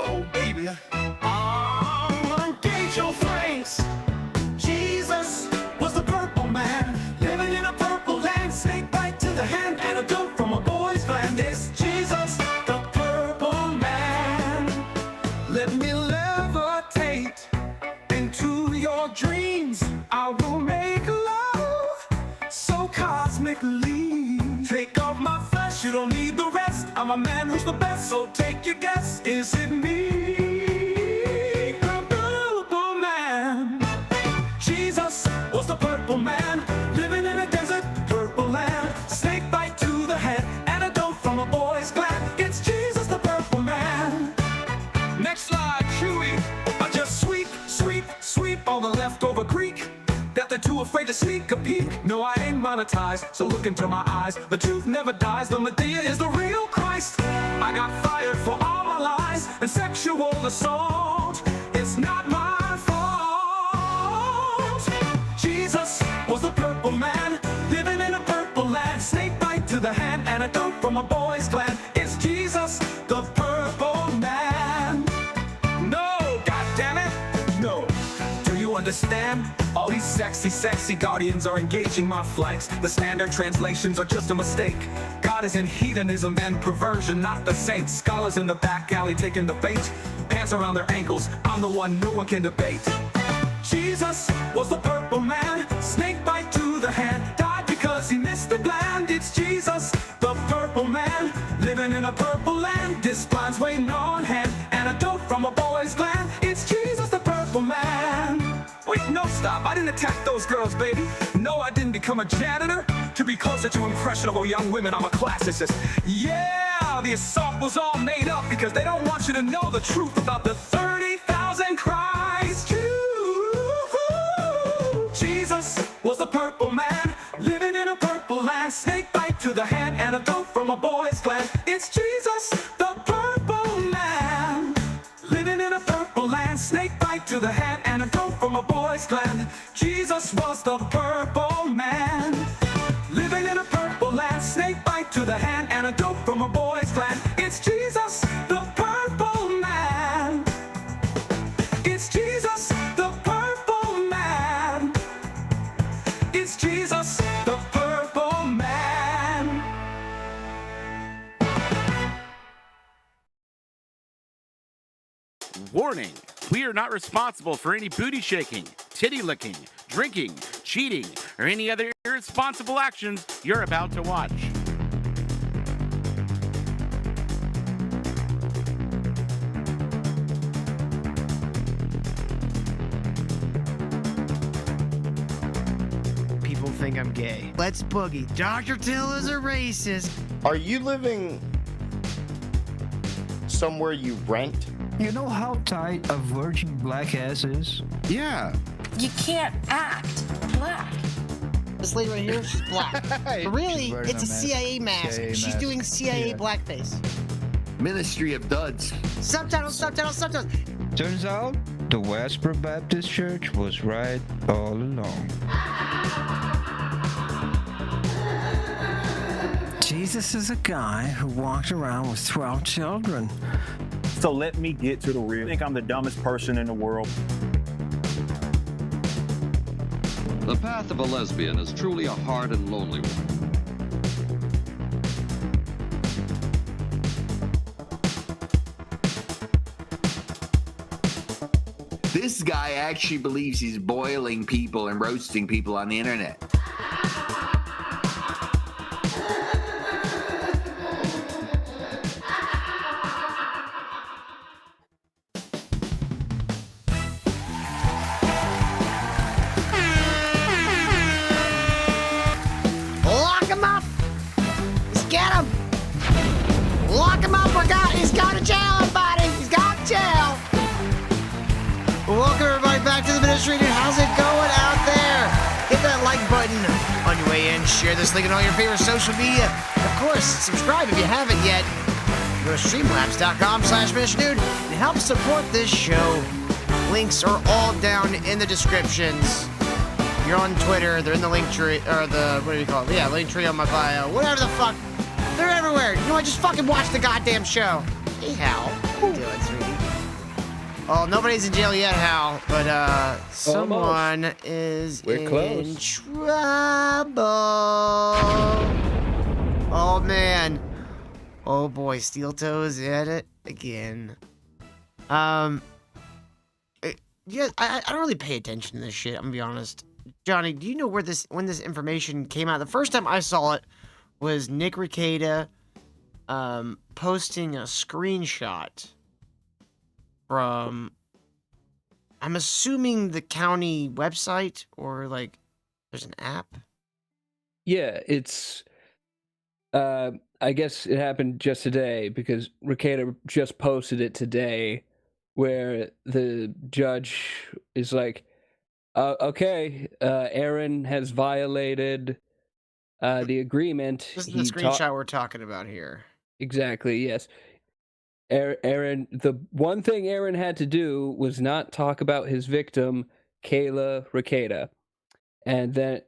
Oh, baby. Engage your flames. Jesus was the purple man, living in a purple land. Snake bite to the hand, and a dope from a boy's gland. It's Jesus, the purple man. Let me levitate into your dreams. I will make love so cosmically. Take off my flesh, you don't need the rest. I'm a man who's the best, so take your guess. Is it me? The purple man. Jesus was the purple man, living in a desert, purple land. Snake bite to the head, antidote from a boy's gland. It's Jesus, the purple man. Next slide, Chewy. I just sweep all the leftover Greek that they're too afraid to sneak a peek. No, I ain't monetized, so look into my eyes. The truth never dies, the Medea is the real Christ. I got fired for all my lies and sexual assault. It's not my fault. Jesus was the purple man, living in a purple land. Snake bite to the hand, antidote from a boy's gland. It's Jesus, the purple man. No, goddammit, no. Do you understand? All these sexy guardians are engaging my flights. The standard translations are just a mistake. God is in hedonism and perversion, not the saints. Scholars in the back alley taking the bait. Pants around their ankles, I'm the one no one can debate. Jesus was the purple man, snake bite to the hand. Died because he missed the bland. It's Jesus, the purple man, living in a purple land. This blind's waiting on hand, antidote from a boy's gland. It's Jesus, the purple man. Wait, no, stop, I didn't attack those girls, baby. No, I didn't become a janitor to be closer to impressionable young women. I'm a classicist. Yeah, the assault was all made up because they don't want you to know the truth about the 30,000 Christ Jews. Jesus was the purple man, living in a purple land. Snake snake bite to the hand, and a dope from a boy's clan. It's Jesus, the purple man, living in a purple land. Snake bite to the hand, and a dope from a boy's clan. Jesus was the purple man, living in a purple land. Snake bite to the hand, and a dope from a boy's clan. It's Jesus, the purple man. It's Jesus, the purple man. It's Jesus, the purple man. Warning, we are not responsible for any booty shaking, titty licking, drinking, cheating, or any other irresponsible actions you're about to watch. People think I'm gay. Let's boogie. Dr. Till is a racist. Are you living somewhere you rent? You know how tight a virgin black ass is? Yeah. You can't act black. This lady right here, she's black. But really, wearing it's a a mask. CIA mask. CIA She's mask. doing CIA Yeah. blackface. Ministry of Duds. Subtitles. Turns out, the Westboro Baptist Church was right all along. Jesus is a guy who walked around with 12 children. So let me get to the real. I think I'm the dumbest person in the world. The path of a lesbian is truly a hard and lonely one. This guy actually believes he's boiling people and roasting people on the internet. Lock him up. Let's get him. Lock him up. He's got a jail, buddy. He's got a jail. Welcome everybody back to the ministry, dude. How's it going out there? Hit that like button on your way in. Share this link on all your favorite social media. Of course, subscribe if you haven't yet. Go to streamlabs.com/ministerdude and help support this show. Links are all down in the descriptions. If you're on Twitter, they're in the link tree, or the, what do you call it? Yeah, link tree on my bio. Whatever the fuck. They're everywhere. You know what? Just fucking watch the goddamn show. Hey, Hal. How you doing, sweetie? Oh, nobody's in jail yet, Hal, but someone is in trouble. Oh man. Oh boy, Steel Toes at it again. Yeah, I don't really pay attention to this shit. I'm gonna be honest. Johnny, do you know when this information came out? The first time I saw it was Nick Rekieta posting a screenshot from, I'm assuming, the county website, or like there's an app. Yeah, it's I guess it happened just today because Rekieta just posted it today, where the judge is like, okay, Aaron has violated the agreement. This is the screenshot we're talking about here. Exactly, yes. Aaron, the one thing Aaron had to do was not talk about his victim, Kayla Rekieta. And then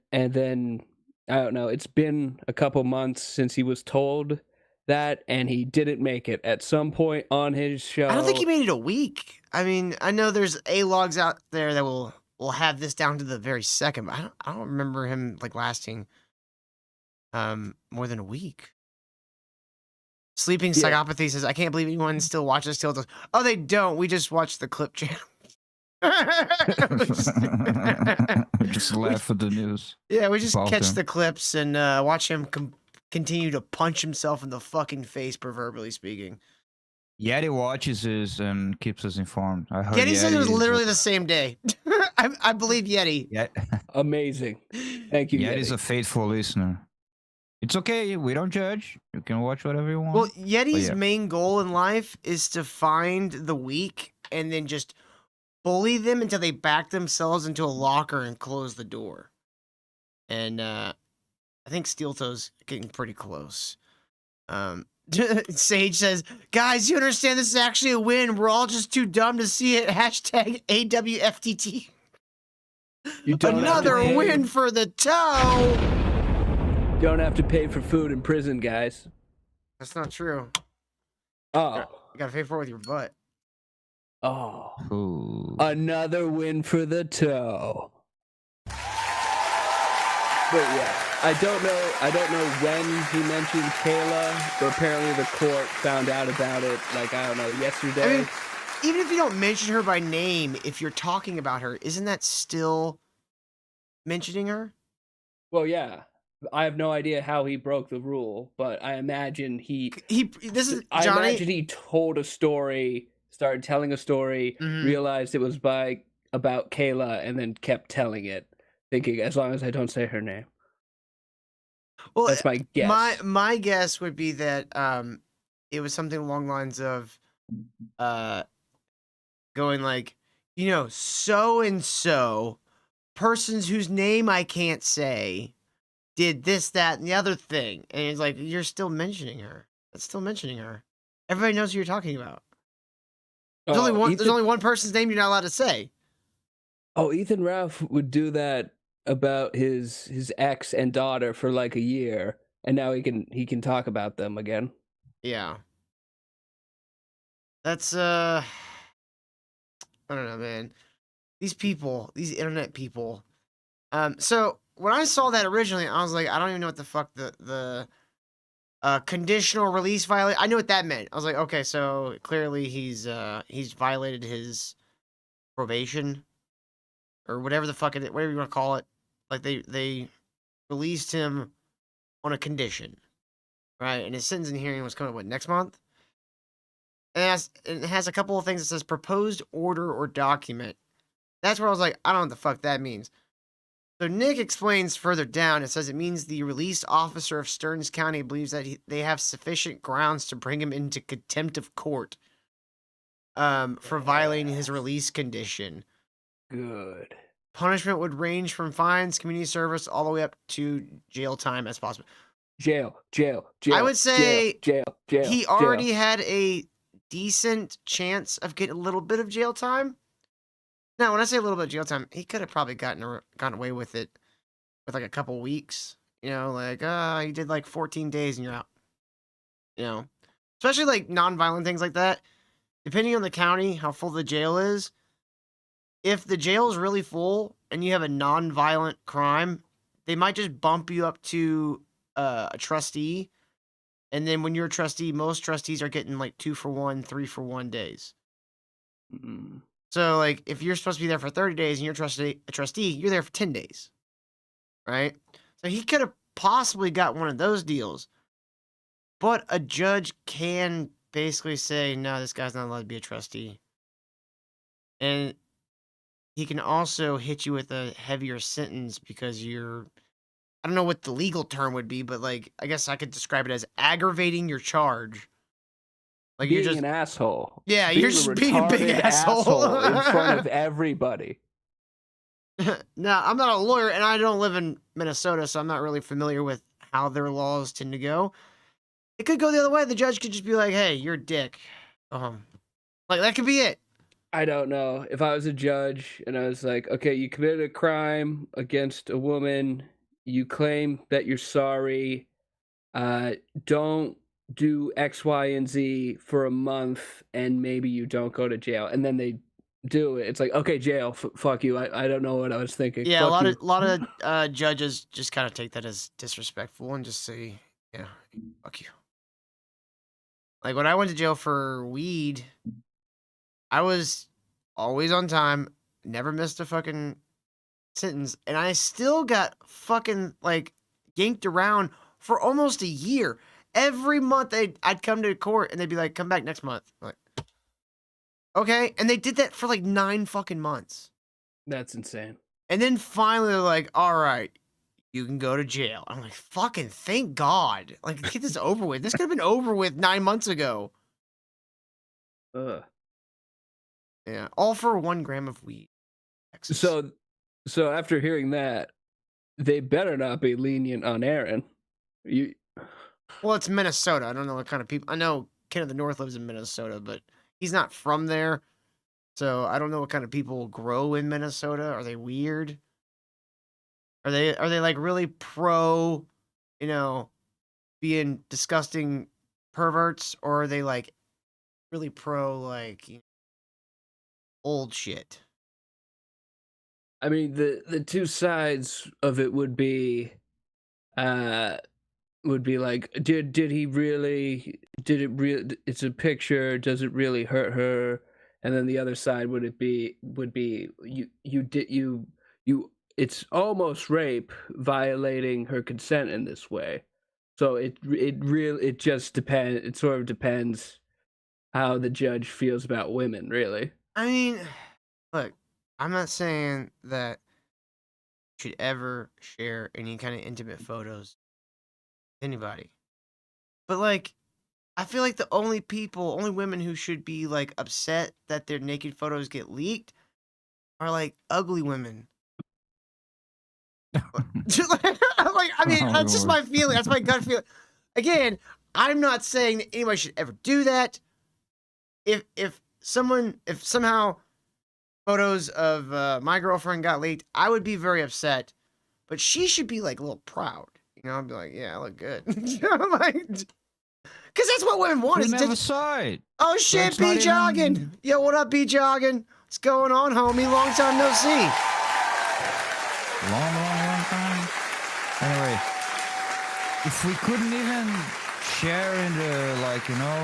I don't know, it's been a couple months since he was told that, and he didn't make it at some point on his show. I don't think he made it a week. I mean, I know there's A-logs out there that will have this down to the very second, but I don't remember him like lasting more than a week. Sleeping Psychopathy says, I can't believe anyone still watches Till. Oh, they don't. We just watch the clip channel. Just laugh at the news. Yeah, we just About catch him. the clips and watch him continue to punch himself in the fucking face, proverbially speaking. Yeti watches us and keeps us informed. I heard Yeti said it was is literally a- the same day. I believe Yeti. Yeah. Amazing. Thank you. Yeti's Yeti. a faithful listener. It's okay. We don't judge. You can watch whatever you want. Well, Yeti's yeah. main goal in life is to find the weak and then just bully them until they back themselves into a locker and close the door. And I think Steel Toe's getting pretty close. Sage says, guys, you understand this is actually a win. We're all just too dumb to see it. Hashtag AWFTT. You don't have to Another pay- win for the toe. Don't have to pay for food in prison, guys. That's not true. Oh. You gotta pay for it with your butt. Oh. Ooh. Another win for the toe. But yeah, I don't know when he mentioned Kayla, but apparently the court found out about it, like, I don't know, yesterday. I mean, even if you don't mention her by name, if you're talking about her, isn't that still mentioning her? Well, yeah. I have no idea how he broke the rule, but I imagine I I imagine he told a story, started telling a story, realized it was about Kayla, and then kept telling it, thinking as long as I don't say her name. Well, That's my guess. My guess would be that it was something along the lines of going like, so and so, persons whose name I can't say, did this, that, and the other thing. And it's like, you're still mentioning her. That's still mentioning her. Everybody knows who you're talking about. There's only one person's name you're not allowed to say. Oh, Ethan Ralph would do that about his ex and daughter for like a year, and now he can talk about them again. Yeah. That's I don't know, man. These people, these internet people. So when I saw that originally, I was like, I don't even know what the fuck the conditional release violation. I knew what that meant. I was like, okay, so clearly he's violated his probation or whatever the fuck whatever you want to call it. Like they released him on a condition, right? And his sentencing hearing was coming next month. And it has a couple of things that says proposed order or document. That's where I was like, I don't know what the fuck that means. So Nick explains further down. It says it means the released officer of Stearns County believes that they have sufficient grounds to bring him into contempt of court for violating his release condition. Good. Punishment would range from fines, community service, all the way up to jail time as possible. Jail. I would say jail. He already had a decent chance of getting a little bit of jail time. Now, when I say a little bit of jail time, he could have probably gotten away with it with like a couple weeks. You did like 14 days and you're out. Especially like non-violent things like that. Depending on the county, how full the jail is. If the jail is really full and you have a non-violent crime, they might just bump you up to a trustee. And then when you're a trustee, most trustees are getting like 2-for-1, 3-for-1 days. Mm-hmm. So, like, if you're supposed to be there for 30 days and you're a trustee, you're there for 10 days. Right? So he could have possibly got one of those deals. But a judge can basically say, no, this guy's not allowed to be a trustee. And he can also hit you with a heavier sentence because I don't know what the legal term would be, but, like, I guess I could describe it as aggravating your charge. Like being you're just an asshole. Yeah, you're just being a big retarded asshole in front of everybody. Now, I'm not a lawyer, and I don't live in Minnesota, so I'm not really familiar with how their laws tend to go. It could go the other way. The judge could just be like, hey, you're a dick. Like, that could be it. I don't know. If I was a judge and I was like, okay, you committed a crime against a woman, you claim that you're sorry, don't do X, Y, and Z for a month, and maybe you don't go to jail, and then they do it. It's like, okay, jail, fuck you. I don't know what I was thinking. Yeah, Fuck a lot of judges just kind of take that as disrespectful and just say, yeah, fuck you. Like when I went to jail for weed, I was always on time, never missed a fucking sentence, and I still got fucking like yanked around for almost a year. Every month I'd come to court and they'd be like, come back next month. I'm like, okay. And they did that for like 9 fucking months. That's insane. And then finally they're like, all right, you can go to jail. I'm like, fucking thank God. Like, get this over with. This could have been over with 9 months ago. Ugh. Yeah. All for 1 gram of weed. Texas. So after hearing that, they better not be lenient on Aaron. You Well, it's Minnesota. I don't know what kind of people. I know Ken of the North lives in Minnesota, but he's not from there. So I don't know what kind of people grow in Minnesota. Are they weird? Are they like really pro, being disgusting perverts, or are they like really pro like old shit? I mean, the two sides of it would be like, did he really, it's a picture, does it really hurt her? And then the other side would be you it's almost rape, violating her consent in this way. So it just depends. It sort of depends how the judge feels about women, really. I mean, look, I'm not saying that you should ever share any kind of intimate photos with anybody. But like, I feel like the only women who should be like upset that their naked photos get leaked are like ugly women. I mean, that's just my feeling. That's my gut feeling. Again, I'm not saying that anybody should ever do that. If somehow photos of my girlfriend got leaked, I would be very upset. But she should be like a little proud. I'd be like, yeah, I look good. Because that's what women want. You never saw it. Oh shit, That's B not jogging. even- Yo, what up, B jogging? What's going on, homie? Long time no see. Long time. Anyway, if we couldn't even share in the,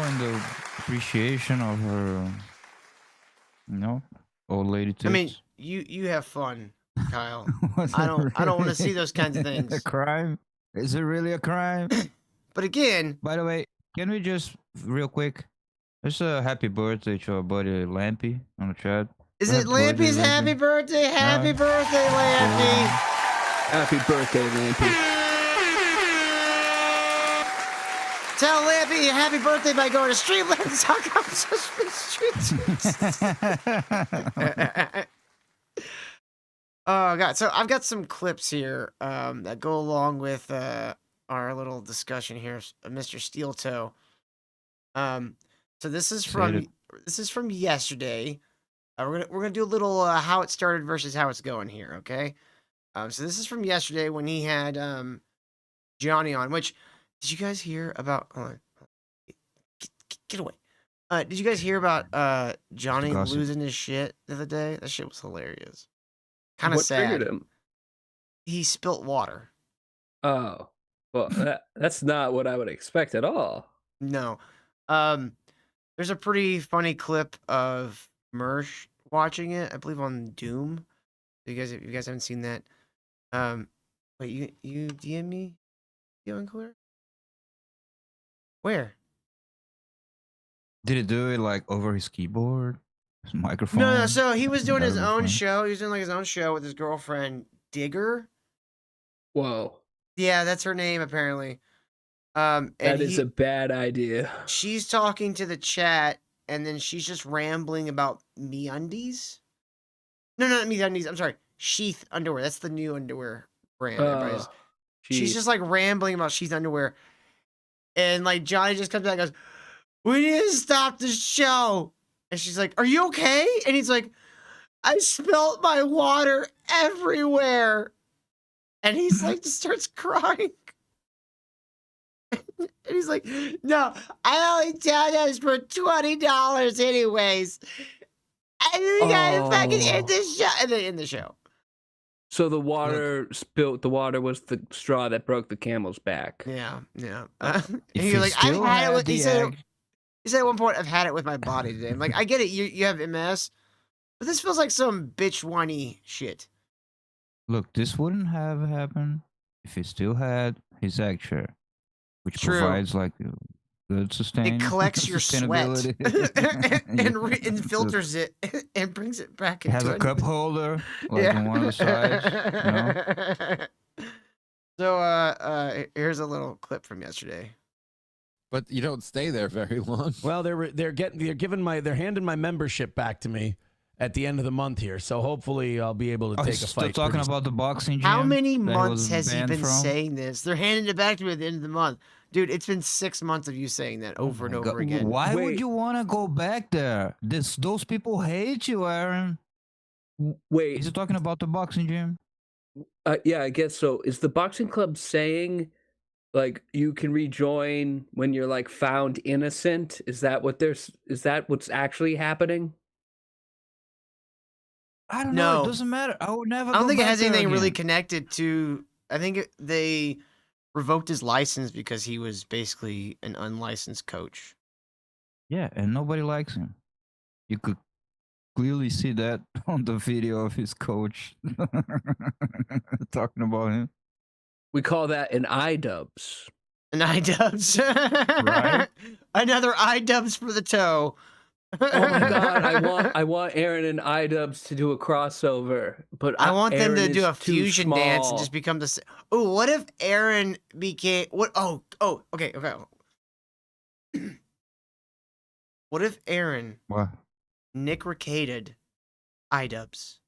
in the appreciation of her, old lady tits. I mean, you have fun, Kyle. I don't want to see those kinds of things. A crime? Is it really a crime? But again, By the way, can we just real quick? Just a happy birthday to our buddy Lampy on the chat. is Happy it Lampy's birthday, happy Lampy. birthday? Happy birthday, Lampy. Happy birthday, Lampy. Tell Lampy happy birthday by going to streamlabs.com. Oh god, so I've got some clips here that go along with our little discussion here, Mr. Steel Toe. So this is from yesterday. We're gonna do a little how it started versus how it's going here, okay? So this is from yesterday when he had Johnny on. Which did you guys hear about? Hold on. Get away. Did you guys hear about Johnny Gossip. losing his shit the other day? That shit was hilarious. Kind of What sad. triggered him? He spilt water. Oh, well, that's not what I would expect at all. No. There's a pretty funny clip of Mersh watching it, I believe on Doom. If you guys haven't seen that. Wait, you DM me? You unclear? Where? Did it do it like over his keyboard? His microphone? No, so he was doing his own Microphone? show. He was doing like his own show with his girlfriend, Digger. Whoa, Yeah, that's her name apparently. And that is a bad idea. she's talking to the chat, and then she's just rambling about MeUndies. No, not MeUndies. I'm sorry, Sheath underwear. That's the new underwear brand. Everybody's- She's just like rambling about Sheath underwear, and like Johnny just comes back and goes, "We need to stop the show." And she's like, "Are you okay?" And he's like, "I spilled my water everywhere." And he's like, just starts crying. And he's like, "No, I only did this for $20 anyways. And you gotta fucking end the show." And then end the show. So the water spilt. The water was the straw that broke the camel's back. Yeah. If And he you was like, "I've still had it had with," he the said, egg- he said at one point, "I've had it with my body today." I'm like, I get it, you have MS, but this feels like some bitch whiny shit. Look, this wouldn't have happened if he still had his egg chair, which True. provides like a good sustain. It collects your sweat sustainability. and filters it and brings it back It has into a cup holder, like on one of the sides. So here's a little clip from yesterday. But you don't stay there very long. Well, they're handing my membership back to me, at the end of the month here. So hopefully I'll be able to take a Still fight. talking pretty about the boxing gym. How many that months was has he banned been from? saying this? They're handing it back to me at the end of the month. Dude, it's been 6 months of you saying that over and over again. Why Wait. would you want to go back there? Those people hate you, Aaron. Wait, Is he talking about the boxing gym? yeah, I guess so. Is the boxing club saying like you can rejoin when you're like found innocent? Is that what's actually happening? I don't know. No. It doesn't matter. I would never. I don't go think it back has there anything really again. connected to. I think they revoked his license because he was basically an unlicensed coach. Yeah, and nobody likes him. You could clearly see that on the video of his coach talking about him. We call that an iDubbbz. An iDubbbz. Right. Another iDubbbz for the toe. Oh my god, I want Aaron and iDubbbz to do a crossover, but I want them to Aaron do is a too fusion dance and small. just become the. Oh, what if Aaron became what? Oh, okay. What if Aaron What? Nick Recated iDubbbz?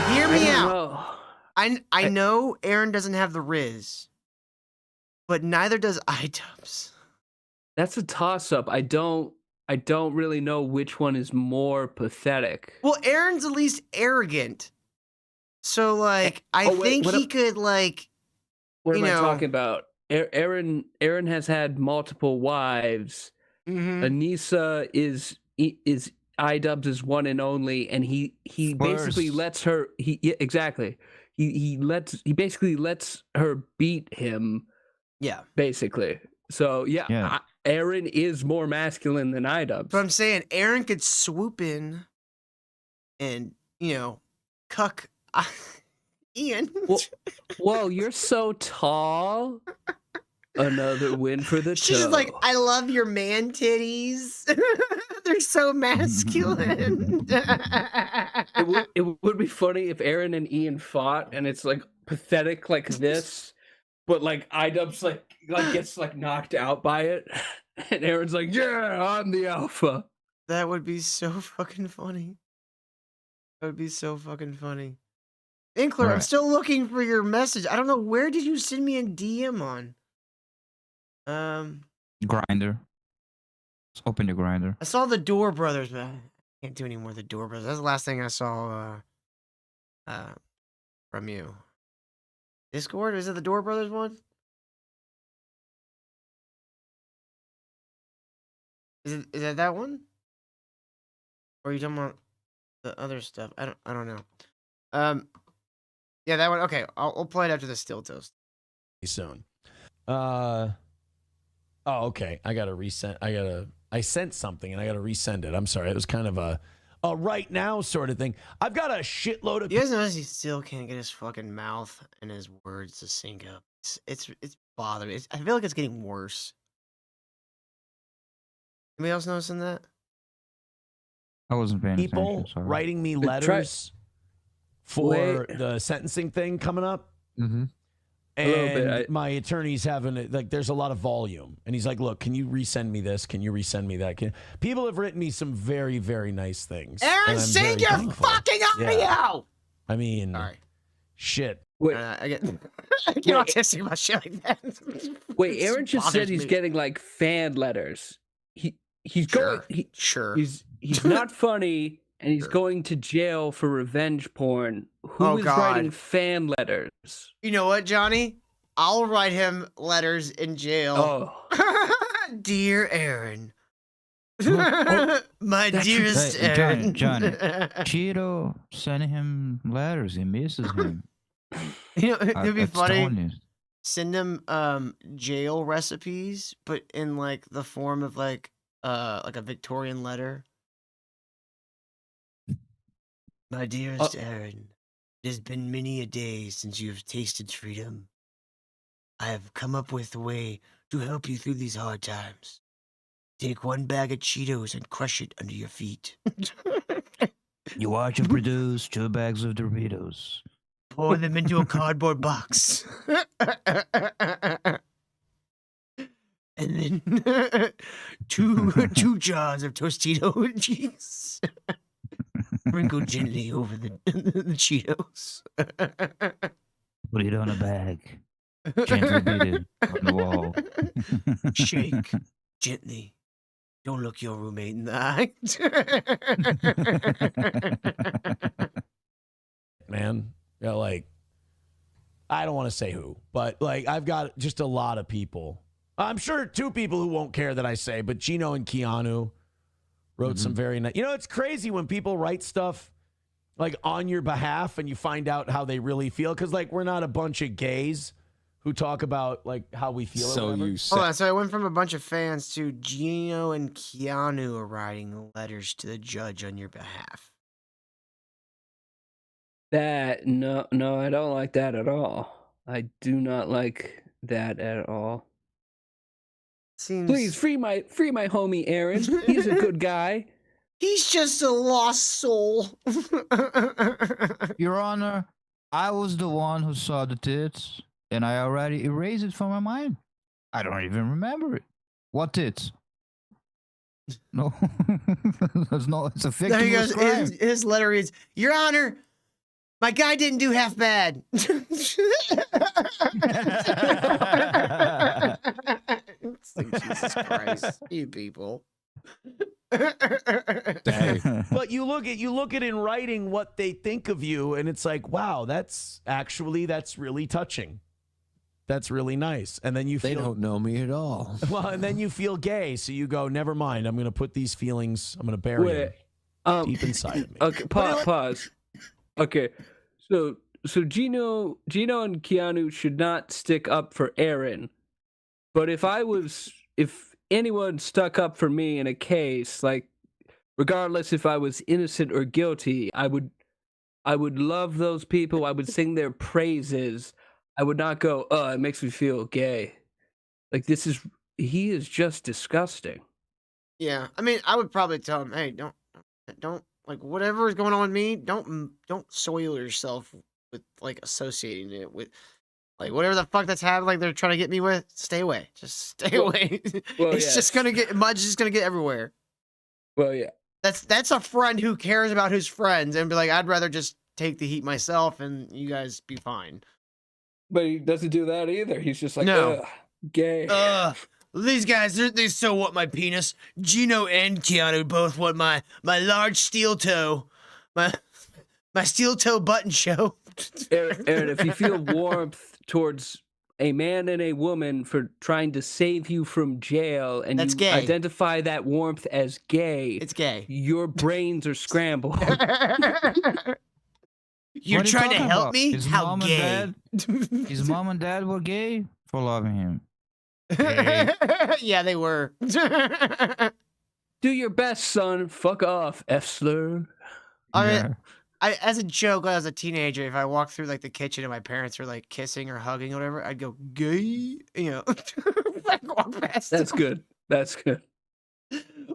Hear me out. I know Aaron doesn't have the Riz, but neither does iDubbbz. That's a toss-up. I don't really know which one is more pathetic. Well, Aaron's at least arrogant. So like I wait, think what he a- could like What you am I know- talking about? Aaron has had multiple wives. mhm. Anissa is iDubbbz' one and only, and he basically First. lets her. Exactly. He basically lets her beat him. Yeah. Basically. So Yeah. Aaron is more masculine than iDubbbz. But I'm saying Aaron could swoop in and, cuck Ian. Well, you're so tall. Another win for the She's toe. like, I love your man titties. They're so masculine. It would be funny if Aaron and Ian fought, and it's like pathetic like this, but like iDubbbz like gets like knocked out by it, and Aaron's like, "Yeah, I'm the alpha." That would be so fucking funny. That would be so fucking funny. Inkler, I'm Right. still looking for your message. I don't know, where did you send me a DM on? Grinder. Let's open the grinder. I saw the Door Brothers, but I can't do any more of the Door Brothers. That's the last thing I saw from you. Discord? Is it the Door Brothers one? Is it that one? Or are you talking about the other stuff? I don't know. Yeah, that one. Okay, I'll play it after the Still Toast. soon. Oh, okay. I sent something and I gotta resend it. I'm sorry. It was kind of a right now sort of thing. I've got a shitload of. You guys notice he still can't get his fucking mouth and his words to sync up. It's bothering me. I feel like it's getting worse. Anybody else noticing that? I wasn't paying People attention. Sorry. writing me Try- letters for Wait. the sentencing thing coming up. Mm-hmm. And little bit, my attorney's having it, like, there's a lot of volume. And he's like, look, can you resend me this? Can you resend me that? People have written me some very, very nice things. and Aaron, I'm sing very your thankful. fucking audio! Yeah. I mean, Sorry. shit. Wait, I get autistic about shit like that. wait. It Aaron just said bothers he's me. getting like fan letters. He's Sure. going. Sure. He's not funny, and he's going to jail for revenge porn. Who is writing God. fan letters? You know what, Johnny? I'll write him letters in jail. Oh, Dear Aaron. Oh, My that's- dearest Hey, Aaron. Johnny. Cheeto sending him letters. He misses him. You know, it'd be That's funny. Tony. Send him jail recipes, but in like the form of like a Victorian letter. My dearest Aaron, it has been many a day since you have tasted freedom. I have come up with a way to help you through these hard times. Take one bag of Cheetos and crush it under your feet. You watch and produce 2 bags of Doritos. Pour them into a cardboard box. And then 2 two jars of Tostito cheese. Sprinkle gently over the Cheetos. Put it on a bag. Gently beat it on the wall. Shake gently. Don't look your roommate in the eye. Man, yeah, like, I don't want to say who, but like, I've got just a lot of people. I'm sure 2 people who won't care that I say, but Gino and Keanu wrote some very nice. You know, it's crazy when people write stuff like on your behalf and you find out how they really feel. Cause like, we're not a bunch of gays who talk about like how we feel. So you Hold on, so I went from a bunch of fans to Gino and Keanu are writing letters to the judge on your behalf. No, I don't like that at all. I do not like that at all. Seems... Please free my homie Aaron. He's a good guy. He's just a lost soul. Your Honor, I was the one who saw the tits, and I already erased it from my mind. I don't even remember it. What tits? No, there's no. It's a There he fictitious goes. crime. His letter reads, "Your Honor, my guy didn't do half bad." It's like, Jesus Christ, you people. But you look at in writing what they think of you, and it's like, wow, that's really touching. That's really nice. And then They don't know me at all. Well, and then you feel gay, so you go, never mind. I'm going to put these feelings. I'm going to bury them deep inside of me. Okay, pause. Okay, so Gino and Keanu should not stick up for Aaron, but if anyone stuck up for me in a case, like regardless if I was innocent or guilty, I would love those people. I would sing their praises. I would not go, oh, it makes me feel gay. Like he is just disgusting. Yeah, I mean, I would probably tell him, hey, don't like whatever is going on with me. Don't soil yourself with like associating it with like whatever the fuck that's happening. Like they're trying to get me with. Stay away. Just stay away. Well, It's just gonna get mud's just gonna get everywhere. Well, yeah. That's a friend who cares about his friends and be like, I'd rather just take the heat myself and you guys be fine. But he doesn't do that either. He's just like, No. ugh, gay. These guys, they so want my penis. Gino and Keanu both want my large steel toe. My steel toe button show. Aaron, if you feel warmth towards a man and a woman for trying to save you from jail and That's you gay. identify that warmth as gay, It's gay. your brains are scrambled. You're What are you trying to talking help about? me? His How mom and gay. His mom and dad were gay for loving him. Yeah, they were. Do your best, son. Fuck off, F slur. I mean, as a joke, when I was a teenager, if I walked through like the kitchen and my parents were like kissing or hugging or whatever, I'd go gay. You know, like walk past. That's them. good. That's good.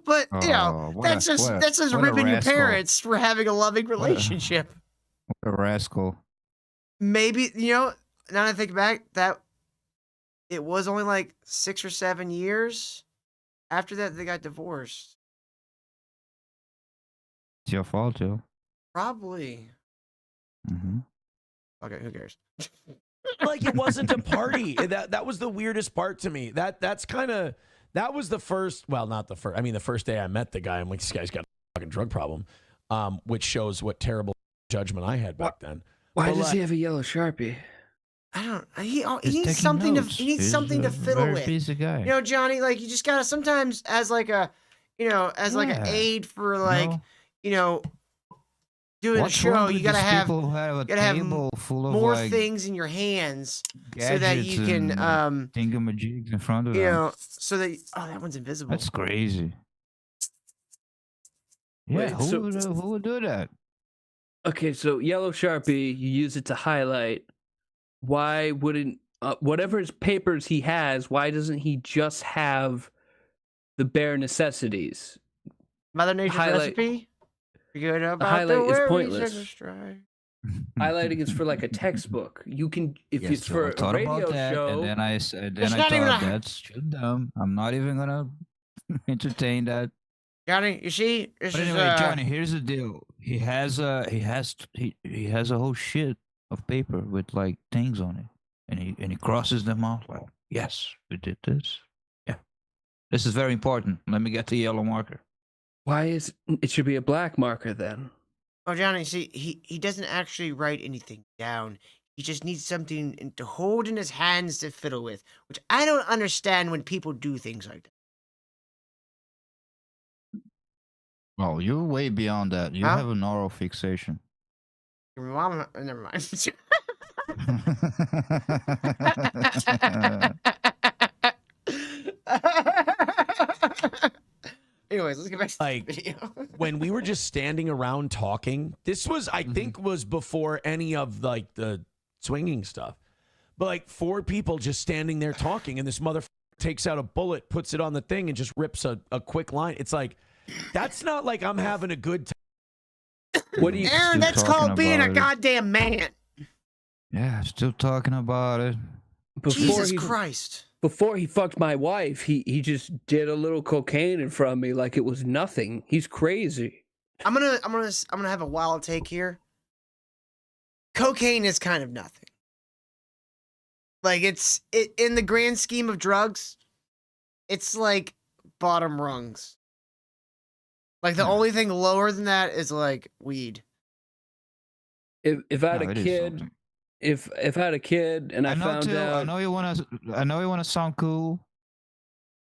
But you know, Oh, what that's a- just what a- that's just what a ripping your rascal. parents for having a loving relationship. What a rascal. Maybe now that I think back, that it was only like 6 or 7 years after that they got divorced. It's your fault, Joe. Probably. Mm-hmm. Okay, who cares? Like it wasn't a party. That was the weirdest part to me. That was the first. Well, not the first. I mean, the first day I met the guy, I'm like, this guy's got a fucking drug problem, which shows what terrible judgment I had back then. Why But, does like, he have a yellow Sharpie? I don't. He He's needs taking something notes. to. He needs He's something to a fiddle very with. busy guy. You know, Johnny. Like you just gotta sometimes as like a, as like an Yeah. aid for like, No. doing a What's show. wrong You with gotta these have people who have a gotta have table full of more like things in your hands so that you gadgets can and thingamajigs in front of them. so that that one's invisible. That's crazy. Yeah, Wait, who would do that? Okay, so yellow Sharpie, you use it to highlight. Why wouldn't whatever his papers he has? Why doesn't he just have the bare necessities? Mother Nature's highlight- recipe. Forget about highlight the is worries pointless. and the strife. Highlighting is for like a textbook. You can if Yes, it's so for I a thought radio about that, show. and then I said, It's then I not even thought a- that's too dumb. I'm not even gonna entertain that. Johnny, you see, this But is anyway, Johnny, here's the deal. He has a whole shit of paper with like things on it, and he crosses them out like, yes, we did this. Yeah, this is very important. Let me get the yellow marker. Why is it should be a black marker then? Oh, Johnny, see, he doesn't actually write anything down. He just needs something to hold in his hands to fiddle with, which I don't understand when people do things like that. Oh, you're way beyond that. You Huh? have an oral fixation. Your mom, never mind. Anyways, let's get back to Like, the video. when we were just standing around talking, this was, I think, was before any of like the swinging stuff. But like 4 people just standing there talking, and this motherfucker takes out a bullet, puts it on the thing, and just rips a quick line. It's like, that's not like I'm having a good time. What do you? Aaron, that's talking called being a about it. goddamn man. Yeah, still talking about it. Jesus Christ. Before he fucked my wife, he just did a little cocaine in front of me like it was nothing. He's crazy. I'm gonna have a wild take here. Cocaine is kind of nothing. Like it's in the grand scheme of drugs, it's like bottom rungs. Like the only thing lower than that is like weed. If I had No, a it is kid, something. if I had a kid and I, found out, I know you wanna sound cool.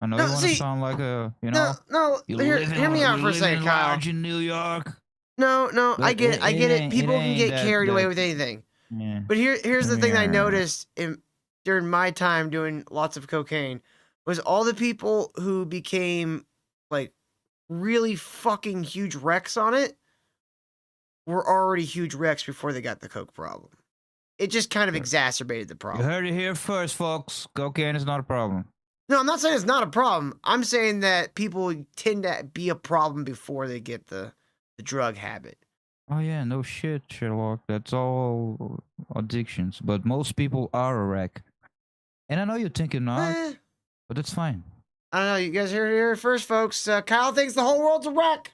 I know No, you wanna see, sound like a, you know. No, you hear living me out you for a living second, Kyle. large in New York. No, I But get it. I get it. People can ain't get that- carried away that- with anything. Yeah. But here's the thing that I Yeah. noticed during my time doing lots of cocaine was all the people who became like really fucking huge wrecks on it were already huge wrecks before they got the coke problem. It just kind of exacerbated the You problem. heard it here first, folks. Cocaine is not a problem. No, I'm not saying it's not a problem. I'm saying that people tend to be a problem before they get the drug habit. Oh yeah, no shit, Sherlock. That's all addictions. But most people are a wreck. And I know you're thinking not, Eh, but that's fine. I don't know. You guys heard it here first, folks. Kyle thinks the whole world's a wreck.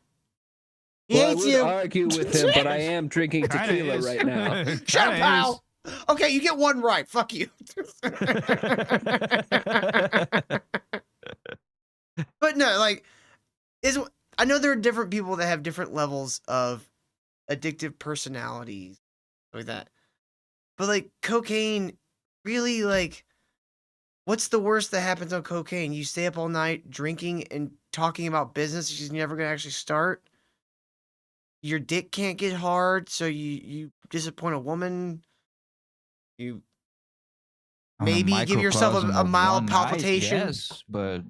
He well, I hates would you. argue with him, but I am drinking Kinda tequila is. right now. Shut up, Kinda Kyle. Okay, you get one right. Fuck you. But no, like, I know there are different people that have different levels of addictive personalities, like that. But like cocaine, really, like, what's the worst that happens on cocaine? You stay up all night drinking and talking about business you're never gonna actually start. Your dick can't get hard, so you disappoint a woman. You On a maybe give yourself microcosm a of mild one night, palpitation. yes, but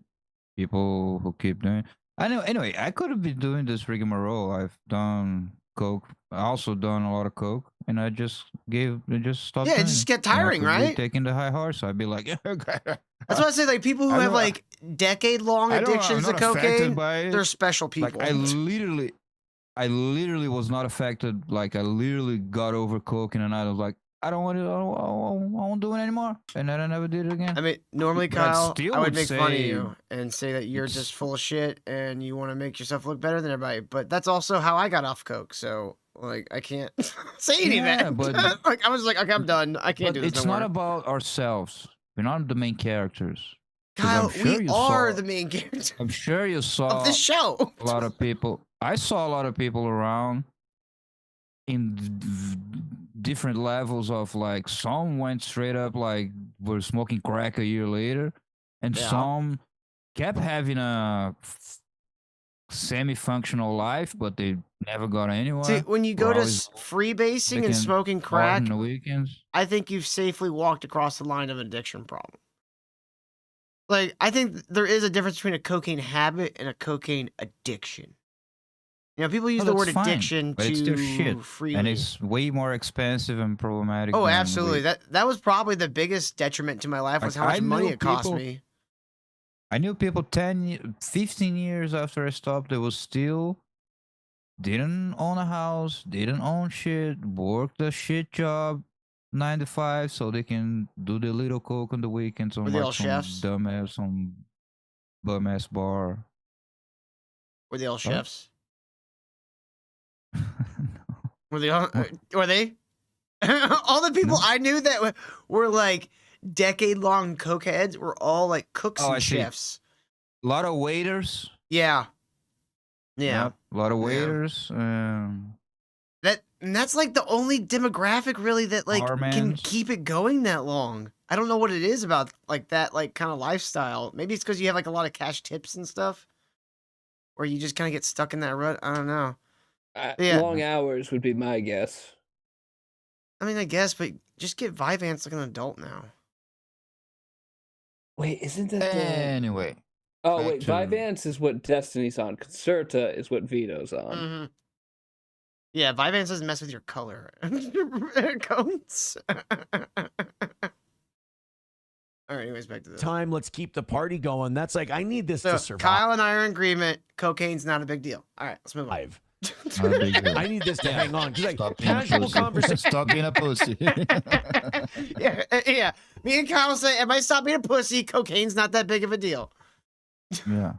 people who keep doing. I know. Anyway, I could have been doing this rigmarole. I've done coke. I also done a lot of coke, and I just stopped. Yeah, it doing just it. get And I tiring, could be right? Taking the high horse, I'd be like, That's why I say, like, people who I have don't- like decade-long I don't- I'm addictions to not affected cocaine, by it. they're special people. Like I literally was not affected. Like I literally got over coke, and I was like, I don't want to. I won't do it anymore, and then I never did it again. I mean, normally, But I Kyle, still I would would make fun of say you and say that you're it's- just full of shit and you want to make yourself look better than everybody. But that's also how I got off coke. So, like, I can't say any of Yeah, that. but- like, I was like, okay, I'm done. I can't But do this it's no not more. about ourselves. We're not the main characters. 'Cause Kyle, I'm sure we you are saw- the main character I'm sure you saw of this show. a lot of people. I saw a lot of people around in different levels of like some went straight up like were smoking crack a year later, and Yeah. some kept having a semi-functional life, but they never got anywhere. See, when you go We're to always freebasing and making smoking hard crack, on the weekends. I think you've safely walked across the line of an addiction problem. Like, I think there is a difference between a cocaine habit and a cocaine addiction. You know, people use the Oh, word that's fine, addiction but it's too their shit, freely. and it's way more expensive and problematic. Oh, than absolutely. weed. That was probably the biggest detriment to my life was Like, how much I money knew it cost people- me. I knew people 15 years after I stopped, they was still didn't own a house, didn't own shit, worked a shit job, 9 to 5, so they can do the little coke on the weekends on Were they like all some chefs? dumbass, some bum ass bar. Were they all chefs? Were they all? Were they? All the people I knew that were like decade-long cokeheads were all like cooks and chefs. A lot of waiters. Yeah. Yeah. Yep, a lot of waiters. That's like the only demographic really that like can Barmans. keep it going that long. I don't know what it is about like that like kind of lifestyle. Maybe it's because you have like a lot of cash tips and stuff, or you just kind of get stuck in that rut. I don't know. Yeah. Long hours would be my guess. I mean, I guess, but just get Vyvanse like an adult now. Wait, isn't that Anyway. Oh back wait, to- Vyvanse is what Destiny's on. Concerta is what Vito's on. Mm-hmm. Yeah, Vyvanse doesn't mess with your color codes. All right, anyways, back to this. Time, let's keep the party going. That's like, I need this So to survive. Kyle and I are in agreement. Cocaine's not a big deal. All right, let's move on. I need this to hang on. 'Cause, like, Stop being a casual pussy. conversation. Stop being a pussy. Yeah. Me and Kyle say, "Everybody stop being a pussy. Cocaine's not that big of a deal." Yeah.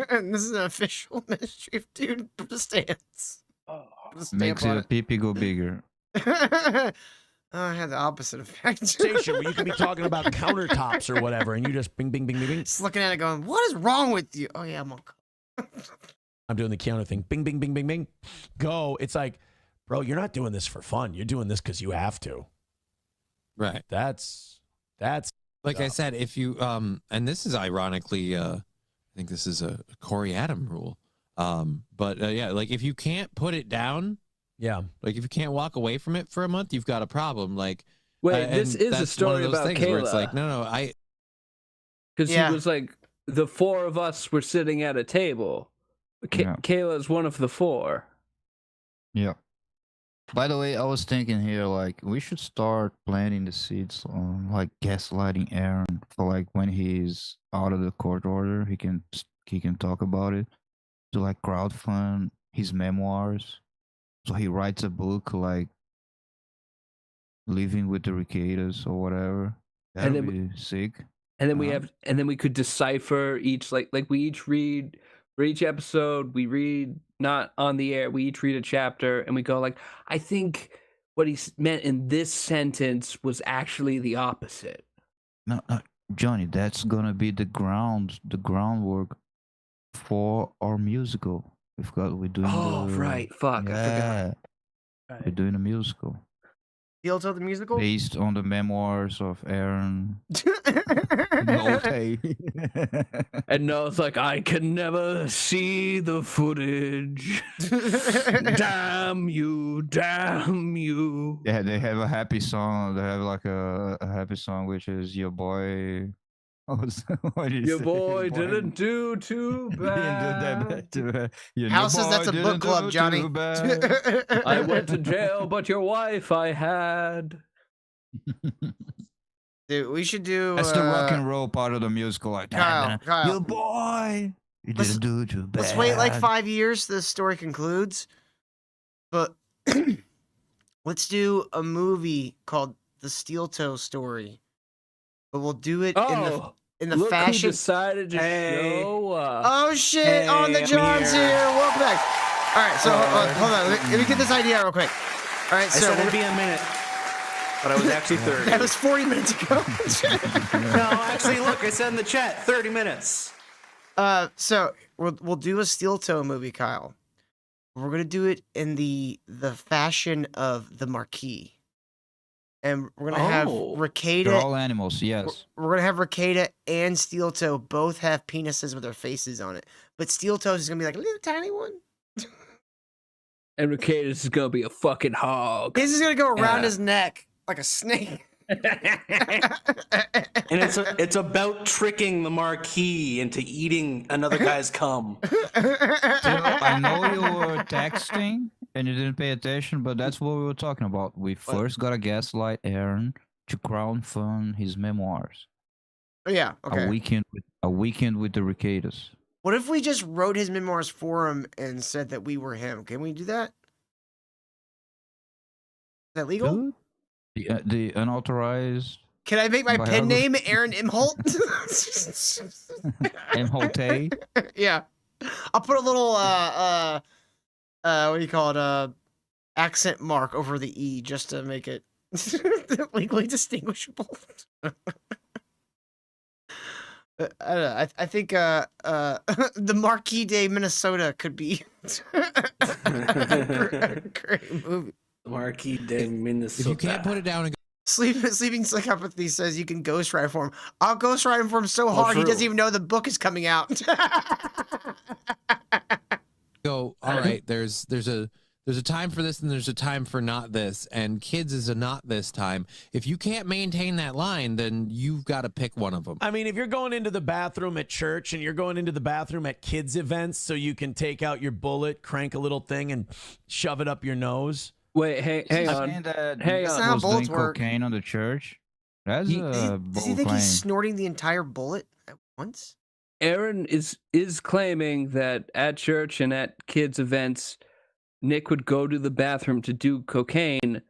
And this is an official Ministry of Dude stance. Makes your pee go bigger. Oh, I had the opposite effect. Station where you can be talking about countertops or whatever, and you just bing, bing, bing, bing, bing. Just looking at it, going, "What is wrong with you?" Oh yeah, I'm on. I'm doing the Keanu thing. Bing, bing, bing, bing, bing. Go. It's like, bro, you're not doing this for fun. You're doing this because you have to. Right. That's like I said, if you and this is ironically I think this is a Corey Adam rule. But yeah, like if you can't put it down, yeah, like if you can't walk away from it for a month, you've got a problem. Like Wait, this and is a that's one story of those about things where it's Kayla. like, no, I Because Yeah. he was like, the four of us were sitting at a table. Yeah. Kayla's one of the four. Yeah. By the way, I was thinking here, like, we should start planting the seeds on, like, gaslighting Aaron for, like, when he's out of the court order, he can talk about it. To, like, crowdfund his memoirs. So he writes a book, like, Living with the Ricadas or whatever. And That'd then be sick. And then we could decipher each like we each read for each episode, we read not on the air, we each read a chapter and we go like, I think what he meant in this sentence was actually the opposite. No, Johnny, that's gonna be the groundwork for our musical. We're doing Oh, right. Fuck, I forgot. Right. We're doing a musical Yelto the musical? based on the memoirs of Aaron Nolte. And Noah's like, I can never see the footage. Damn you, damn you. Yeah, they have a happy song. They have like a happy song, which is Your Boy. What did you Your say? boy didn't do too He didn't do bad. that too bad. Your Hal says boy that's a book didn't club, do Johnny. too bad. I went to jail, but your wife I had. Dude, we should do. That's the rock and roll part of the musical. Like, Kyle. your boy, you Let's- didn't do too bad. Let's wait like 5 years till the story concludes. But let's do a movie called The Steel Toe Story. But we'll do it in the Look fashion. who decided to show up. Oh shit! On the John's here. Welcome back. All right, so hold on. Let me get this idea out real quick. All right, I so said it'd be a minute, but I was actually 30. that was 40 minutes ago. No, actually, look, I said in the chat, 30 minutes. So we'll do a Steel Toe movie, Kyle. We're gonna do it in the fashion of the Marquis, and we're gonna have They're Ricada. all animals, yes. We're gonna have Ricada and Steel Toe both have penises with their faces on it, but Steel Toe's is gonna be like a little tiny one. And Ricada's is gonna be a fucking hog. His is gonna go around Yeah. his neck like a snake. And it's about tricking the Marquis into eating another guy's cum. I know you were texting and you didn't pay attention, but that's what we were talking about. We first gotta gaslight Aaron to crowdfund his memoirs. Yeah. Okay. A weekend with the Ricadas. What if we just wrote his memoirs for him and said that we were him? Can we do that? Is that legal? The unauthorized Can I make my pen biography. name Aaron Imholt? Imholte. Yeah. I'll put a little what do you call it? Accent mark over the E just to make it legally distinguishable. I don't know. I think the Marquis de Minnesota could be a great movie. Marquis de Minnesota. If you can't put it down and Sleeping Psychopathy says you can ghostwrite for him. I'll ghostwrite him for him so hard he doesn't even know the book is coming out. go, all right, there's a time for this and there's a time for not this, and kids is a not this time. If you can't maintain that line, then you've got to pick one of them. I mean, if you're going into the bathroom at church and you're going into the bathroom at kids events so you can take out your bullet, crank a little thing, and shove it up your nose. Wait, hang on. Hang That's on. not how bullets work. Cocaine on the church. That's a Does bold he think claim. he's snorting the entire bullet at once? Aaron is claiming that at church and at kids' events, Nick would go to the bathroom to do cocaine,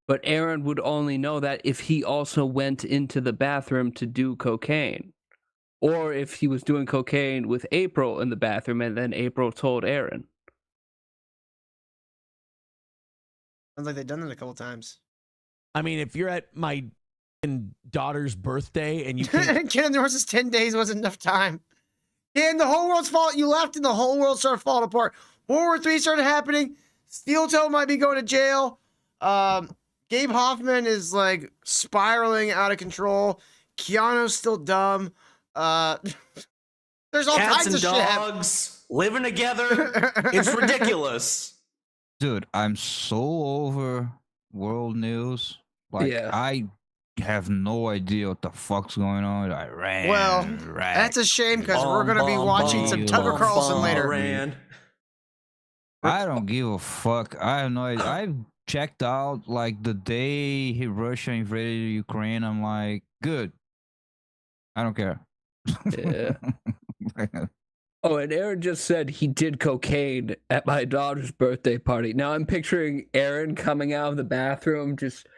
but Aaron would only know that if he also went into the bathroom to do cocaine. Or if he was doing cocaine with April in the bathroom and then April told Aaron. Sounds like they've done that a couple times. I mean, if you're at my daughter's birthday and you can't... Ken and the horse's 10 days wasn't enough time. Ken, the whole world's falling. You left and the whole world started falling apart. World War III started happening. Steel Toe might be going to jail. Gabe Hoffman is like spiraling out of control. Keanu's still dumb. There's all Cats kinds and of shit. dogs living together. It's ridiculous. Dude, I'm so over world news. Like, Yeah. I have no idea what the fuck's going on with Iran. Well, Iraq. that's a shame because we're going to be watching some Tucker Carlson later. I don't give a fuck. I have no idea. I checked out like the day Russia invaded Ukraine. I'm like, good. I don't care. Yeah. Oh, and Aaron just said he did cocaine at my daughter's birthday party. Now I'm picturing Aaron coming out of the bathroom just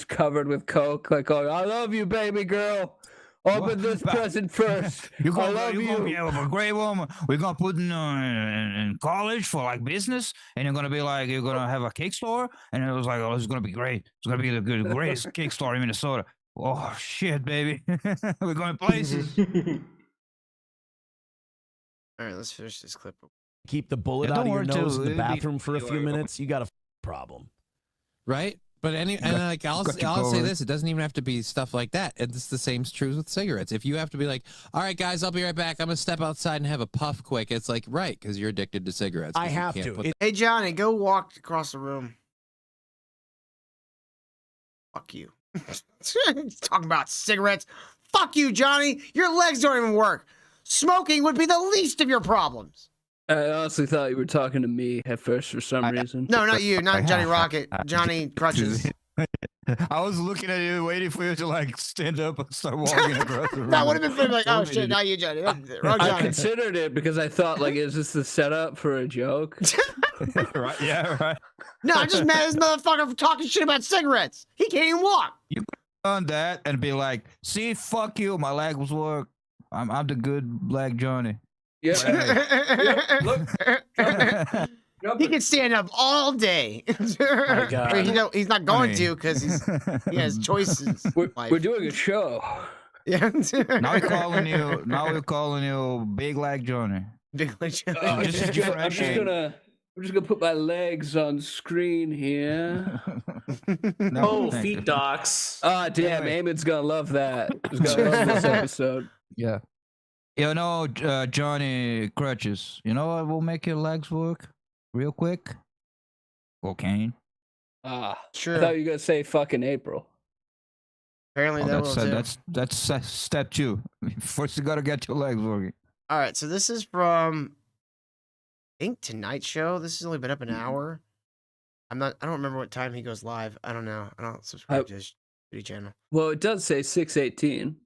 covered with coke, like, "Oh, I love you, baby girl. Open this present first. You're I gonna, love you're gonna be you." a great woman. We're gonna put in college for like business, and you're gonna be like, you're gonna have a cake store, and it was like, oh, it's gonna be great. It's gonna be the greatest cake store in Minnesota. Oh shit, baby, we're going places. All right, let's finish this clip. Keep the bullet Yeah, out don't of your worry, nose too. in the It'd be- bathroom for a few minutes. You got a problem. Right? But and like I'll got you say covered. this, it doesn't even have to be stuff like that. It's the same true with cigarettes. If you have to be like, all right, guys, I'll be right back. I'm gonna step outside and have a puff quick. It's like, right, because you're addicted to cigarettes. I 'cause you have can't to. put- Hey, Johnny, go walk across the room. Fuck you. Talking about cigarettes. Fuck you, Johnny. Your legs don't even work. Smoking would be the least of your problems. I honestly thought you were talking to me at first for some reason. No, not you. Not Johnny Rocket. Johnny Crutches. I was looking at you, waiting for you to like stand up and start walking across the room. That would have been funny. Like, oh shit, not you, Johnny. Wrong I Johnny. considered it because I thought, like, is this the setup for a joke? Right? Yeah, right. No, I'm just mad at this motherfucker for talking shit about cigarettes. He can't even walk. You could have done that and be like, see, fuck you, my leg was work. I'm the good black Johnny. Yeah. He can stand up all day. My God. I mean, he's not going Funny. to because he has choices. We're doing a show. Yeah. Now we're calling you Big Leg Johnny. Big Leg Johnny. I'm Just just differentiate. gonna put my legs on screen here. No, Oh, thank feet you. docs. Ah, damn, Eamon's gonna love that. He's gonna love this episode. Yeah. You know, Johnny Crutches, you know what will make your legs work real quick? Cocaine. Ah, Sure. I thought you were gonna say fucking April. Apparently Oh, that will too. that's step 2. First, you gotta get your legs working. All right, so this is from I think Tonight Show. This has only been up an hour. I don't remember what time he goes live. I don't know. I don't subscribe to his YouTube channel. Well, it does say 6:18.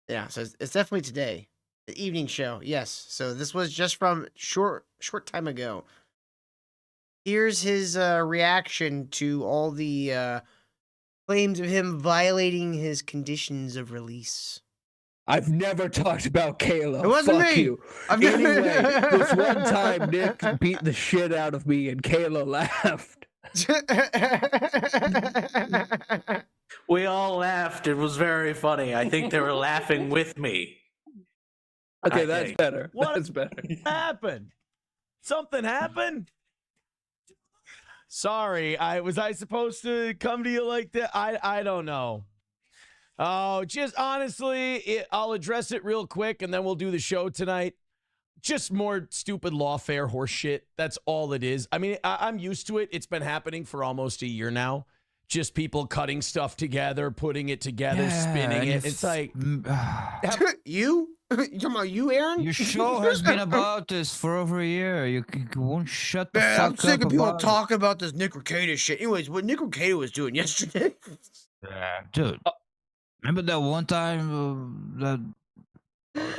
Yeah, so it's definitely today. The evening show. Yes. So this was just from short time ago. Here's his reaction to all the claims of him violating his conditions of release. I've never talked about Kayla. It wasn't Fuck me. you. I've never- Anyway, this one time Nick beat the shit out of me and Kayla laughed. We all laughed. It was very funny. I think they were laughing with me. Okay, I that's think. better. What That's better. happened? Something happened? Sorry, was I supposed to come to you like that? I don't know. Oh, just honestly, I'll address it real quick and then we'll do the show tonight. Just more stupid lawfare horse shit. That's all it is. I mean, I'm used to it. It's been happening for almost a year now. Just people cutting stuff together, putting it together, spinning it. It's like you? You talking about you, Aaron? Your show has been about this for over a year. You won't shut the Man, fuck I'm sick up of people about it. talking about this Nick Rekieta shit. Anyways, what Nick Rekieta was doing yesterday. Dude, remember that one time that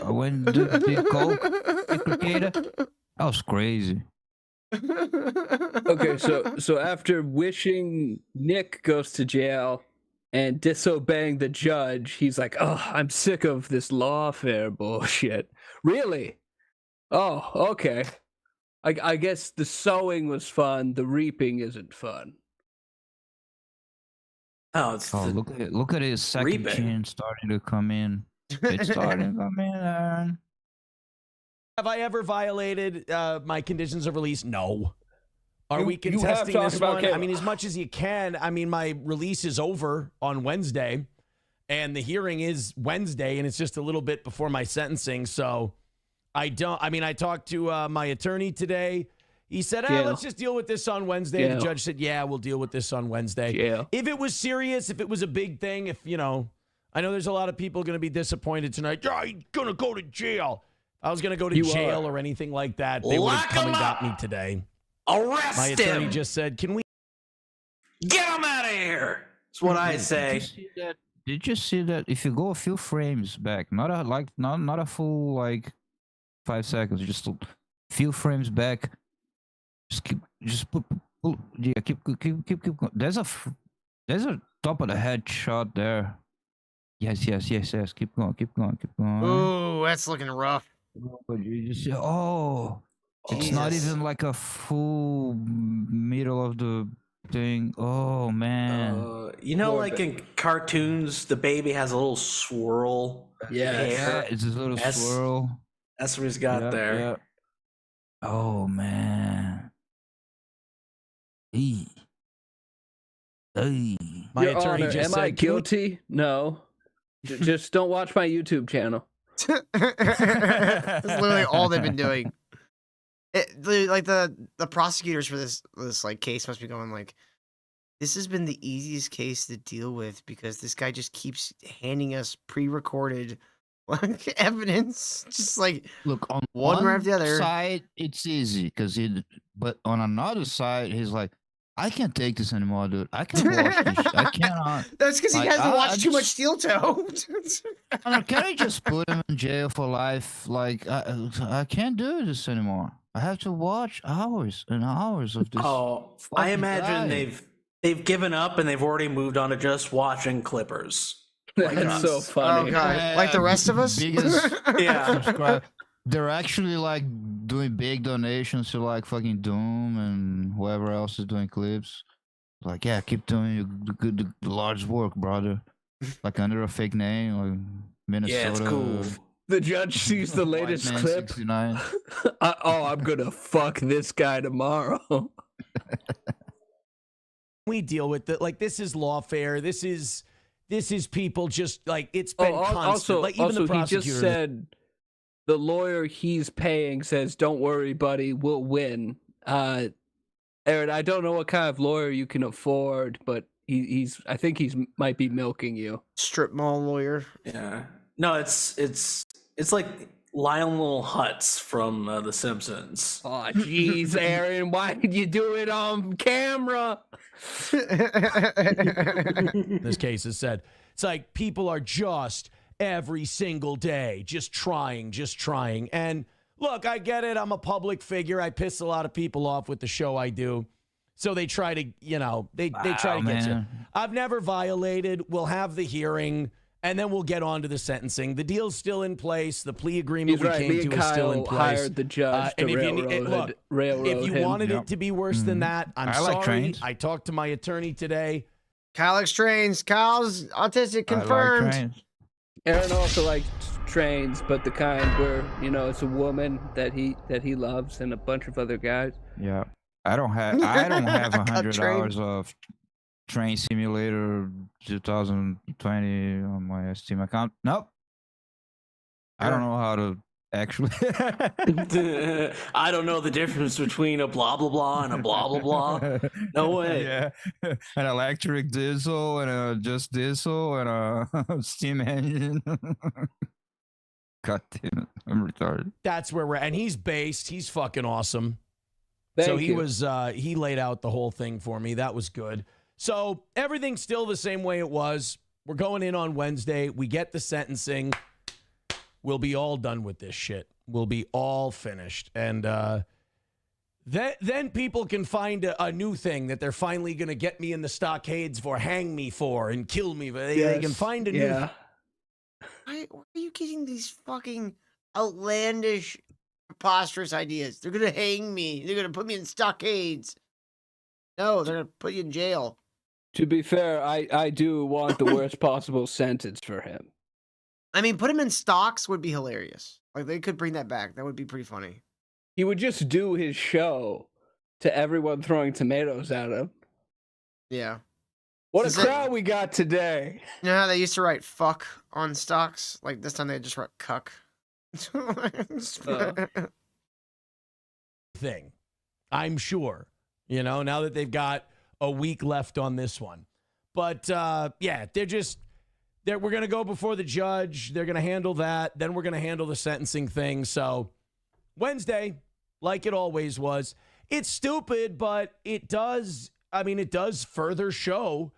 I went to did coke, Nick Rekieta? That was crazy. Okay, so after wishing Nick goes to jail and disobeying the judge, he's like, "Oh, I'm sick of this lawfare bullshit." Really? Oh, okay. I guess the sowing was fun. The reaping isn't fun. Oh, it's Oh, look at his second reaping. chin starting to come in. It's starting to come in, Aaron. have I ever violated my conditions of release? No. Are we you have contesting talked this about one? Kayla. I mean, as much as you can. I mean, my release is over on Wednesday, and the hearing is Wednesday, and it's just a little bit before my sentencing. So I talked to my attorney today. He said, Jail. let's just deal with this on Wednesday. Jail. The judge said, yeah, we'll deal with this on Wednesday. Jail. If it was serious, if it was a big thing, if, I know there's a lot of people going to be disappointed tonight. Yeah, he's going to go to jail. If I was going to go to You jail are. or anything like that, they would have Lock come and him got up. me today. Arrest My attorney him. just said, can we? Get him out of here. That's what I say. Did you see that? If you go a few frames back, not a full like 5 seconds, just a few frames back. Keep going. There's a top of the head shot there. Yes. Keep going. Ooh, that's looking rough. But you just it's not Jesus. even like a full middle of the thing. Oh man. Like in cartoons, the baby has a little swirl. Yeah. It's a little That's- swirl. That's what he's got Yeah, there. yeah. Oh man. Eee. Hey. My Your attorney Honor, just am said, I "Can we-" guilty? No. Just don't watch my YouTube channel. That's literally all they've been doing. The prosecutors for this like case must be going like, this has been the easiest case to deal with because this guy just keeps handing us pre-recorded like evidence, just like Look, on one right after the other. side, it's easy but on another side, he's like, I can't take this anymore, dude. I can't watch this. I cannot. That's because he Like, hasn't I watched too much just- Steel Toe. Can I just put him in jail for life? Like, I can't do this anymore. I have to watch hours and hours of this. Oh, I fucking imagine guy. they've given up and they've already moved on to just watching Clippers. That's so funny. Oh god, like the rest of us. Biggest Yeah. subscribe. They're actually like doing big donations to like fucking Doom and whoever else is doing clips. Like, yeah, keep doing the large work, brother. Like under a fake name, like Minnesota. Yeah, it's cool. The judge sees the White latest Man clip. 69. I'm gonna fuck this guy tomorrow. We deal with it. Like, this is lawfare. This is people just like, it's been constant. Also, Like, even the he prosecutor. just said the lawyer he's paying says, "Don't worry, buddy, we'll win." Aaron, I don't know what kind of lawyer you can afford, but I think he's might be milking you. Strip mall lawyer. Yeah. No, it's like Lionel Hutz from The Simpsons. Oh, jeez, Aaron, why did you do it on camera? This case has said it's like people are just every single day just trying. And look, I get it. I'm a public figure. I piss a lot of people off with the show I do. So they try to, they try to get you. man. I've never violated. We'll have the hearing. and then we'll get on to the sentencing. The deal's still in place. The plea agreement He's we right. came Me to and is still in Kyle place. hired the judge to And if railroad if you him. wanted it to be worse than that, I'm I sorry. like trains. I talked to my attorney today. Kyle likes trains. Kyle's autistic I like confirmed. trains. Aaron also likes trains, but the kind where it's a woman that he loves and a bunch of other guys. Yeah. I don't have Cut $100 train. of Train Simulator 2020 on my Steam account. Nope. I don't know how to actually. I don't know the difference between a blah blah blah and a blah blah blah. No way. Yeah, an electric diesel and a just diesel and a steam engine. God damn it, I'm retarded. That's where we're at. And he's based. He's fucking awesome. Thank so he you. was he laid out the whole thing for me. That was good. So everything's still the same way it was. We're going in on Wednesday. We get the sentencing. We'll be all done with this shit. We'll be all finished. And then people can find a new thing that they're finally going to get me in the stockades for, hang me for, and kill me. They can find a new... Why are you getting these fucking outlandish, preposterous ideas? They're gonna hang me. They're gonna put me in stockades. No, they're gonna put you in jail. To be fair, I do want the worst possible sentence for him. I mean, put him in stocks would be hilarious. Like, they could bring that back. That would be pretty funny. He would just do his show to everyone throwing tomatoes at him. Yeah. What Is a it- crowd we got today. You know how they used to write fuck on stocks? Like, this time they just write cuck. thing, I'm sure, now that they've got a week left on this one. But yeah, we're going to go before the judge. They're going to handle that. Then we're going to handle the sentencing thing. So Wednesday, like it always was, it's stupid, but it does further show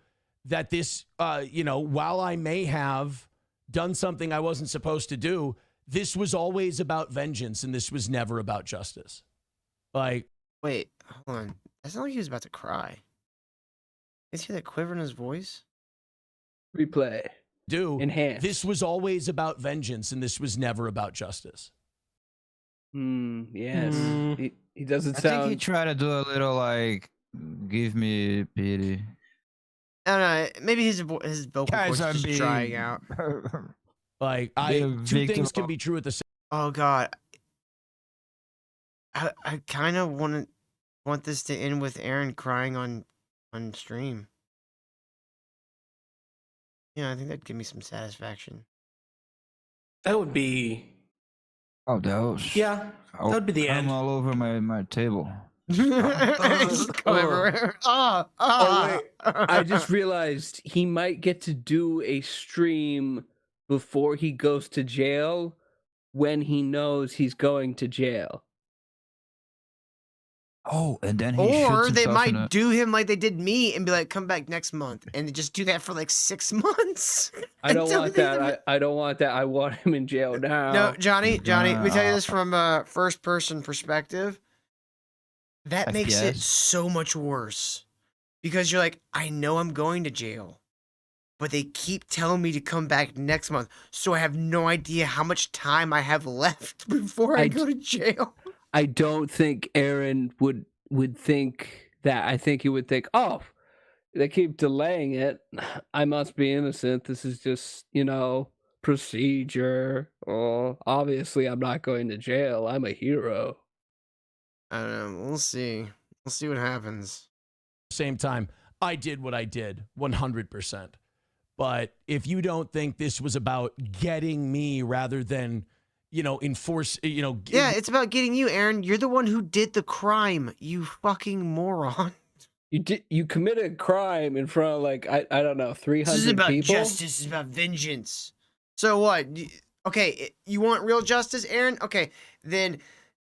that this, while I may have done something I wasn't supposed to do, this was always about vengeance and this was never about justice. Like, Wait, hold on. That sounded like he was about to cry. You hear that quiver in his voice? Replay. Enhance. This was always about vengeance and this was never about justice. Yes. He doesn't I sound. think he tried to do a little like, give me pity. I don't know. Maybe his vocal Guys, cords I'm just being- drying out. Like, Being two victim things can of- be true at the same. Oh God. I kind of want this to end with Aaron crying on stream. Yeah, I think that'd give me some satisfaction. That would be. Oh, that was. Yeah, that would be the I'm end. all over my table. Just go everywhere. Oh, wait. I just realized he might get to do a stream before he goes to jail when he knows he's going to jail. Oh, and then he Or shoots they himself might in a- do him like they did me and be like, come back next month. And they just do that for like 6 months. I don't Until want they- that. I don't want that. I want him in jail now. No, Johnny, let me tell you this from a first person perspective. That makes it FPS. so much worse. Because you're like, I know I'm going to jail, but they keep telling me to come back next month. So I have no idea how much time I have left before I go to jail. I don't think Aaron would think that. I think he would think, oh, they keep delaying it. I must be innocent. This is just, procedure. Oh, obviously I'm not going to jail. I'm a hero. I don't know. We'll see. We'll see what happens. Same time, I did what I did 100%. But if you don't think this was about getting me rather than, enforce, Yeah, it's about getting you, Aaron. You're the one who did the crime, you fucking moron. You committed a crime in front of I don't know, 300 This is about people. justice. This is about vengeance. So what? Okay, you want real justice, Aaron? Okay, then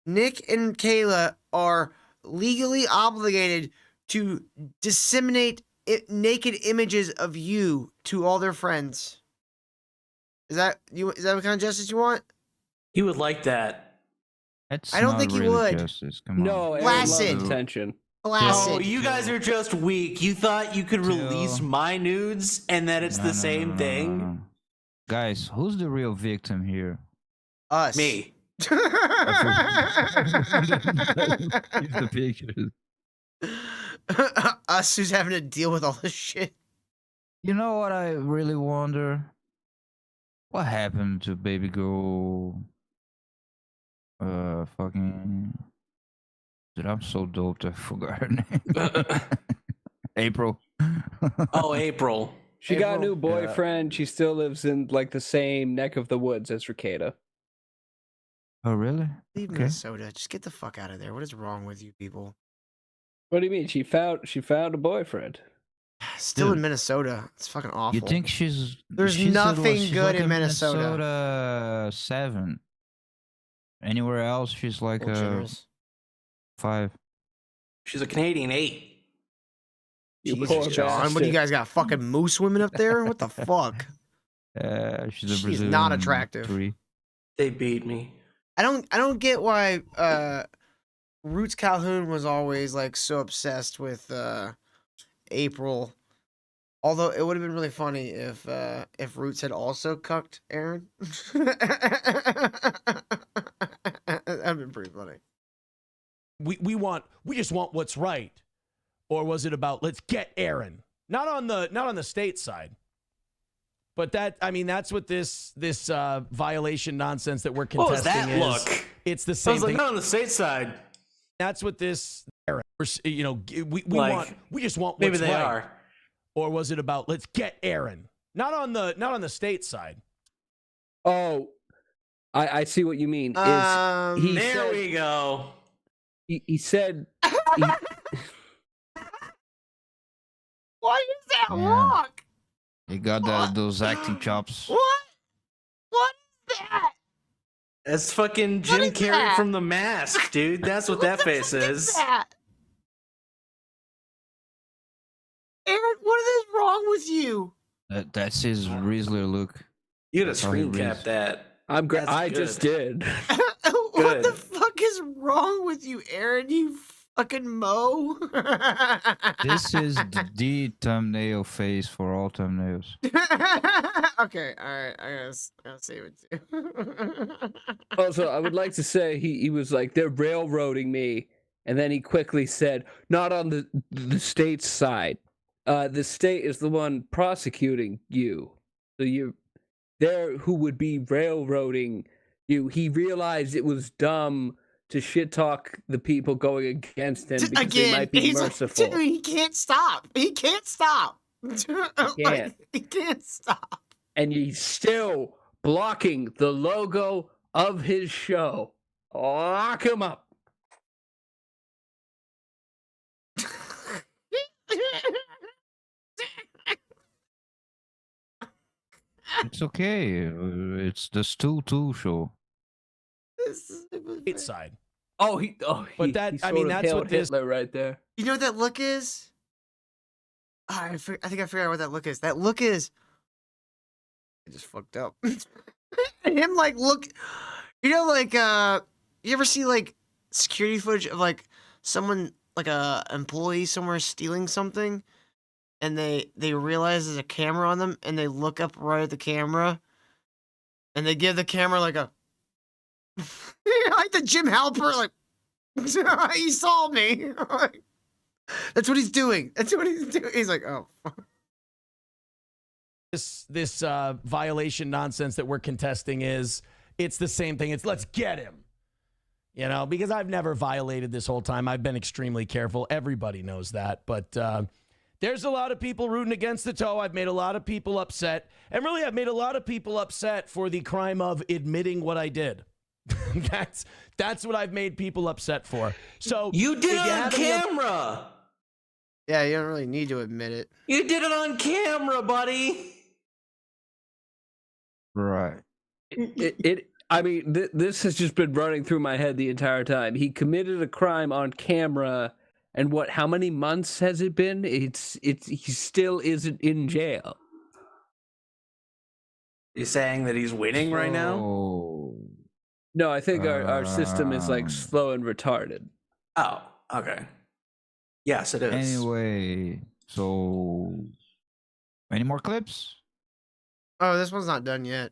Nick and Kayla are legally obligated to disseminate naked images of you to all their friends. Is that what kind of justice you want? He would like that. That's I don't not think he really would. justice. Come on. No, Aaron loves Placid. attention. Placid. Oh, you guys are just weak. You thought you could release my nudes and that it's the same thing? Guys, who's the real victim here? Us. Me. The pictures. Us who's having to deal with all this shit. You know what I really wonder? What happened to baby girl? Fucking. Dude, I'm so doped. I forgot her name. April. Oh, April. She got a April? new boyfriend. She still lives in like the same neck of the woods as Ricada. Oh, really? Leave Okay. Minnesota. Just get the fuck out of there. What is wrong with you people? What do you mean? She found a boyfriend. Still Dude. in Minnesota. It's fucking awful. You think she's? There's she said nothing she's good like in a Minnesota. Minnesota 7. Anywhere else, she's like Little a generous. 5. She's a Canadian 8. You Jesus, poor John. What do you bastard. guys got? Fucking moose women up there? What the fuck? She's a She's Brazilian not attractive. 3. They beat me. I don't get why Roots Calhoun was always like so obsessed with April. Although it would have been really funny if Roots had also cucked Aaron. That'd been pretty funny. We just want what's right, or was it about let's get Aaron? Not on the state side, but that's what this violation nonsense that we're What was contesting that is. look? It's the I same was like, thing. not on the state side. That's what this Aaron. We Like, we just want maybe what's they right. are. Or was it about let's get Aaron? Not on the state side. Oh, I see what you mean. He There said, we go. he said Why is that Yeah. wrong? You got those acting chops. What? What is that? That's fucking Jim is Carrey that? from The Mask, dude. That's what that face is. That? Aaron, what is wrong with you? That's his Rizzler look. You gotta That's how he screen cap reads. that. I'm great. That's I good. just did. What Good. the fuck is wrong with you, Aaron? You fucking mo. This is the thumbnail face for all thumbnails. Okay, all right. I gotta save it too. Also, I would like to say he was like, they're railroading me, and then he quickly said, not on the state's side. The state is the one prosecuting you, so they're who would be railroading you. He realized it was dumb to shit talk the people going against him because they Again, might be he's merciful. like, dude, he can't stop. He can't stop. can't. He can't stop. And he's still blocking the logo of his show. Lock him up. It's okay. It's the Stool 2 show. State side. But that- he I mean, sort of that's hailed what this- Hitler right there. You know what that look is? I think I figured out what that look is. That look is. I just fucked up. Him like look. You know, like you ever see like security footage of like someone like a employee somewhere stealing something, and they realize there's a camera on them, and they look up right at the camera, and they give the camera like a like the Jim Halpert like he saw me. That's what he's doing. That's what he's doing. He's like, oh. Fuck. This violation nonsense that we're contesting it's the same thing. It's let's get him. You know, because I've never violated this whole time. I've been extremely careful. Everybody knows that. But there's a lot of people rooting against the toe. I've made a lot of people upset. And really, I've made a lot of people upset for the crime of admitting what I did. That's what I've made people upset for. So You did if it you on have any camera. Yeah, you don't really need to admit it. You did it on camera, buddy. Right. I mean, this has just been running through my head the entire time. He committed a crime on camera, and how many months has it been? He still isn't in jail. You saying that he's winning right now? Oh. No, I think our system is like slow and retarded. Oh, okay. Yes, it is. Anyway, so any more clips? Oh, this one's not done yet.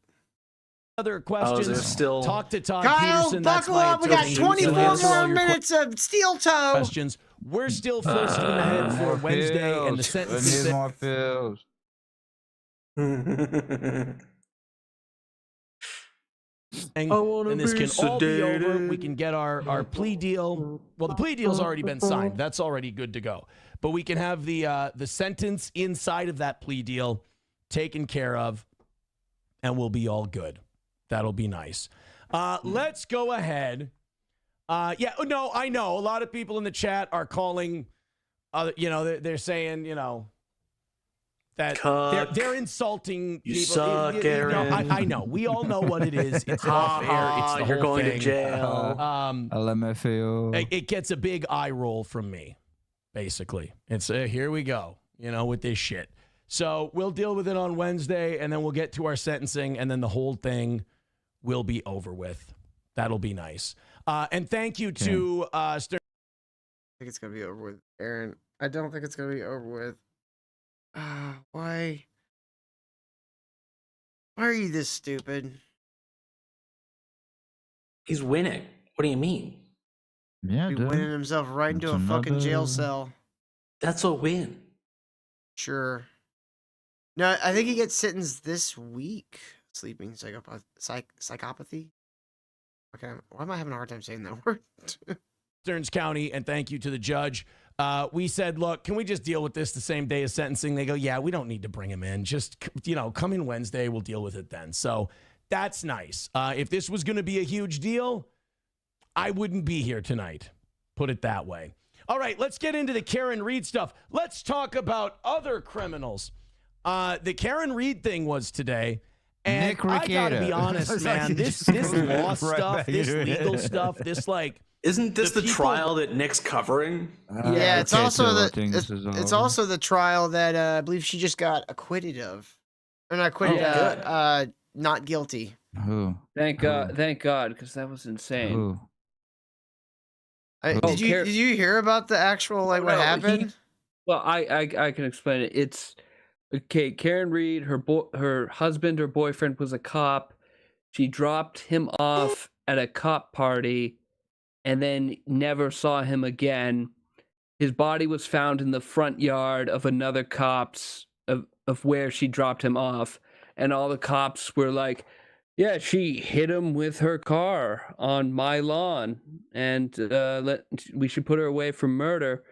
Other questions? there's still- Talk to Todd Kyle, Peterson. That's buckle my up. We got attorney. 24 He'll answer all more your minutes of steel toe. questions. We're still full steam ahead for Wednesday, and the sentence. need more pills. And this can all be over. We can get our plea deal. Well, the plea deal's already been signed. That's already good to go. But we can have the sentence inside of that plea deal taken care of, and we'll be all good. That'll be nice. Let's go ahead. I know a lot of people in the chat are calling. They're saying, that they're insulting You people. suck, Aaron. I know. We all know what it is. It's off air. It's the You're whole going thing. to jail. LMFAO. It gets a big eye roll from me, basically. It's here we go, with this shit. So we'll deal with it on Wednesday, and then we'll get to our sentencing, and then the whole thing will be over with. That'll be nice. And thank you to Stern. I think it's gonna be over with, Aaron. I don't think it's gonna be over with. Why? Why are you this stupid? He's winning. What do you mean? Yeah, He's winning himself right into a fucking jail cell. That's a win. Sure. No, I think he gets sentenced this week. Sleeping psychopathy. Okay, why am I having a hard time saying that word? Stearns County, and thank you to the judge. We said, look, can we just deal with this the same day as sentencing? They go, yeah, we don't need to bring him in. Just, come in Wednesday. We'll deal with it then. So that's nice. If this was going to be a huge deal, I wouldn't be here tonight. Put it that way. All right, let's get into the Karen Reed stuff. Let's talk about other criminals. The Karen Reed thing was today. And Nick I gotta Rekieta. be honest, man, this law stuff, this legal stuff, this Isn't this the trial that Nick's covering? Yeah, it's also it's also the trial that I believe she just got acquitted of, or not acquitted, not guilty. Who? Thank God, because that was insane. Who? Did you hear about the actual what happened? Well, I can explain it. It's okay. Karen Reed, her husband or boyfriend was a cop. She dropped him off at a cop party, and then never saw him again. His body was found in the front yard of another cop's of where she dropped him off, and all the cops were like, yeah, she hit him with her car on my lawn, and we should put her away for murder.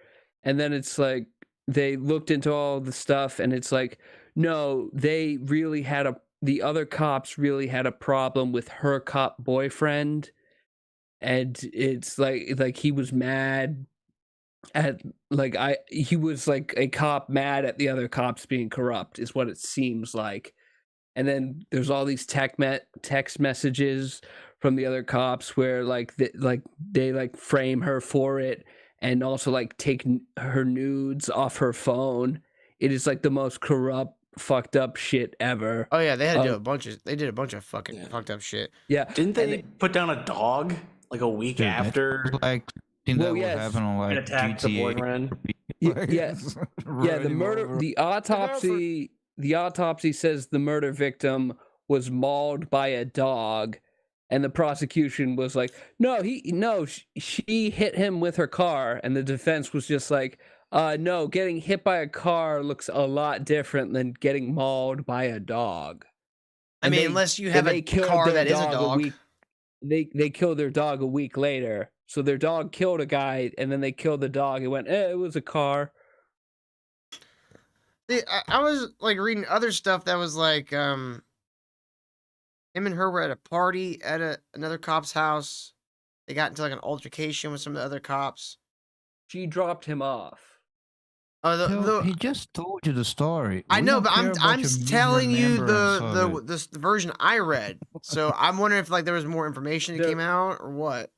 And then it's like they looked into all the stuff, and it's like, no, they really the other cops really had a problem with her cop boyfriend, and it's like he was mad at he was like a cop mad at the other cops being corrupt is what it seems like. And then there's all these text messages from the other cops where they frame her for it, and also take her nudes off her phone. It is like the most corrupt, fucked up shit ever. Oh yeah, they had to do a bunch of fucking fucked up shit. Yeah, didn't they put down a dog like a week after? And attacked the boyfriend. Yeah, the murder, the autopsy. The autopsy says the murder victim was mauled by a dog, and the prosecution was like, she hit him with her car, and the defense was just like, no, getting hit by a car looks a lot different than getting mauled by a dog. Unless you have a car that is a dog. They killed their dog a week later, so their dog killed a guy, and then they killed the dog and went, it was a car. I was reading other stuff that was him and her were at a party at another cop's house. They got into an altercation with some of the other cops. She dropped him off. Oh, he just told you the story. I know, but I'm telling you the version I read. So I'm wondering if there was more information that came out or what.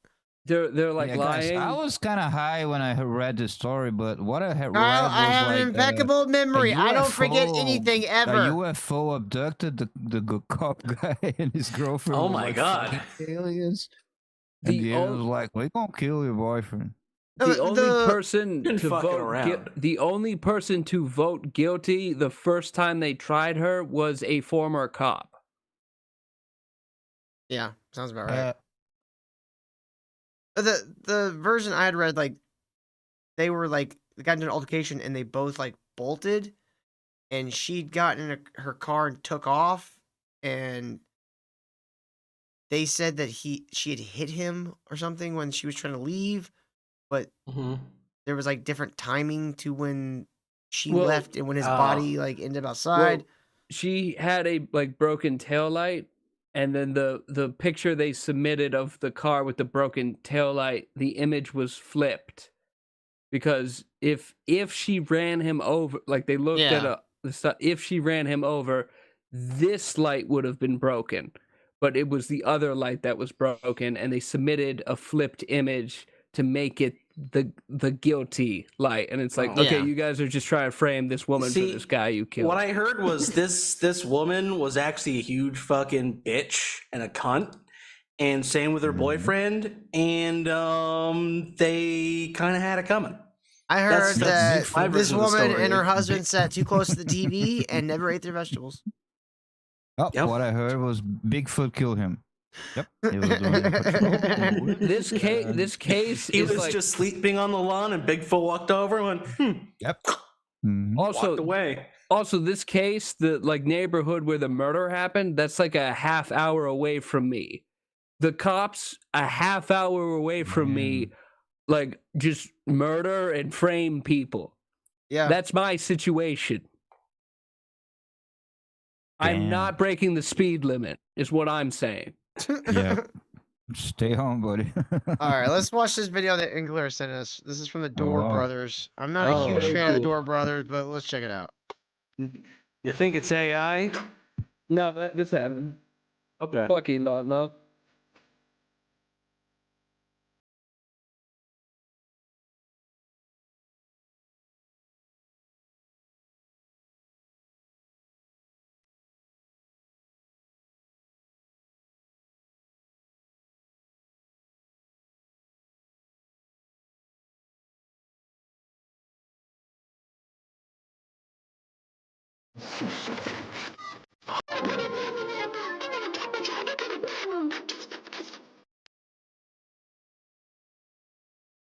They're lying. Guys, I was kind of high when I read the story, but what I had read I have an impeccable memory. I don't forget anything ever. A UFO abducted the good cop guy and his girlfriend. Oh my God! Aliens. And the alien was like, "We're gonna kill your boyfriend." The only person Been to fucking vote around. the only person to vote guilty the first time they tried her was a former cop. Yeah, sounds about right. The version I had read, like, they were like, they got into an altercation and they both like bolted, and she'd gotten in her car and took off, and they said that she had hit him or something when she was trying to leave, but there was like different timing to when she left and when his body like ended up outside. Well, she had a like broken taillight, and then the picture they submitted of the car with the broken taillight, the image was flipped. Because if she ran him over, like they looked at if she ran him over, this light would have been broken, but it was the other light that was broken, and they submitted a flipped image to make it the guilty light. And it's like, okay, you guys are just trying to frame this woman for this guy you killed. What I heard was this woman was actually a huge fucking bitch and a cunt, and same with her boyfriend, and they kind of had it coming. I heard that my this version of the woman story. and her husband sat too close to the TV and never ate their vegetables. Oh, what I heard was Bigfoot killed him. Yep. He was doing patrol. This case He is was like, just sleeping on the lawn, and Bigfoot walked over and went, Yep. also walked away. Also, this case, the like neighborhood where the murder happened, that's like a half hour away from me. The cops a half hour away from me, like just murder and frame people. Yeah, that's my situation. I'm not breaking the speed limit, is what I'm saying. Yeah. Stay home, buddy. All right, let's watch this video that Inkler sent us. This is from the Door Brothers. I'm not a huge fan of the Door Brothers, but let's check it out. You think it's AI? No, this happened. Okay. Fucking not, no.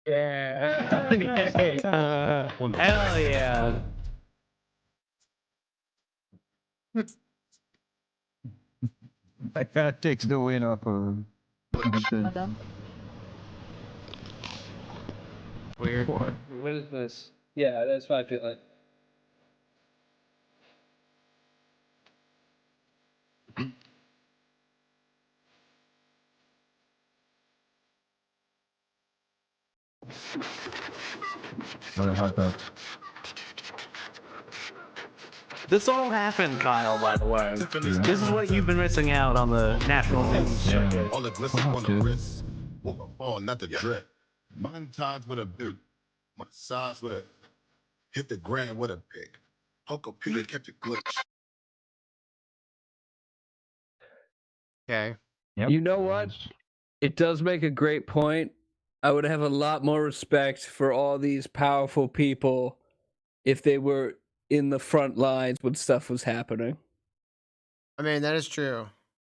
Yeah. Hell yeah. That guy takes the win off of Weird. What is this? Yeah, that's what I feel like. This all happened, Kyle, by the way. This is what you've been missing out on the national news. All the glisten on the wrist. Oh, not the drip. Montage with a boot. Massage with a hit the ground with a pick. Poke a pick, kept it glitch. Okay. You know what? It does make a great point. I would have a lot more respect for all these powerful people if they were in the front lines when stuff was happening. I mean, that is true.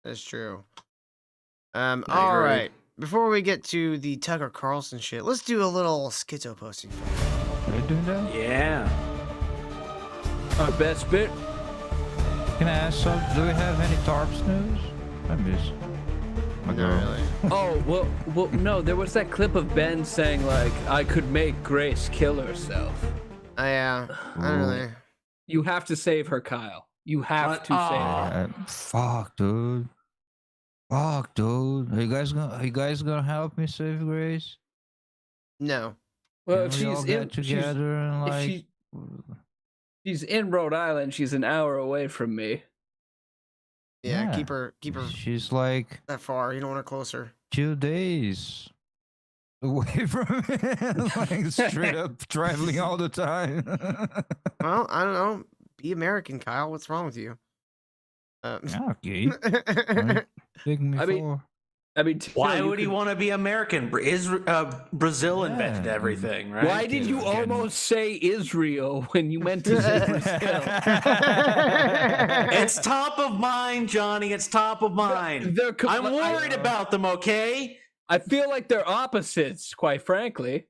That is true. All right. Before we get to the Tucker Carlson shit, let's do a little schizo posting. Are you doing that? Yeah. Our best bit. Can I ask something? Do we have any TARPs news? I miss my girl. Really. Oh, well, no, there was that clip of Ben saying, like, I could make Grace kill herself. Yeah, I don't really. You have to save her, Kyle. You have to save her. Fuck, dude. Fuck, dude. Are you guys gonna help me save Grace? No. Well, Can we all get together and like. She's in Rhode Island. She's an hour away from me. Yeah, keep her. She's like that far. You don't want her closer. 2 days away from me, like straight up traveling all the time. Well, I don't know. Be American, Kyle. What's wrong with you? Okay. What are you taking me for? I mean, Why you would he could- want to be American? Brazil invented everything, right? Why did you almost say Israel when you meant to say Brazil? It's top of mind, Johnny. It's top of mind. I'm worried about them, okay? I feel like they're opposites, quite frankly.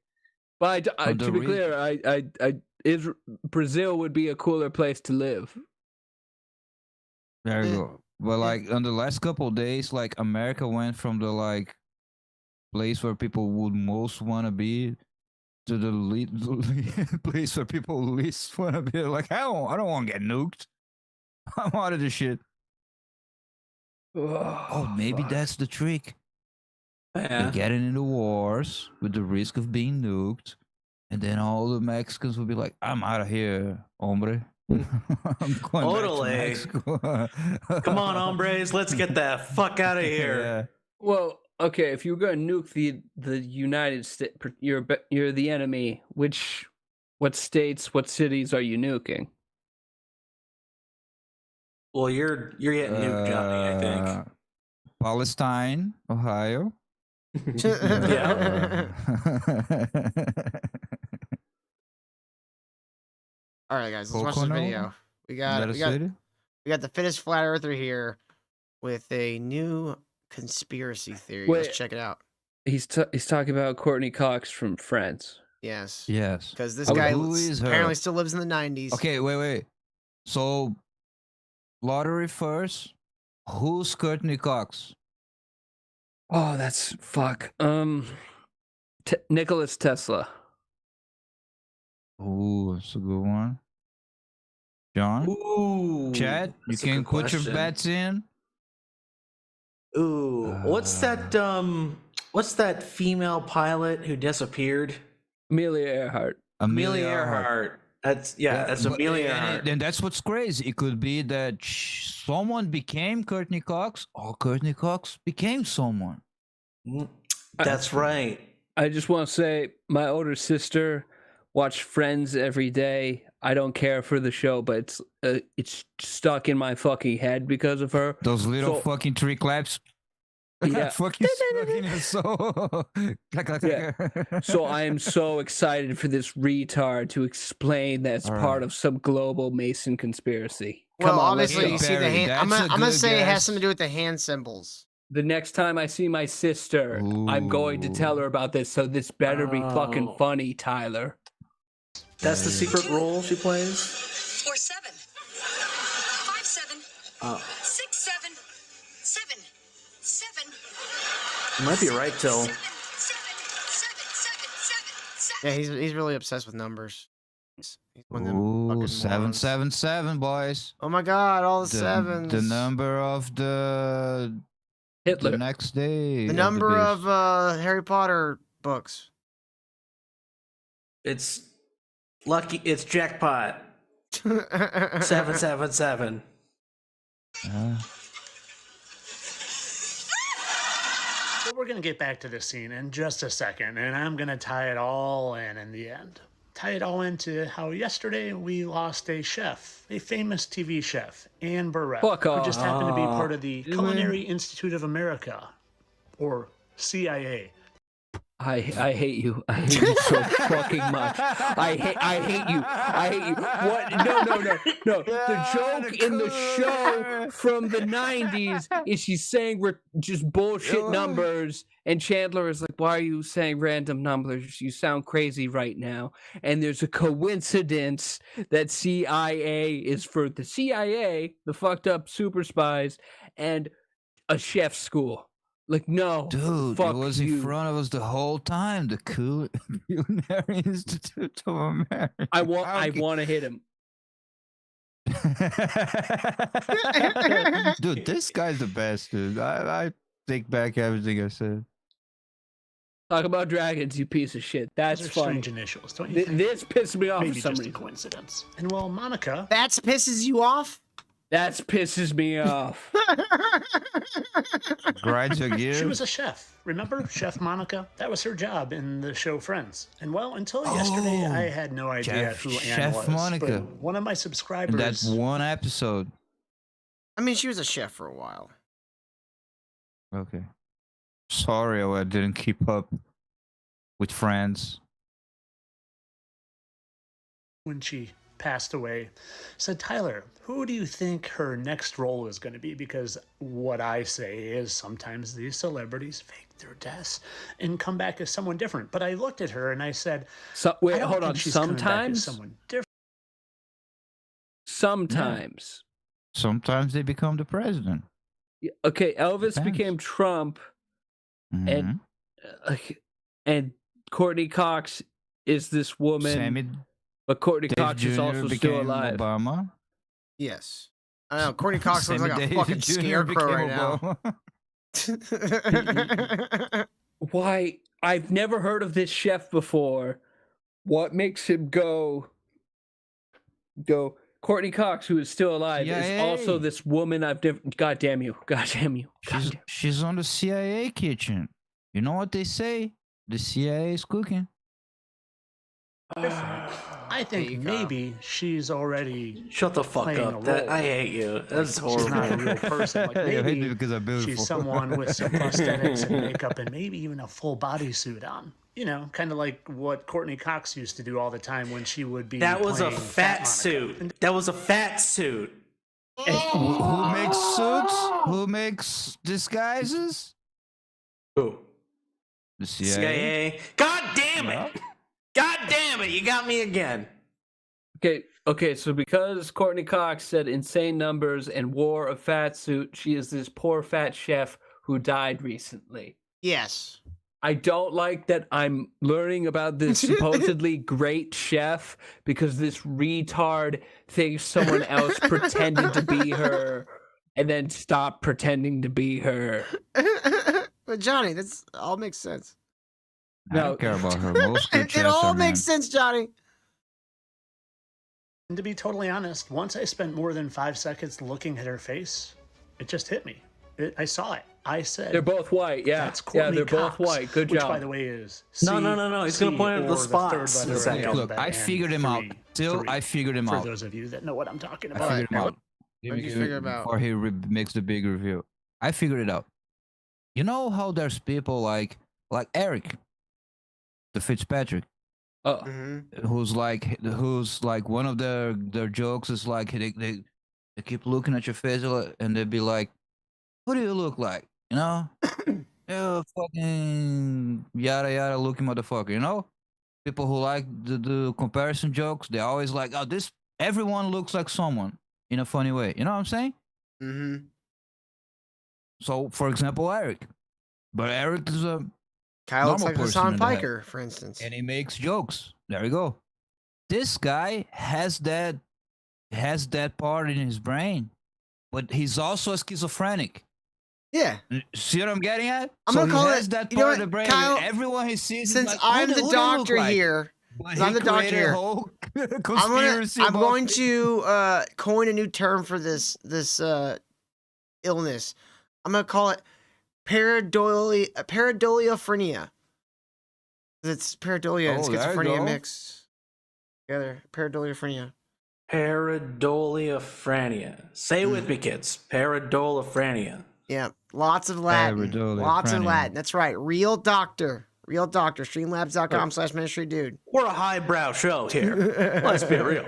But to be clear, Brazil would be a cooler place to live. There you go. But like on the last couple of days, like America went from the like place where people would most want to be to the place where people least want to be. Like I don't want to get nuked. I'm out of this shit. Oh, maybe that's the trick. Yeah. They're getting into wars with the risk of being nuked, and then all the Mexicans will be like, "I'm out of here, hombre." I'm going Totally. back to Mexico. Come on, hombres, let's get the fuck out of here. Yeah. Well, okay, if you're going to nuke the United States, you're the enemy. What states, what cities are you nuking? Well, you're getting nuked, Johnny, I think. Palestine, Ohio. Yeah. All right, guys, let's watch this Pocono? video. We got the fittest flat earther here with a new conspiracy theory. Wait. Let's check it out. He's talking about Courtney Cox from Friends. Yes. Yes. Because this Okay, guy who is her? apparently still lives in the 90s. Okay, wait. So, lottery first. Who's Courtney Cox? Oh, that's fuck. Nicholas Tesla. Ooh, that's a good one. John? Ooh. Chad, you that's a can good put your question. bets in. Ooh. What's that female pilot who disappeared? Amelia Earhart. Amelia Earhart. That's but- Amelia and Earhart. And that's what's crazy. It could be that someone became Courtney Cox, or Courtney Cox became someone. That's right. I just want to say, my older sister watched Friends every day. I don't care for the show, but it's stuck in my fucking head because of her. Those little So- fucking tree claps. Yeah. fucking stuck in your soul. Yeah. So I am so excited for this retard to explain that it's All part right. of some global Mason conspiracy. Well, Come on, let's obviously, go. you see the Barry, hand. I'm that's gonna, a I'm gonna good say it has guess. something to do with the hand symbols. The next time I see my sister, I'm going to tell her about this, so this better be fucking Oh. funny, Tyler. That's the secret role she plays? 4-7. 5-7. Oh. 6-7. 7. 7. You might be right, Till. Yeah, he's really obsessed with numbers. He's one of them Ooh, fucking 777, boys. Oh my god, all the sevens. The number of the Hitler. The next day. The of number beast. of Harry Potter books. It's lucky. It's jackpot. 777. So we're going to get back to this scene in just a second, and I'm going to tie it all in the end. Tie it all into how yesterday we lost a chef, a famous TV chef, Anne Burrell, Fuck who just happened to be off. part of the Culinary Institute of America, or CIA. I hate you. I hate you so fucking much. I hate you. I hate you. What? No. The joke in the show from the 90s is she's saying we're just bullshit numbers, and Chandler is like, "Why are you saying random numbers? You sound crazy right now." And there's a coincidence that CIA is for the CIA, the fucked up super spies, and a chef school. Like, no, Dude, fuck it was you. in front of us the whole time. The Culinary Institute of America. I want to hit him. Dude, this guy's the best, dude. I take back everything I said. Talk about dragons, you piece of shit. That's Those are funny. strange initials, don't you think? This pissed me off Maybe for some just a reason. coincidence. And well, Monica. That pisses you off? That pisses me off. Grinds your gears. She was a chef. Remember Chef Monica? That was her job in the show Friends. And well, until yesterday, I had no idea who Anne Chef was. Monica. But one of my In subscribers. that one episode. I mean, she was a chef for a while. Okay. Sorry, I didn't keep up with Friends. When she passed away, said, Tyler, who do you think her next role is going to be? Because what I say is sometimes these celebrities fake their deaths and come back as someone different. But I looked at her and I said, So wait, I don't hold think on. she's coming back as Sometimes, someone different. sometimes. Sometimes they become the president. Okay, Elvis Depends. became Trump, Mhm. and Courtney Cox is this woman. Sammy But Courtney Dave Cox is Jr. also still became alive. Obama. Yes. I know. Courtney Cox looks Sammy like a Davis fucking Jr. scarecrow right became now. Why? I've never heard of this chef before. What makes him go? Courtney Cox, who is still alive, is also CIA. this woman I've never. God damn you! God damn you! She's on the CIA kitchen. You know what they say? The CIA is cooking. I think maybe she's already Shut the fuck playing up. a That role. I hate you. That's Like, she's not a horrible. real person. Like I hate maybe you because I'm beautiful. she's someone with some prosthetics and makeup and maybe even a full bodysuit on. You know, kind of like what Courtney Cox used to do all the time when she would be. That was a playing fat Monica. suit. That was a fat suit. Who makes suits? Who makes disguises? Who? The CIA. CIA. God damn it! God damn it! You got me again. Okay. So because Courtney Cox said insane numbers and wore a fat suit, she is this poor fat chef who died recently. Yes. I don't like that I'm learning about this supposedly great chef because this retard thinks someone else pretended to be her and then stopped pretending to be her. But Johnny, that's all makes sense. I don't care about her. Most good It chefs all are makes men. sense, Johnny. And to be totally honest, once I spent more than 5 seconds looking at her face, it just hit me. I saw it. I said, They're both white, yeah. That's Yeah, Courtney they're both Cox, white. Good which, job. by the way, is No. He's gonna C, point out the or spots third in a letter second. of the Look, I alphabet figured and him out. 3, Still, 3, I figured him for out. those of you that know what I'm talking I about. figured him out. What did you figure him out? Before he makes the big review. I figured it out. You know how there's people like Eric, the Fitzpatrick, Oh, who's like one of their jokes is like they keep looking at your face and they'd be like, "What do you look like?" You know, you fucking yada yada looking motherfucker. You know, people who like the comparison jokes, they always like, "Oh, this everyone looks like someone in a funny way." You know what I'm saying? Mm-hmm. So, for example, Eric, but Eric is a Kyle looks normal like person Hassan in the head. Piker, for instance. And he makes jokes. There you go. This guy has that part in his brain, but he's also a schizophrenic. Yeah. See what I'm getting at? I'm so gonna he call has it. that You know part of what, the brain. Kyle? Everyone he sees, Since is like, I'm who the they look doctor like? here, But since I'm he the doctor created a here, whole I'm conspiracy about going it. to coin a new term for this illness. I'm gonna call it pareidolia-phrenia. It's pareidolia and Oh, there you schizophrenia go. mixed together. Pareidolia-phrenia. Pareidolia-phrenia. Say it with me, kids. Pareidolia-phrenia. Yeah, lots of Latin. Lots of Pareidolia-phrenia. Latin. That's right. Real doctor. Real doctor. Streamlabs.com/ministry dude. We're a highbrow show here. Let's be real.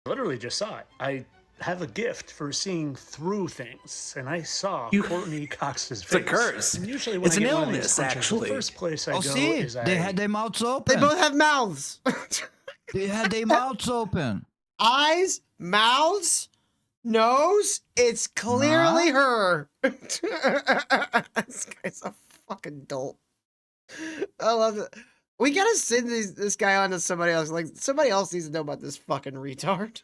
Literally just saw it. I have a gift for seeing through things, and I saw Courtney Cox's face. It's a curse. And usually when It's I an get one of these illness, punches, actually. The first place I Oh, go see, is they had their mouths They open. both have mouths. They had their mouths open. Eyes, mouths, nose. It's clearly her. This guy's a fucking dolt. I love it. We gotta send this guy on to somebody else. Like, somebody else needs to know about this fucking retard.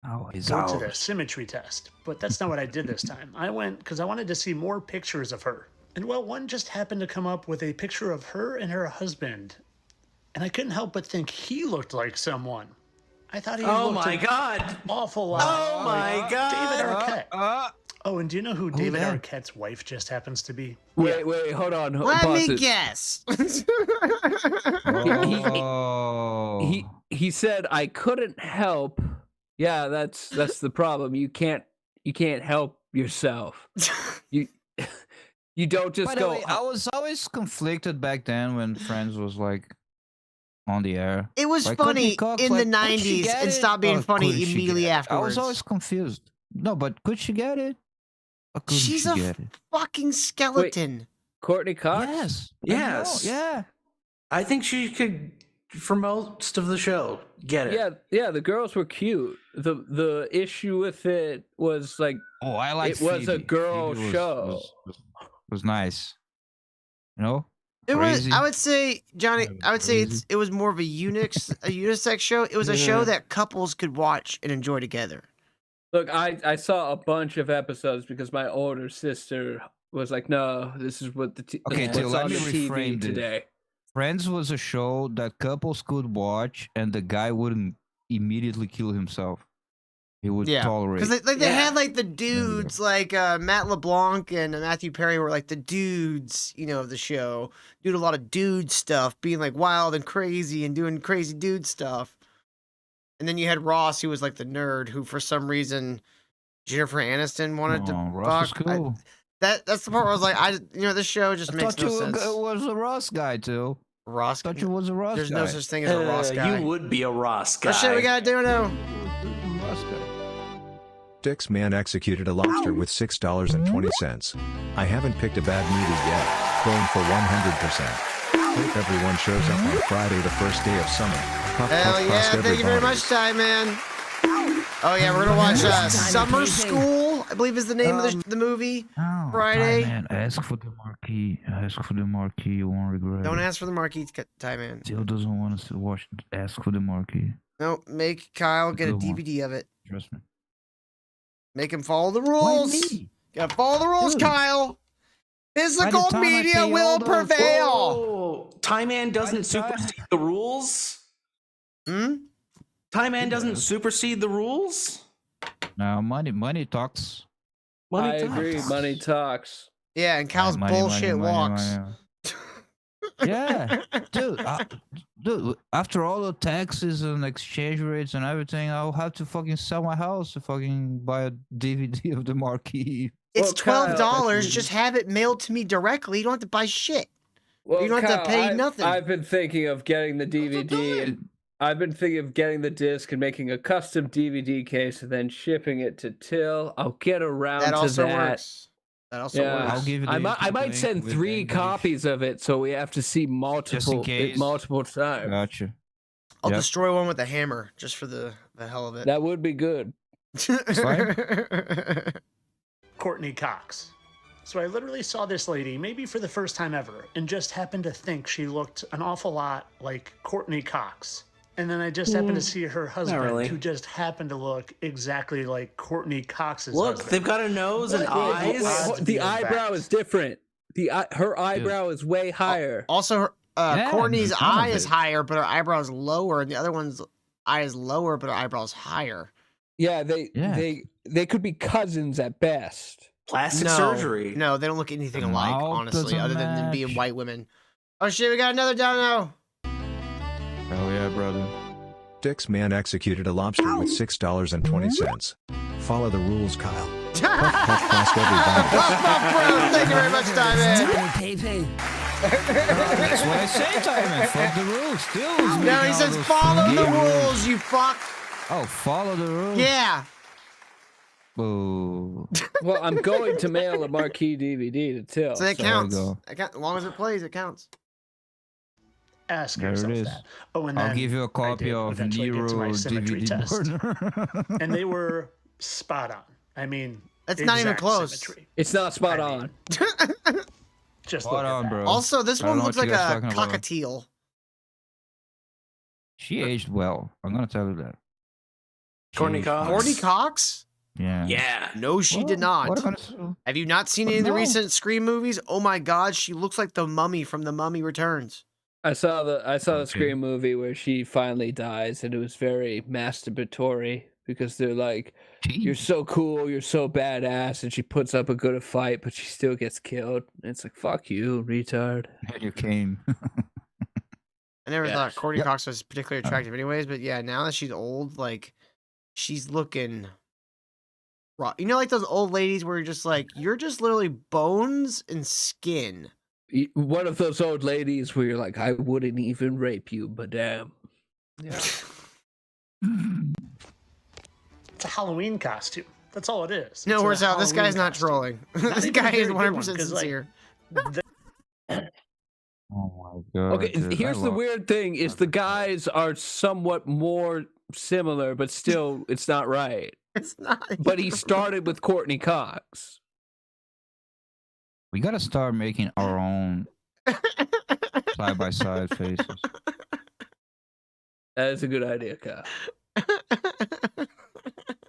Oh, he's go out. to the symmetry test. But that's not what I did this time. I went because I wanted to see more pictures of her. And well, one just happened to come up with a picture of her and her husband. And I couldn't help but think he looked like someone. I thought he Oh looked my an God. awful lot Oh my like God. David Arquette. Oh, and do you know who David that? Arquette's wife just happens to be? wait, hold on. Let pause me it. guess. Oh. He said I couldn't help. Yeah, that's the problem. You can't help yourself. You You don't just By the go. way, I was always conflicted back then when Friends was like on the air. It was Like, funny Courtney Cox, in the like, could she 90s get and it? stopped being Or funny couldn't she immediately get it? I afterwards. was always confused. No, but could she get it? Or couldn't She's she a get it? fucking skeleton. Courtney Cox. Yes. Yes. Yeah. I think she could, for most of the show, get it. Yeah. The girls were cute. The issue with it was like, Oh, I like. it was a girl Phoebe show. Was nice. You know. It Crazy. was. I would say, Johnny. I would say it was more of a unisex show. It was a show that couples could watch and enjoy together. Look, I saw a bunch of episodes because my older sister was like, "No, this is what Okay, what's Till, let on me the TV reframe this. today." Friends was a show that couples could watch, and the guy wouldn't immediately kill himself. He would tolerate. Because they had like the dudes, like Matt LeBlanc and Matthew Perry were like the dudes, of the show. Doing a lot of dude stuff, being like wild and crazy and doing crazy dude stuff. And then you had Ross, who was like the nerd, who for some reason Jennifer Aniston wanted to Ross fuck. was cool. That's the part where I was like, this show just I makes thought no you sense. was a Ross guy too. Ross. Thought you was a Ross There's guy. no such thing as a Ross guy. You would be a Ross guy. What shit we gotta do now? Ross guy. Dick's man executed a lobster with $6.20. I haven't picked a bad movie yet. Going for 100%. Hope everyone shows up on Friday, the first day of summer. Puff, Hell puff, yeah! past Thank you very everybody. much, Time Man. Oh yeah, we're gonna watch Summer School. I believe is the name of the movie. Friday. Man, ask for the marquee. Ask for the marquee. You won't regret. Don't it. ask for the marquee, Time Man. Still doesn't want us to watch. Ask for the marquee. No, make Kyle get a Good one. DVD of it. Trust me. Make him follow the rules. Gotta follow the rules, Dude. Kyle. Physical time I media pay will all those- prevail. Oh, Time Man doesn't supersede the rules? Hmm? Time Man doesn't supersede the rules? Now, money talks. I agree. Money talks. Yeah, and Kyle's Money, bullshit money, money, walks. money. Yeah, dude. After all the taxes and exchange rates and everything, I'll have to fucking sell my house to fucking buy a DVD of the marquee. It's Well, Kyle, $12. Just have it mailed to me directly. You don't have to buy shit. Well, You don't have to Kyle, pay nothing. I've been thinking of getting the DVD. And I've been thinking of getting the disc and making a custom DVD case and then shipping it to Till. I'll get around That to also that. works. That also works. I'll give you the I might YouTube link send with 3 English. copies of it so we have to see multiple case. multiple times. Gotcha. I'll Yep. destroy one with a hammer just for the hell of it. That would be good. Courtney Cox. So I literally saw this lady, maybe for the first time ever, and just happened to think she looked an awful lot like Courtney Cox. And then I just happened to see her husband, really. who just happened to look exactly like Courtney Cox's Look, husband. they've got a nose and eyes. Odds to The be eyebrow exact. is different. Her eyebrow is way higher. Also, Yeah, Courtney's some eye of is it. higher, but her eyebrow is lower, and the other one's eye is lower, but her eyebrow is higher. Yeah, Yeah. they could be cousins at best. Plastic no, surgery. No, they don't look anything The alike, mouth honestly, doesn't other than them being match. white women. Oh shit, we got another dono. Oh yeah, brother. Dick's man executed a lobster with $6.20. Follow the rules, Kyle. Puff, puff, past everybody. Puff, puff, bro. Thank you very much, Diamond. That's what I say, Timon. Fuck the rules. Still. is No, making he all says those follow the game rules, you fuck. Oh, follow the rules. Yeah. Boo. Well, I'm going to mail a marquee DVD to Till. So that so- counts. go. As long as it plays, it counts. Ask There it yourself is. that. Oh, and I'll then give you a I copy did of eventually get to Nero my symmetry DVD test. burner. And they were spot on. I mean, That's not even exact close. symmetry. It's not spot I on. mean, just Spot look at on, that. bro. Also, this I don't one know looks what like you guys a talking about. cockatiel. She aged well. I'm gonna tell you that. She Courtney aged Cox. well. Courtney Cox? Yeah. Yeah. No, she did Well, not. what am I gonna say? Have you not seen any of the No. recent Scream movies? Oh my god, she looks like the mummy from The Mummy Returns. I saw the Okay. Scream movie where she finally dies, and it was very masturbatory because they're like, "You're so cool, you're so badass," and she puts up a good fight, but she still gets killed. And it's like, "Fuck you, retard." And you came. I never Yeah. thought Courtney Yep. Cox was particularly attractive, anyways. But yeah, now that she's old, like she's looking You know, like those old ladies where you're just like, you're just literally bones and skin. One of those old ladies where you're like, I wouldn't even rape you, madame. Yeah. It's a Halloween costume. That's all it is. No, It's we're a out. This guy's Halloween not costume. trolling. Not This even a guy is very good one, 100% 'cause, like, sincere. Oh my god. Okay, dude, here's I the love- weird thing: is the guys are somewhat more similar, but still, it's not right. It's not. But he started with Courtney Cox. We gotta start making our own side by side faces. That is a good idea, Kyle.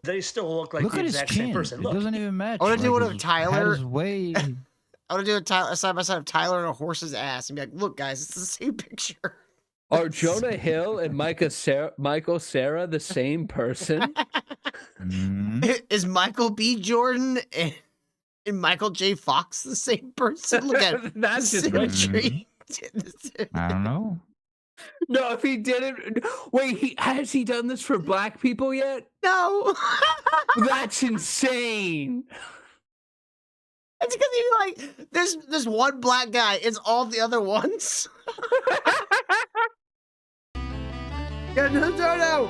They still look like Look the at his exact same chin. person. It Look, doesn't even match. I want to do Like, one of his Tyler. head is way. I want to do a side by side of Tyler and a horse's ass and be like, look, guys, it's the same picture. Are Jonah Hill and Michael Cera the same person? Is Michael B. Jordan and Michael J. Fox the same person? Look at That's just symmetry. I don't know. No, if he didn't, wait, has he done this for black people yet? No. That's insane. It's because he's like, there's one black guy. It's all the other ones. Yeah, no.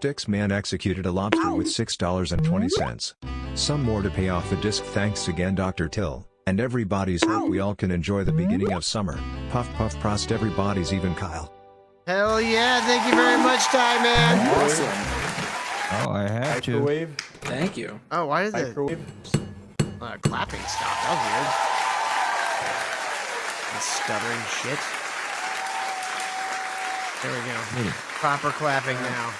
Dick's man executed a lobster with $6.20. Some more to pay off the disc. Thanks again, Dr. Till. And everybody's hope we all can enjoy the beginning of summer. Puff puff prost everybody's even Kyle. Hell yeah, thank you very much, Ty, man. Awesome. Oh, I have to. Microwave. Thank you. Oh, why is it Microwave. clapping stop? That was weird. That stuttering shit. There we go. Proper clapping now.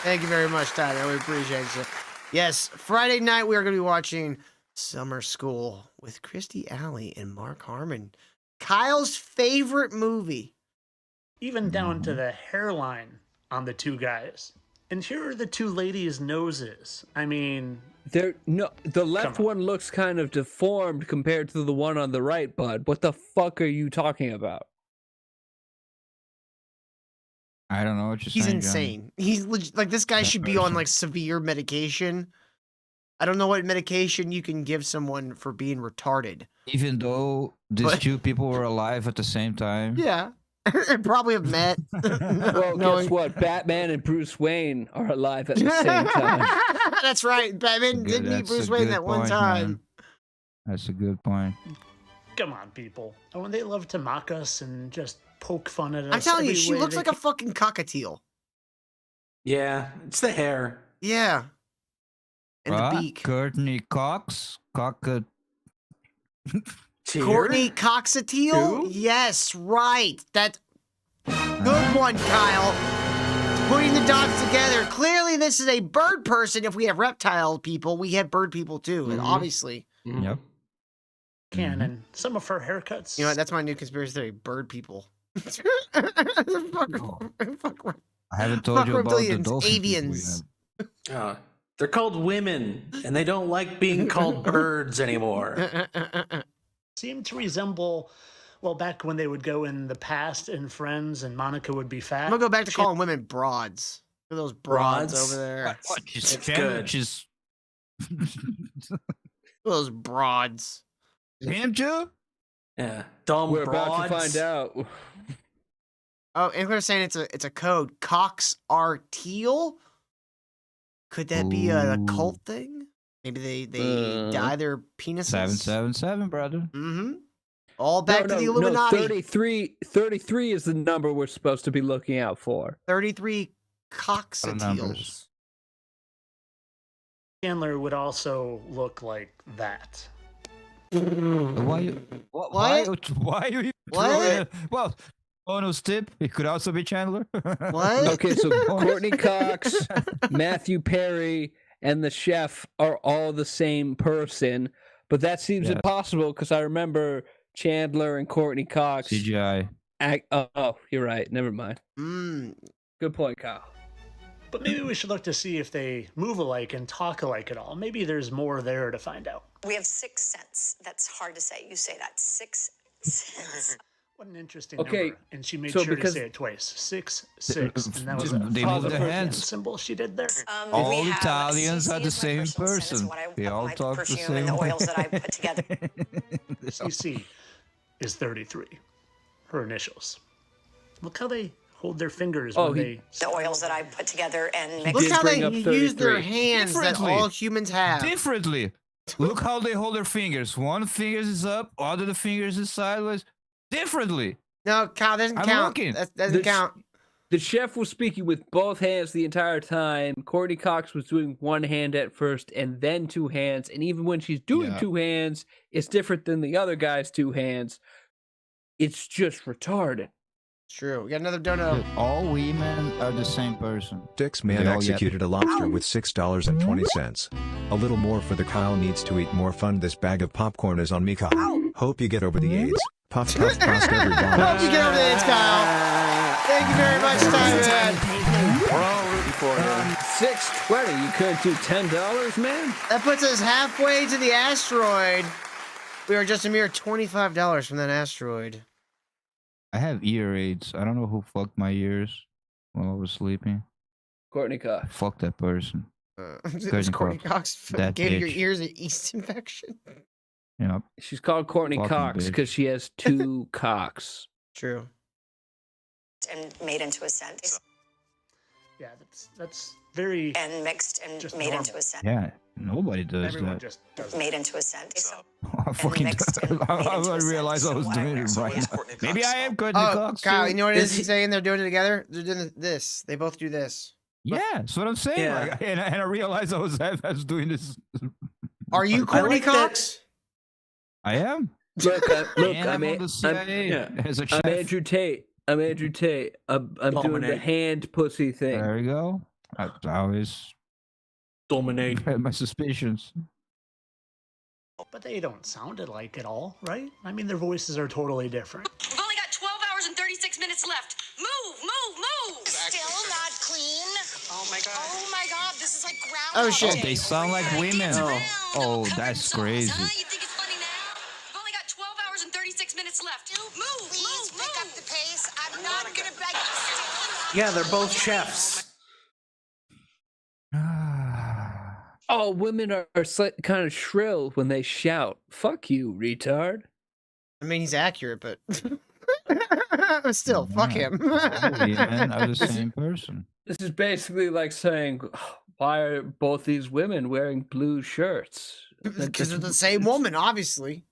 Thank you very much, Tyler. We appreciate you. Yes, Friday night we are going to be watching Summer School with Christy Alley and Mark Harmon. Kyle's favorite movie. even down to the hairline on the two guys. And here are the two ladies' noses. I mean, the left one looks kind of deformed compared to the one on the right, bud. What the fuck are you talking about? I don't know what you're He's saying. insane. He's like, this guy should be on like severe medication. I don't know what medication you can give someone for being retarded. Even though these two people were alive at the same time. Yeah. Probably have met. Well, guess what? Batman and Bruce Wayne are alive at the same time. That's right. Batman did meet Bruce Wayne that one time. Man. That's a good point. Come on, people. Oh, and they love to mock us and just poke fun at us. I'm telling you, every she way looks they like a fucking cockatiel. Yeah, it's the hair. Yeah. And What? the beak. Courtney Cox? Cockatiel? Courtney Coxatiel? Yes, right. That good one, Kyle. Putting the dots together. Clearly, this is a bird person. If we have reptile people, we have bird people too. And obviously, Yep. canon. Some of her haircuts. you know what? That's my new conspiracy theory. Bird people. Fuck, I haven't told you about the reptilians, dolphins. avians. They're called women, and they don't like being called birds anymore. Seem to resemble, well, back when they would go in the past in Friends and Monica would be fat. I'm gonna go back to calling women broads. Look at those broads Broads? over there. It's good. Just Look at those broads. him too? Yeah, dumb We're broads. about to find out. Oh, and they're saying it's a code. Cox Arteal? Could that be a cult thing? Maybe they dye their penises. 777, brother. Mm-hmm. All back to the Illuminati. 33 is the number we're supposed to be looking out for. 33 Coxatiels. Chandler would also look like that. Why you why are you What? Well, bonus tip, it could also be Chandler. What? Okay, so Courtney Cox, Matthew Perry, and the chef are all the same person, but that seems Yes. impossible because I remember Chandler and Courtney Cox. CGI. Oh, you're right. Never mind. Good point, Kyle. But maybe we should look to see if they move alike and talk alike at all. Maybe there's more there to find out. We have 6 cents. That's hard to say. You say that. 6 cents. What an interesting Okay, number. And she made so sure to because- say it twice. 6, 6. And that was They a move father their hands. symbol she did there. All we have Italians CC are the is my same personal scent. It's person. what I- They all my talk the perfume same and the way. oils that I put together. CC is 33. Her initials. Look how they hold their fingers when they... The oils that I put together and mix. Look how they bring up use their 33. hands that Differently. all humans have. Differently. Look how they hold their fingers. One finger is up, other the fingers is sideways. Differently. No, Kyle, doesn't I'm count. looking. That doesn't count. The chef was speaking with both hands the entire time. Courtney Cox was doing one hand at first and then two hands. And even when she's doing Yeah. two hands, it's different than the other guy's two hands. It's just retarded. It's true. We got another dono. All women are the same person. Dix Man They all get- executed a lobster with $6.20. A little more for the Kyle needs to eat more fun. This bag of popcorn is on me, Kyle. Hope you get over the AIDS. Puff, puff, past every Hope bottle. you get over the AIDS, Kyle. Thank you very much, Steinman. We're all rooting for him. 620. You couldn't do $10, man? That puts us halfway to the asteroid. We are just a mere $25 from that asteroid. I have ear aids. I don't know who fucked my ears while I was sleeping. Courtney Cox. Fuck that person. It was Courtney Cox That gave your bitch. ears a yeast infection. Yep. She's called Courtney Fucking Cox bitch. because she has two cocks. True. And made into a scent. Yeah, that's very... And mixed and Just made normal. into a scent. Yeah. Nobody does Everyone that. just does Made into a scent. So, I fucking I realized I was doing it right now. Maybe I am Courtney Oh, Cox. Kyle, too. you know what it is he's saying? They're doing it together? They're doing this. They both do this. Yeah, that's what I'm saying. Yeah. Like, and I realized I was doing this. Are you Courtney like that- Cox? I am. Look, And I'm, I'm on the CIA as a chef. I'm Andrew Tate. I'm Andrew Tate. I'm doing the Dominate. hand pussy thing. There we go. I always Dominate. had my suspicions. But they don't sound alike at all, right? I mean, their voices are totally different. we've only got 12 hours and 36 minutes left. Move, move, move. Still not clean. Oh my god. Oh my god, this is like ground. Oh, shit. Oh, they sound like women. Oh, that's crazy. Huh? You think it's funny now? We've only got 12 hours and 36 minutes left. Move, please pick up the pace. I'm not gonna beg you. Yeah, they're both chefs. All women are kind of shrill when they shout. Fuck you, retard. I mean, he's accurate, but still, fuck him. Women are the same person. This is basically like saying, why are both these women wearing blue shirts? Because they're the same woman, obviously.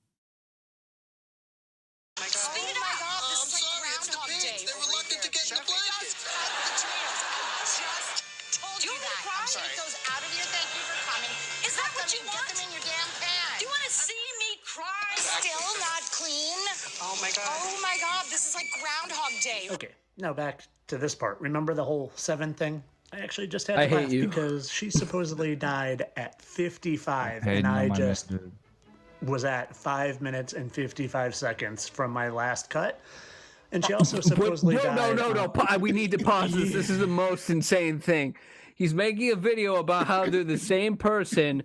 Speed it up. This is like Groundhog Day. They're reluctant to get in the blanket. Just told you that. I'm sorry. Take those out of here. Thank you for coming. Is that what you want? Get them in your damn pan. Do you want to see me cry? Still not clean. Oh my god. Oh my god. This is like Groundhog Day. Okay, now back to this part. Remember the whole 7 thing? I actually just had to I hate laugh you. because she supposedly died at 55, Hey, and no, I my just method. was at 5 minutes and 55 seconds from my last cut. And she also supposedly no, died. no. We need to pause this. This is the most insane thing. He's making a video about how they're the same person.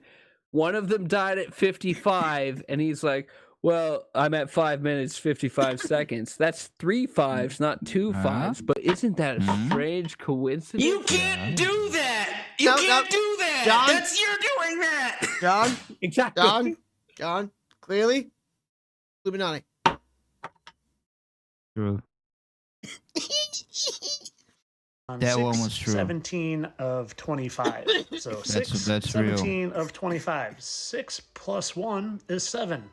One of them died at 55, and he's like, well, I'm at 5 minutes, 55 seconds. That's 3 5s, not 2 5s. But isn't that a strange coincidence? You can't do that. You No, can't no. do that. John? That's you're doing that. John? Exactly. John? Clearly? Illuminati. True. On That 6, one was true. 17 of 25. So 6, that's real. 17 of 25. 6 plus 1 is 7.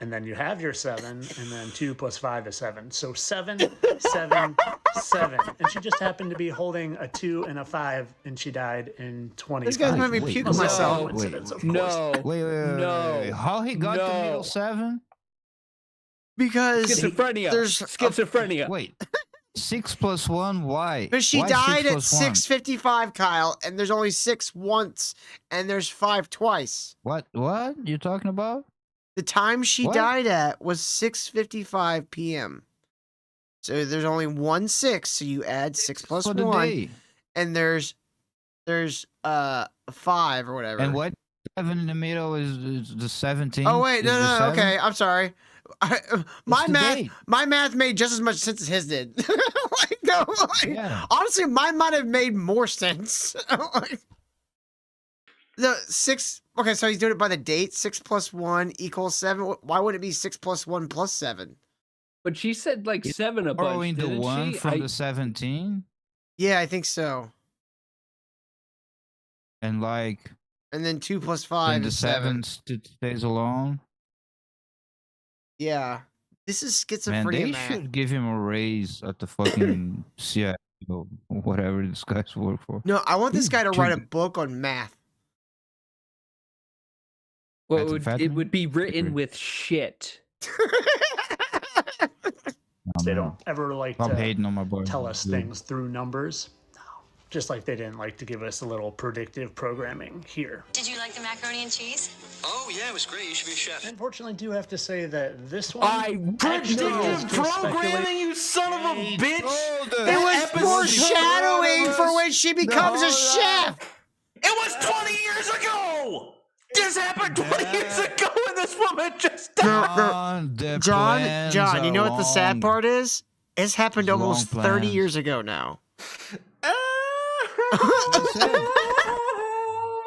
And then you have your 7, and then 2 plus 5 is 7. So 7, 7, 7. And she just happened to be holding a 2 and a 5, and she died in 25. This guy's making me puke myself. Coincidence, of No. course. Wait. No. How he got the No. middle 7? Because Schizophrenia. there's Schizophrenia. Wait. 6 plus 1, why? Because she Why died 6 at plus 1? 6:55, Kyle, and there's only 6 once, and there's 5 twice. What you talking about? The time she What? died at was 6:55 p.m. So there's only 1 6, so you add 6 plus For the 1, day. and there's 5 or whatever. And what 7 in the middle is the 17? Oh wait, Is no, the no, 7? okay, I'm sorry. My debate. math made just as much sense as his did. Like, no, like, Yeah. honestly, mine might have made more sense. Like, the 6. Okay, so he's doing it by the date. 6 + 1 = 7. Why would it be 6 + 1 + 7? But she said like 7 a bunch, Borrowing the didn't 1 she? from the 17 Yeah, I think so. and like And then 2 + 5 and the is 7. 7 stays alone. Yeah, this is Man, schizophrenia they math. should give him a raise at the fucking CIA or whatever this guy's work for. No, I want this He's guy to write a stupid. book on math. Well, it Methamphetamine? would be written Secret. with shit. They don't ever like Stop to hating on my boy. tell us dude. things through numbers. No. Just like they didn't like to give us a little predictive programming here. Did you like the macaroni and cheese? Oh, yeah, it was great. You should be a chef. I unfortunately do have to say that this one. Predictive programming, you son of a bitch! It was foreshadowing for when she becomes a chef. It was 20 years ago! This happened 20 years ago and this woman just died! John, you know what the sad part is? It's happened Long almost 30 plans. years ago now.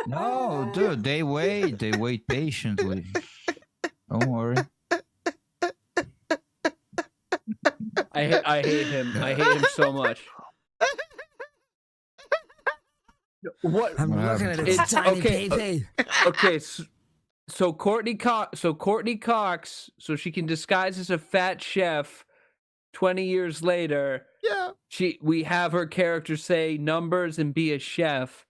No, dude, they wait patiently. Don't worry. I hate him. I hate him so much. What? I'm looking at It's its tiny okay. baby. Okay, so Courtney Cox, so she can disguise as a fat chef. 20 years later, Yeah. we have her character say numbers and be a chef,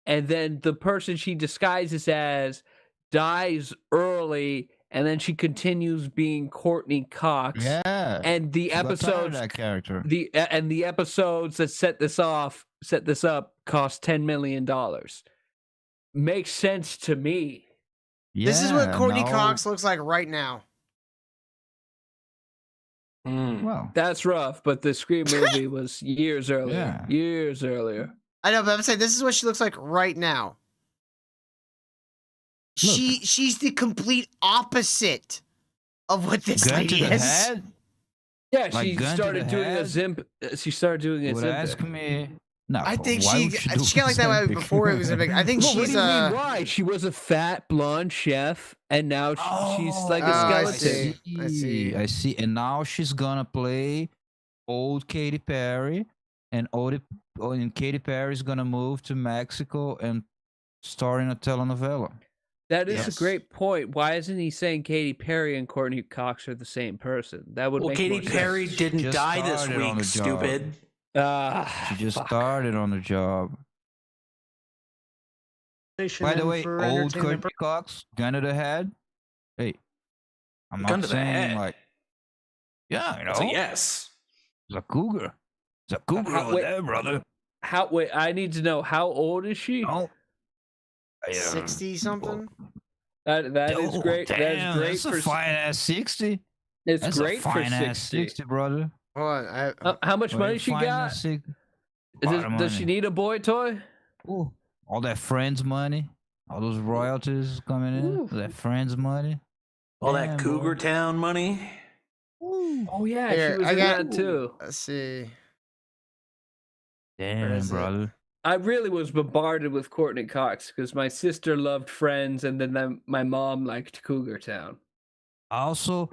and then the person she disguises as dies early, and then she continues being Courtney Cox. Yeah. And the She got tired of episodes, that character. the episodes that set this up cost $10 million. Makes sense to me. This is what Yeah, Courtney no. Cox looks like right now. Well, That's rough, but the Scream movie was years earlier. Yeah. Years earlier. I know, but I'm saying this is what she looks like right now. She's the complete opposite of what this gun to lady the is. head. Yeah, Like she gun to started the doing head? a Zimp. She started doing a Would Zimp. ask me. No, I think why she would do got like that way Ozempic? before it was a big. I think Well, what she's do you mean? Why? She was a fat blonde chef, and now she's like a I skeleton. see. I see. And now she's gonna play old Katy Perry, and Katy Perry's gonna move to Mexico and star in a telenovela. That is Yes. a great point. Why isn't he saying Katy Perry and Courtney Cox are the same person? That would Well, make Katy more Perry sense. didn't Just die this started on week, the job. stupid. Ah, She just fuck. started on the job. By the way, For old entertainment Courtney Cox, gun to the head. Hey, I'm Gun not to the saying head. like, yeah, you know, It's a yes. it's a cougar. It's a cougar How- over wait. there, brother. Wait, I need to know, how old is she? Oh, 60 something. That is oh, great. Damn, That's great that's a for fine ass 60. it's That's great a for fine ass 60. 60, brother. Hold on. How much money she Fine got? ass 60. Does she need a boy toy? Ooh, all that friends money, all those royalties coming in, Ooh. that friends money. All Damn, that Cougar boy. Town money. Oh yeah, Here, she was I in got- that too. Let's see. Damn, is it? brother. I really was bombarded with Courtney Cox because my sister loved Friends, and then my mom liked Cougar Town. Also,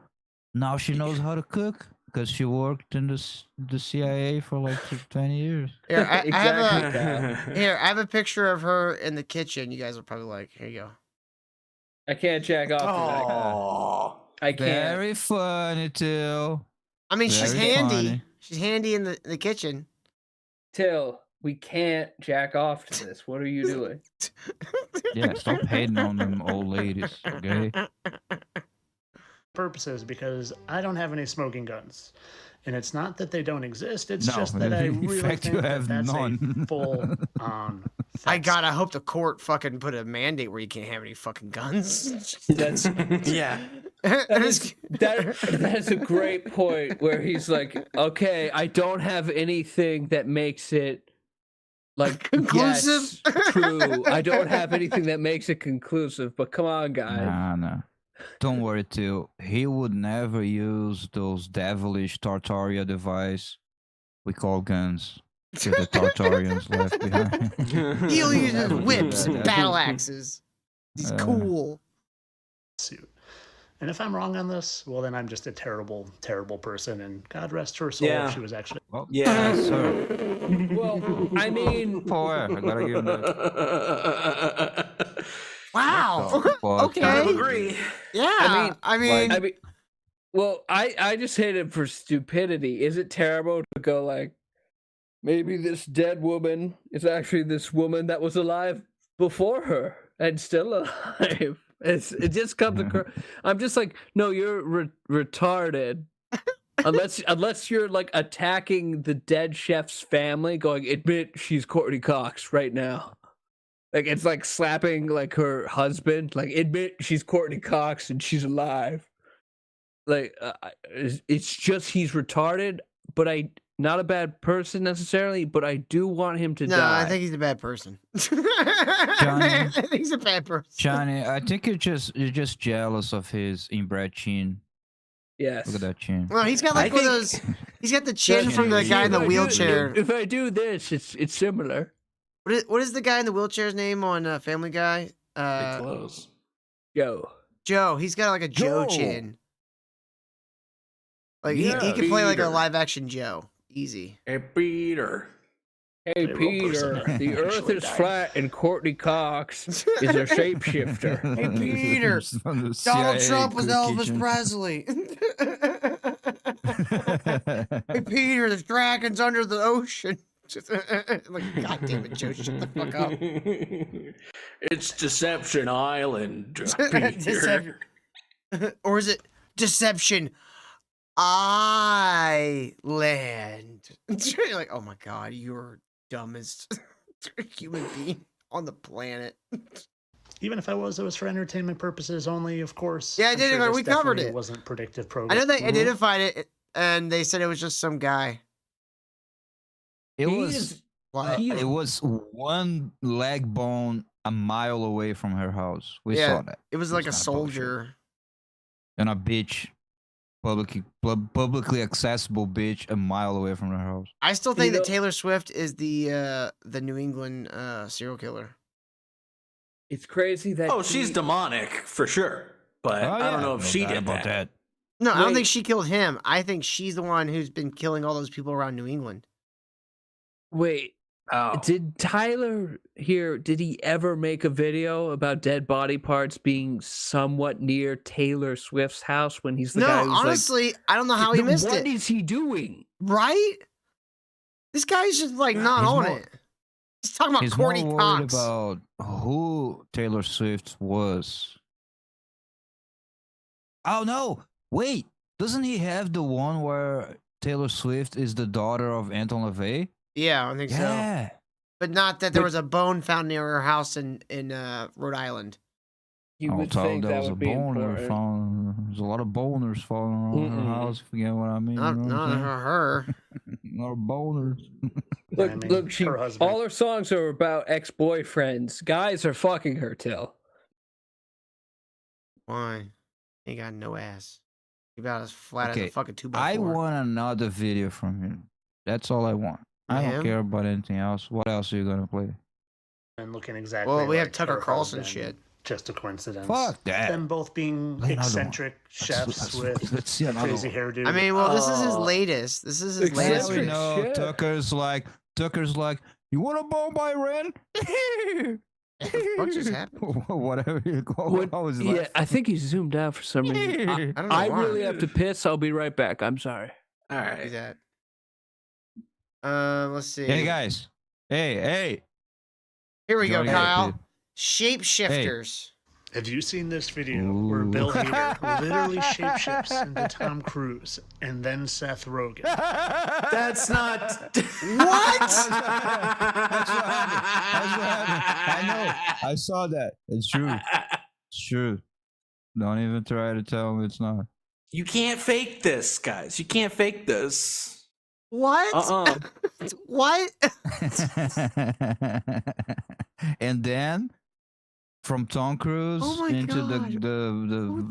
now she knows how to cook because she worked in the CIA for like 20 years. Here, I have Exactly. a here. I have a picture of her in the kitchen. You guys will probably like. Here you go. I can't jack off to that. Oh, I can't. Very funny too. I mean, she's Very handy. funny. She's handy in the kitchen. Till we can't jack off to this. What are you doing? Yeah, stop hating on them old ladies, okay? purposes because I don't have any smoking guns. And it's not that they don't exist, it's No, just that I in really fact, think you that have that's none. a full on. I hope the court fucking put a mandate where you can't have any fucking guns. That's yeah. that is a great point where he's like, okay, I don't have anything that makes it like Conclusive? yes, true. I don't have anything that makes it conclusive, but come on, guys. Nah. Don't worry, Till. He would never use those devilish Tartaria device we call guns that the Tartarians left behind. He'll use his whips and battle axes. He's cool. Suit. And if I'm wrong on this, well, then I'm just a terrible, terrible person. And God rest her soul. Yeah. She was actually. Yeah. Sir. Well, I mean, Power. I gotta give him that. Wow. Fuck. I Okay. agree. Yeah. I mean, well, I just hate it for stupidity. Is it terrible to go like, maybe this dead woman is actually this woman that was alive before her and still alive? It just comes across. I'm just like, no, you're retarded. Unless you're like attacking the dead chef's family, going, admit she's Courtney Cox right now. Like it's like slapping like her husband, like admit she's Courtney Cox and she's alive. Like it's just he's retarded, but not a bad person necessarily, but I do want him to no, die. I think he's a bad person. Johnny. I think he's a bad person. Johnny, I think you're just jealous of his inbred chin. Yes. Look at that chin. Well, he's got like one of those. He's got the chin from the guy in the wheelchair. If I do this, it's similar. What is the guy in the wheelchair's name on Family Guy? Close. Joe. Joe. He's got like a Joe chin. Like he could play like a live action Joe. Easy. Hey, Peter. Hey, Peter, the earth is flat and Courtney Cox is a shapeshifter. Hey, Peter. Donald Trump was Elvis Presley. Hey, Peter, there's dragons under the ocean. Like, God damn it, Joe, shut the fuck up. It's Deception Island, Peter. Deception. Or is it Deception Island? You're like, oh my God, you're dumbest human being on the planet. Even if it was for entertainment purposes only, of course. Yeah, I I'm did. sure We this covered definitely it. Wasn't predictive I program. know they identified it, and they said it was just some guy. It He was is- it was one leg bone a mile away from her house. We saw that. It was like a soldier. And a bitch, publicly accessible bitch, a mile away from her house. I still think that Taylor Swift is the New England serial killer. It's crazy that. Oh, she's demonic for sure, but I don't know if she did that. No, I don't think she killed him. I think she's the one who's been killing all those people around New England. Wait. Did Tyler here, did he ever make a video about dead body parts being somewhat near Taylor Swift's house when he's the No, guy who's honestly, I don't know how he missed it. What is he doing? Right? This guy's just like not on it. He's talking about He's Courtney more worried Cox. about who Taylor Swift was. Oh no! Wait, doesn't he have the one where Taylor Swift is the daughter of Anton LaVey? Yeah, I think Yeah. so. But not that there was a bone found near her house in Rhode Island. You I'll would tell think there that was a would be boner important. falling. There's a lot of boners falling around her house. If you get what I mean. Not, you know what not I'm saying? her. Not boners. Look, she, all her songs are about ex-boyfriends. Guys are fucking her, Till. Why? Ain't got no ass. You about as flat as Okay, a fucking 2x4. I want another video from him. That's all I want. I Him? don't care about anything else. What else are you gonna play? And looking exactly. Well, we have like Tucker her Carlson husband. shit. Just a coincidence. Fuck that. Them both being Play another one. eccentric chefs with let's see another crazy one. hairdo. I mean, well, this is his latest. This is his latest. We know Tucker's like, you want a bone by Ren? What just happened? Whatever you call it. Yeah, I think he's zoomed out for some reason. I don't know I why. really have to piss. I'll be right back. I'm sorry. All Do right. that. Let's see. Hey guys. Hey. Here we go, Johnny, Kyle. dude. Shapeshifters. Have you seen this video where Bill Hader literally shapeshifts into Tom Cruise and then Seth Rogen? That's not. What? That's what happened. I know. I saw that. It's true. It's true. Don't even try to tell me it's not. You can't fake this, guys. You can't fake this. What? What? And then From Tom Cruise Oh my into God.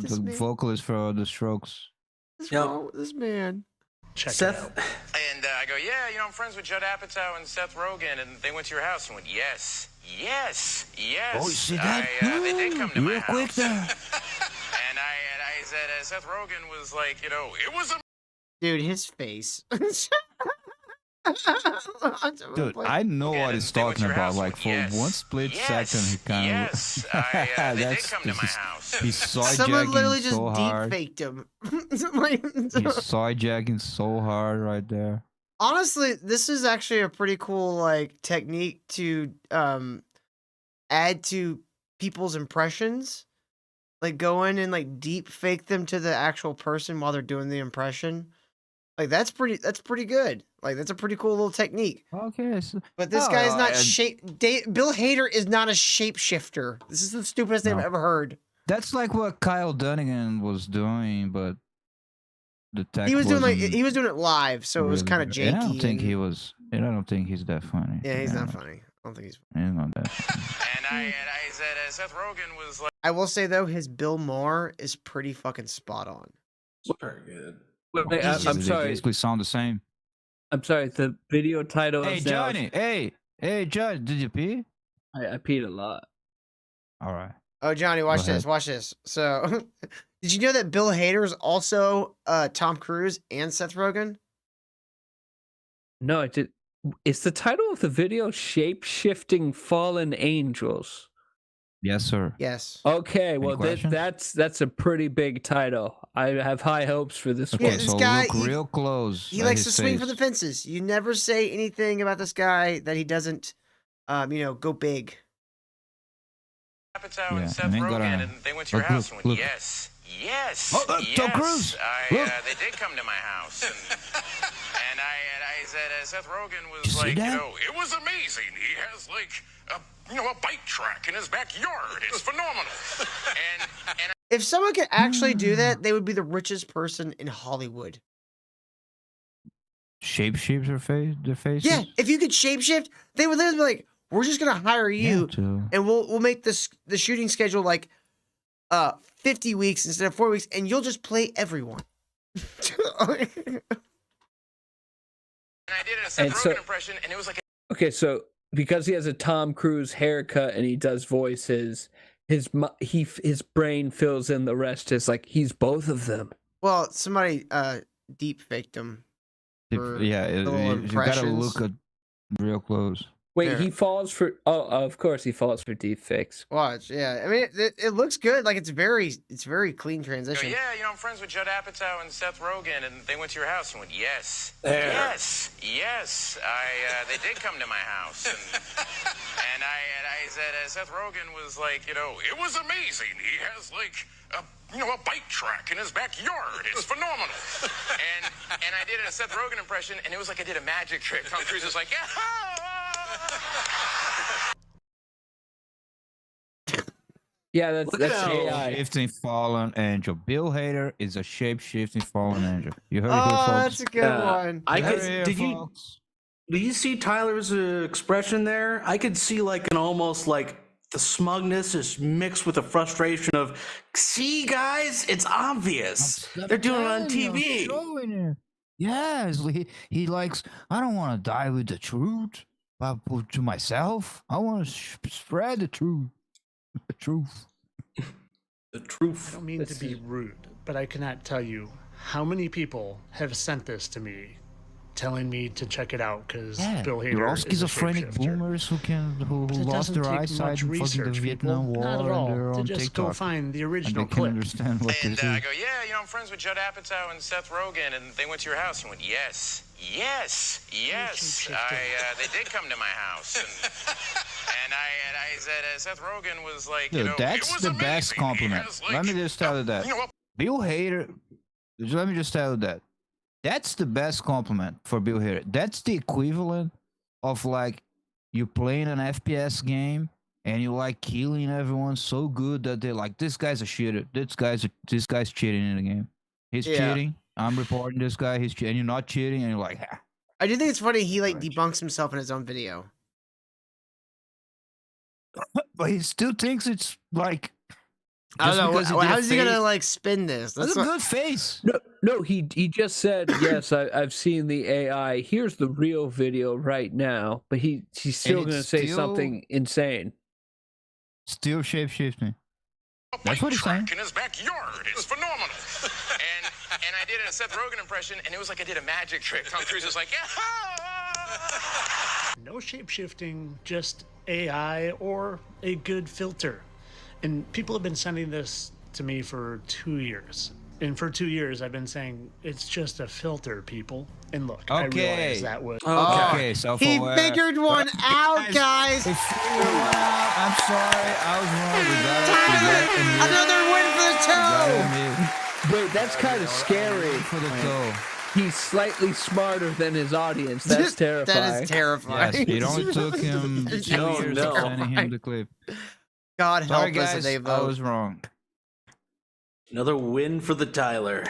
this the man? vocalist for The Strokes. What's wrong with this man? Seth, And I go, yeah, you know, I'm friends with Judd Apatow and Seth Rogen, and they went to your house and went, yes, yes, yes. Oh, you see that? They did come to my Real quick house. there. And I said, Seth Rogen was like, you know, it was a Dude, his face. Dude, I know what he's talking about. Like for one split second, he kind of. did come to my house. He's soy Someone literally jacking just so deep hard. faked him. He's soy jacking so hard right there. Honestly, this is actually a pretty cool like technique to add to people's impressions. Like go in and like deep fake them to the actual person while they're doing the impression. Like that's pretty good. Like that's a pretty cool little technique. Okay, so, But this guy's not Bill Hader is not a shapeshifter. This is the stupidest thing I've ever heard. That's like what Kyle Dunnigan was doing, but the tech He was doing wasn't he was doing it live, so it was really kind of good. janky. And I don't think and- he was. And I don't think he's that funny. Yeah, he's not funny. I don't think he's. He's not that funny. And I said, Seth Rogen was like, I will say though, his Bill Maher is pretty fucking spot on. very good. Wait, They I'm sorry. basically sound the same. I'm sorry. The video title Hey is now- Johnny, hey Johnny, did you pee? I peed a lot. All right. Oh, Johnny, watch Go this. ahead. Watch this. So, did you know that Bill Hader is also Tom Cruise and Seth Rogen? No, I did. Is the title of the video "Shape Shifting Fallen Angels"? Yes, sir. Yes. Okay, well questions? that's a pretty big title. I have high hopes for this Okay, one. this so guy, look real close. He at likes to his swing for face. the fences. You never say anything about this guy that he doesn't, go big. Apatow Yeah, and Seth and then go Rogen, down. and they went to your Look, house look, and went, look. yes, yes, Oh, yes. Tom Cruise. Look. They did come to my house. And I said, Seth Rogen was You see like, that? you know, it was amazing. He has like a bike track in his backyard. It's phenomenal. and If someone could actually do that, they would be the richest person in Hollywood. Shape shapes their faces. Yeah, if you could shapeshift, they would literally be like, "We're just gonna hire you, too. and we'll make the shooting schedule like 50 weeks instead of 4 weeks, and you'll just play everyone." I did a Seth And so- Rogen impression, and it was like Okay, so because he has a Tom Cruise haircut and he does voices, his brain fills in the rest. It's like he's both of them. Well, somebody deep faked him. for Yeah, little you gotta impressions. look at real close. Wait, Yeah. he falls for? Oh, of course he falls for deep fakes. Watch, yeah. I mean, it looks good. Like it's very clean transition. yeah, you know, I'm friends with Judd Apatow and Seth Rogen, and they went to your house and went, yes, There. yes, yes. They did come to my house, and I said, Seth Rogen was like, you know, it was amazing. He has like a bike track in his backyard. It's phenomenal. and I did a Seth Rogen impression, and it was like I did a magic trick. Tom Cruise was like, Yeah, that's AI. Shifting fallen angel. Bill Hader is a shape shifting fallen angel. You heard it here, Oh, folks. that's a good one. I You heard could. it here, Did you? folks. Do you see Tyler's expression there? I could see like an almost like the smugness is mixed with the frustration of, see, guys, it's obvious. They're doing it on TV. Yes, he likes. I don't want to die with the truth, but to myself, I want to spread the truth. The truth. The truth. I don't mean to be rude, but I cannot tell you how many people have sent this to me, telling me to check it out because Yeah, Bill Hader you're all is a schizophrenic shapeshifter. boomers who But it lost their doesn't take eyesight much in fucking the research, Vietnam people. War Not at and all. they're To on just TikTok. go find the And original they can clip. understand what And this I is. go, yeah, you know, I'm friends with Judd Apatow and Seth Rogen, and they went to your house and went, yes, yes, yes. They did come to my house, and I said, Seth Rogen was like, you Dude, know, it that's was the amazing. best He compliment. has, like, Let me just tell you that. you know, Bill Hader, let me just tell you that. That's the best compliment for Bill Hader. That's the equivalent of like you playing an FPS game and you like killing everyone so good that they're like, this guy's a cheater. This guy's cheating in the game. He's Yeah. cheating. I'm reporting this guy. He's cheating. And you're not cheating, and you're like, ah. I do think it's funny he like debunks himself in his own video. but he still thinks it's like. I don't just know. because he did a How's he gonna face- like spin this? That's a what- good face. No, he just said yes. I've seen the AI. Here's the real video right now, but he's still it's gonna say still- something insane. Still shapeshifting. That's what he's saying. In his backyard. It's phenomenal. and I did a Seth Rogen impression, and it was like I did a magic trick. Tom Cruise was like, No shape-shifting, just AI or a good filter. And people have been sending this to me for 2 years. And for 2 years, I've been saying, it's just a filter, people. And look, I Okay. realized that was... Okay, He self-aware. figured one out, guys. He figured one out. I'm sorry, I was wrong. We got it. Another win for the toe. Wait, that's kind of scary. For the toe. He's slightly smarter than his audience. That's terrifying. That is terrifying. Yes, it only took him 2 years no. sending him the clip. God help Sorry, us if guys, they I vote. was wrong. Another win for the Tyler.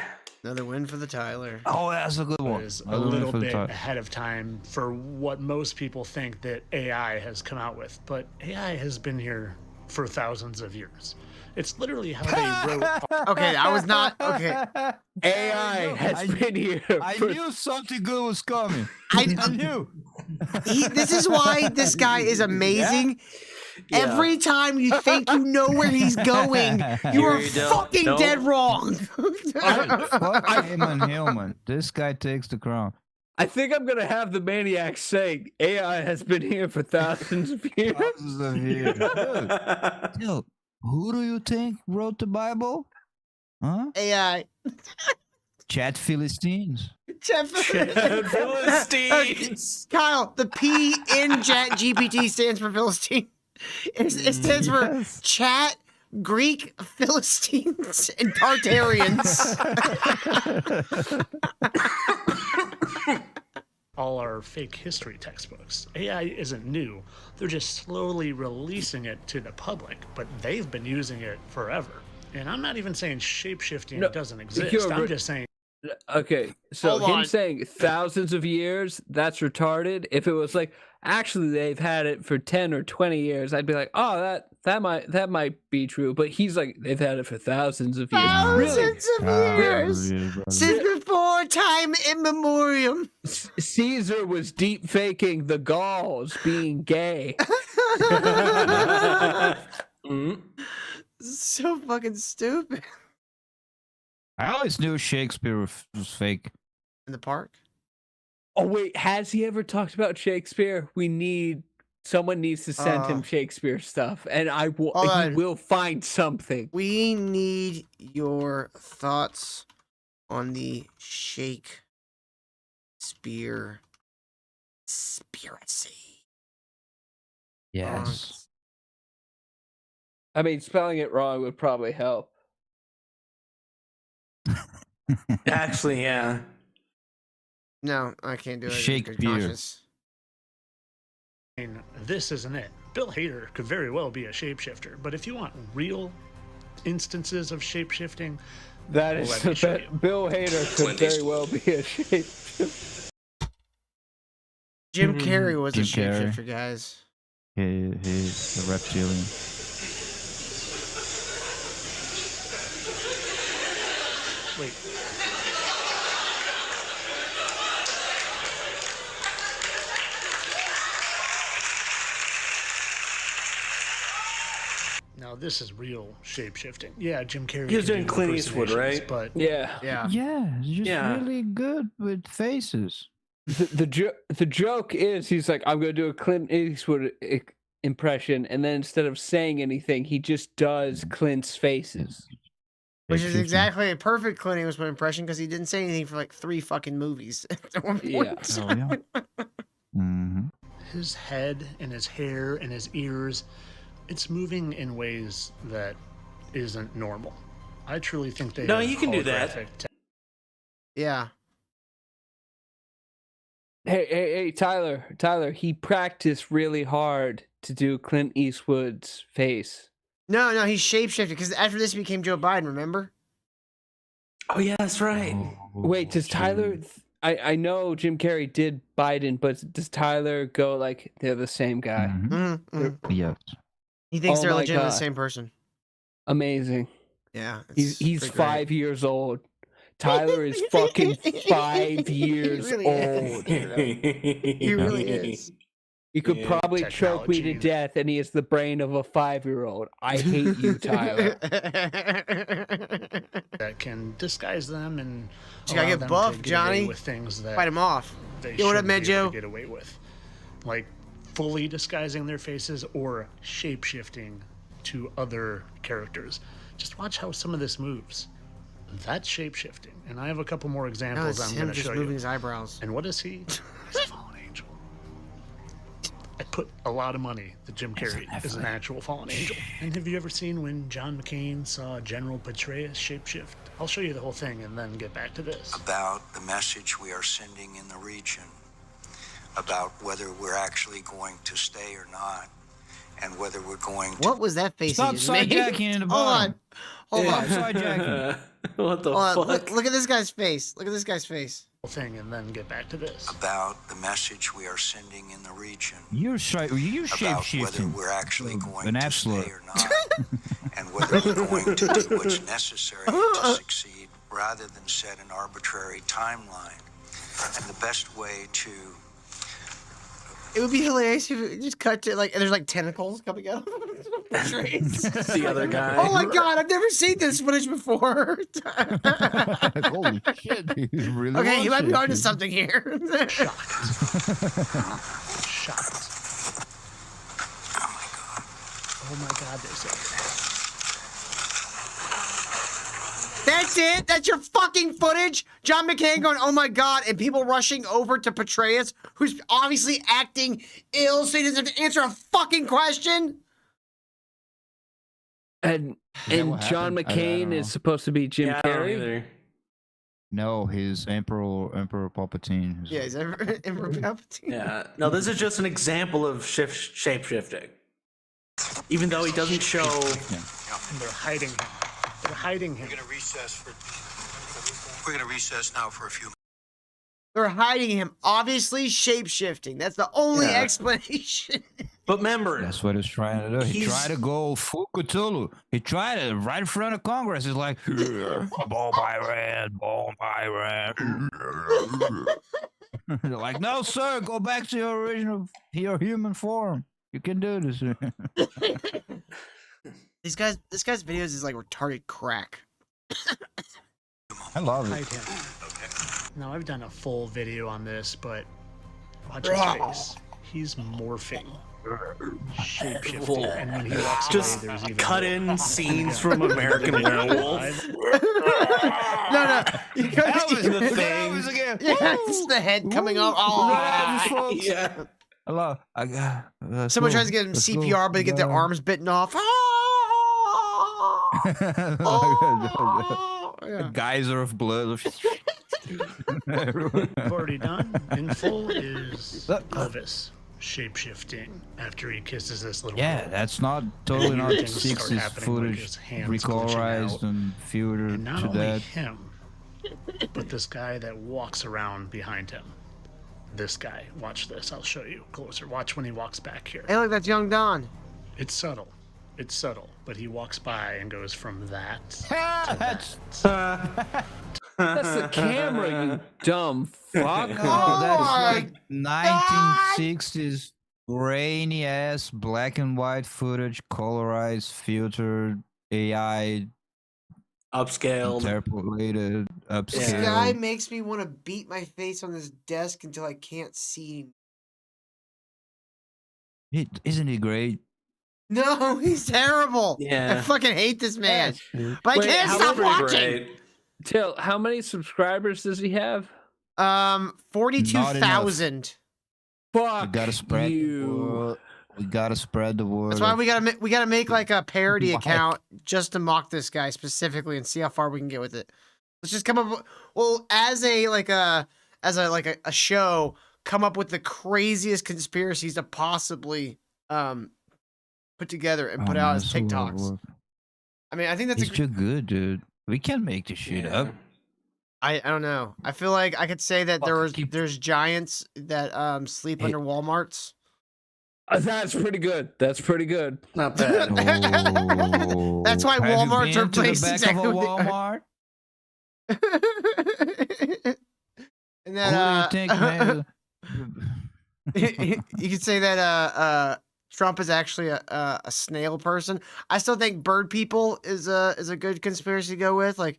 Another win for the Tyler. Oh, that's a good one. was a Another win little for the bit Tyler. ahead of time for what most people think that AI has come out with. But AI has been here for thousands of years. It's literally how they wrote. Okay, I was not okay. AI has been here. I for- knew something good was coming. I knew. This is why this guy is amazing. Yeah. Every time you think you know where he's going, you are You don't. fucking Nope. dead wrong. Fuck Eamon Hillman. This guy takes the crown. I think I'm gonna have the maniac saying AI has been here for thousands of years. Thousands of years. Dude, who do you think wrote the Bible? Huh? AI. Chad Philistines. Philistines. Kyle, the P in Chat GPT stands for Philistine. It stands for Chat Greek Philistines and Tartarians. All our fake history textbooks. AI isn't new. They're just slowly releasing it to the public, but they've been using it forever. And I'm not even saying shapeshifting No, doesn't exist. you're I'm right. just saying Okay, so Hold him on. saying thousands of years, that's retarded. If it was like, actually they've had it for 10 or 20 years, I'd be like, oh, that might be true. But he's like, they've had it for thousands of years. Thousands of years. Really, Since before time immemorial. Caesar was deep faking the Gauls being gay. So fucking stupid. I always knew Shakespeare was fake. In the park? Oh wait, has he ever talked about Shakespeare? Someone needs to send him Shakespeare stuff, and hold he on. will find something. We need your thoughts on the Shakespeare conspiracy. Yes. I mean, spelling it wrong would probably help. Actually, yeah. No, I can't do it. Good Shakespeare. conscience. this isn't it. Bill Hader could very well be a shapeshifter, but if you want real instances of shapeshifting, That is let me show you. Bill Hader could very well be a shapeshifter. Jim Carrey was a Jim Carrey. shapeshifter, guys. He's a reptilian. Wait. Now this is real shapeshifting. Yeah, Jim Carrey. He was can doing do Clint Eastwood, impersonations, right? But Yeah. Yeah, he's just Yeah. really good with faces. The joke is he's like, I'm gonna do a Clint Eastwood impression, and then instead of saying anything, he just does Clint's faces. Which is exactly a perfect Clint Eastwood impression because he didn't say anything for like 3 fucking movies. At one point. Oh, yeah. Mm-hmm. his head and his hair and his ears, it's moving in ways that isn't normal. I truly think they No, have you can do that. holographic te- Yeah. Hey, Tyler, he practiced really hard to do Clint Eastwood's face. No, he's shapeshifted because after this he became Joe Biden, remember? Oh yeah, that's right. Wait, does Tyler? I know Jim Carrey did Biden, but does Tyler go like they're the same guy? Mm-hmm. Yes. He thinks Oh they're my legitimately the God. same person. Amazing. Yeah. He's pretty 5 years old. Tyler is fucking 5 He years really old. He really is. He could Yeah, probably choke me to technology. death, and he has the brain of a 5-year-old. I hate you, Tyler. That can disguise them and You gotta allow get them buff, to get Johnny. away with things that Fight him off. they Yo, what up, shouldn't be able Medjo? to get away with, like fully disguising their faces or shape-shifting to other characters. Just watch how some of this moves. That's shape-shifting, and I have a couple more No, examples it's I'm him going to just show moving you. his eyebrows. And what is he? He's a fallen angel. I put a lot of money that Jim Carrey is an actual fallen angel. And have you ever seen when John McCain saw General Petraeus shapeshift? I'll show you the whole thing and then get back to this. About the message we are sending in the region, about whether we're actually going to stay or not, and whether we're going to... What was that face Stop he just made? sidejacking in the Hold on. bottom. Hold on. Stop sidejacking. What the Hold on. fuck? Look at this guy's face. Look at this guy's face. Thing and then get back to this. About the message we are sending in the region, You're about shape whether shifting. we're actually going An to absolute. stay or not, and whether we're going to do what's necessary to succeed, rather than set an arbitrary timeline. And the best way to... It would be hilarious if you just cut to like, and there's like tentacles coming out. The other guy. Oh my god, I've never seen this footage before. Holy shit, he's really Okay, he might be onto shape-shifting. something here. Shocked. Oh my god, they said. That's it? That's your fucking footage? John McCain going, oh my god, and people rushing over to Petraeus, who's obviously acting ill so he doesn't have to answer a fucking question? And that what John happened? I don't McCain know. is supposed to be Jim Yeah, I don't Carrey. either. No, his Emperor Palpatine. Yeah, is that Emperor Palpatine? Yeah. No, this is just an example of shape shifting. Even though he doesn't show. And they're hiding him. They're hiding him. We're going to recess now for a few minutes. They're hiding him. Obviously shape-shifting. That's the only Yeah. explanation. But remember, That's what he's trying to do. He He's- tried to go full Cthulhu. He tried it right in front of Congress. He's like, Bone Pirate, Bone Pirate. They're like, no, sir, go back to your original, your human form. You can do this. This guy's videos is like retarded crack. I love Hide it. him. Now I've done a full video on this, but watch his face. He's morphing. Shape-shifting. And when he walks just away, there's even cut more. in scenes from American Werewolf. No, you got Elvis the thing. Elvis again. Yeah, just the head coming off. Oh, Yeah. Hello. I got. someone tries to get him CPR, but they get their arms bitten off. Oh, A yeah. geyser of blood. I've already done in full is Elvis shape-shifting after he kisses this little Yeah, girl. that's not totally not Things start 60s happening, like footage his hands glitching recolorized out. and filtered And not to only that. him, but this guy that walks around behind him. This guy. Watch this. I'll show you closer. Watch when he walks back here. Hey, look, that's Young Don. It's subtle. It's subtle, but he walks by and goes from that to That's that. That's the camera, you dumb fuck. Oh that is my like 1960s grainy ass black and white footage, colorized, filtered, AI Upscaled. interpolated, This upscaled. guy makes me want to beat my face on this desk until I can't see. Isn't he great? No, he's terrible. Yeah. I fucking hate this man. But I Wait, can't how stop many- watching. Great. Till how many subscribers does he have? 42,000. We Fuck gotta spread the you. word. We gotta spread the word. That's why we gotta make like a parody Why? account just to mock this guy specifically and see how far we can get with it. Let's just come up with, well, as a show, come up with the craziest conspiracies to possibly put together and put out as TikToks. I mean, I think that's He's too good, dude. We can't make this shit up. I don't know. I feel like I could say that there's giants that sleep under Walmarts. That's pretty good. That's pretty good. Not bad. That's why Have you Walmarts been are to the placed back exactly of a what they are. Walmart? And then, Who do you think, man? you could say that Trump is actually a snail person. I still think bird people is a good conspiracy to go with. Like,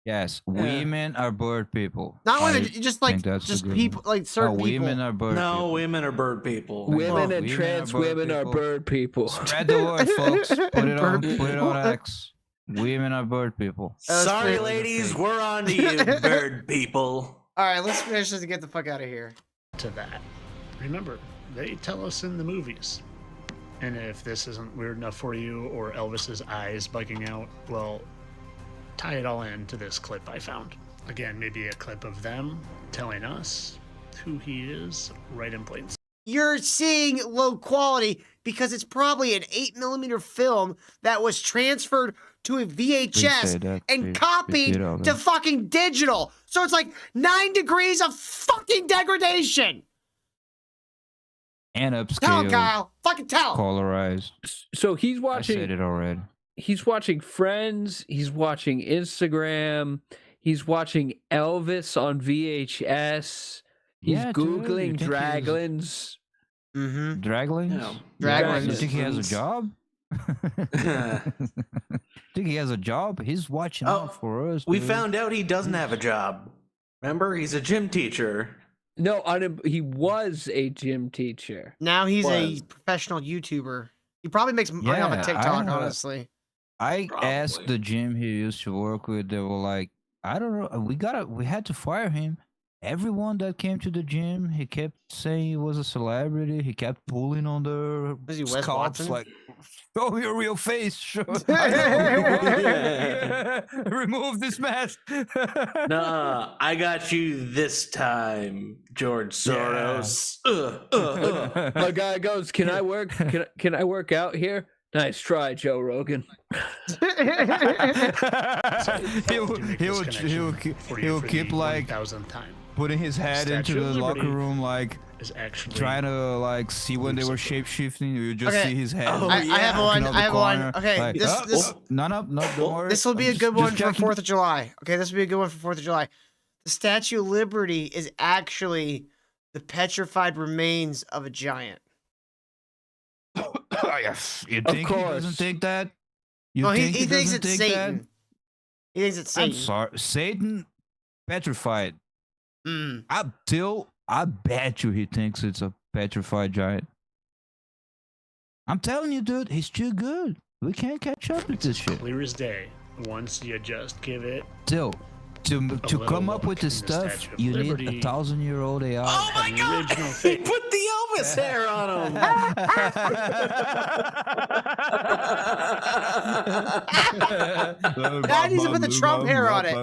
Yes, women are bird people. not women, I just like think that's a just good people, one. like certain No, people. women are bird No, people. women are bird people. Women and women trans are bird women are people. bird people. Spread the word, folks. Put it on. Bird Put it on people. X. Women are bird people. Sorry, pretty- ladies, we're on to you, bird people. All right, let's finish this and get the fuck out of here. To that. Remember, they tell us in the movies. And if this isn't weird enough for you or Elvis's eyes bugging out, well, tie it all in to this clip I found. Again, maybe a clip of them telling us who he is right in plain sight. You're seeing low quality because it's probably an 8mm film that was transferred to a Please say VHS that, and please. copied Repeat all to that. fucking digital. So it's like 9 degrees of fucking degradation. And Tell him, upscale, Kyle. Fucking tell him. colorized. So he's I watching. said it already. He's watching Friends. He's watching Instagram. He's watching Elvis on VHS. He's Yeah, dude, you googling think he was- Draglins. Mm-hmm. Draglings? Yeah. Draglins. You think he has a Draglins. job? Think he has a job? He's watching Oh, out for us. We dude. found out he doesn't have a job. Remember, he's a gym teacher. No, he was a gym teacher. Now he's a Was. professional YouTuber. He probably makes money off Yeah, of I TikTok, know. honestly. I asked Probably. the gym he used to work with. They were like, I don't know. We had to fire him. Everyone that came to the gym, he kept saying he was a celebrity. He kept pulling on the Was he Wes scalps, Watson? like, show your real face. Show. Remove this mask. Nah, I got you this time, George Soros. My guy goes, "Can I work? Can I work out here?" Nice try, Joe Rogan. He'll keep like 1,000th time. putting his head into Statue of the locker Liberty room, like is actually trying to like see when they were shape shifting. You just Okay. see his head. Oh, I have yeah. one. looking out I the have one. corner, Okay, like, this no, don't worry. this will be a I'm good just one for checking. 4th of July. Okay, this will be a good one for 4th of July. The Statue of Liberty is actually the petrified remains of a giant. Yes, you Of think he course. doesn't think that? You No, think he thinks doesn't it's think Satan. that? He thinks it's I'm Satan. sorry, Satan petrified. Mm. I bet you he thinks it's a petrified giant. I'm telling you, dude, he's too good. We can't catch up with this shit. clear as day. Once you just give it Still, to little come up with look this in the stuff, Statue of you need Liberty. 1,000-year-old AI. Oh my an god! original He thing. put the Elvis hair on him. That needs to put the Trump hair on it.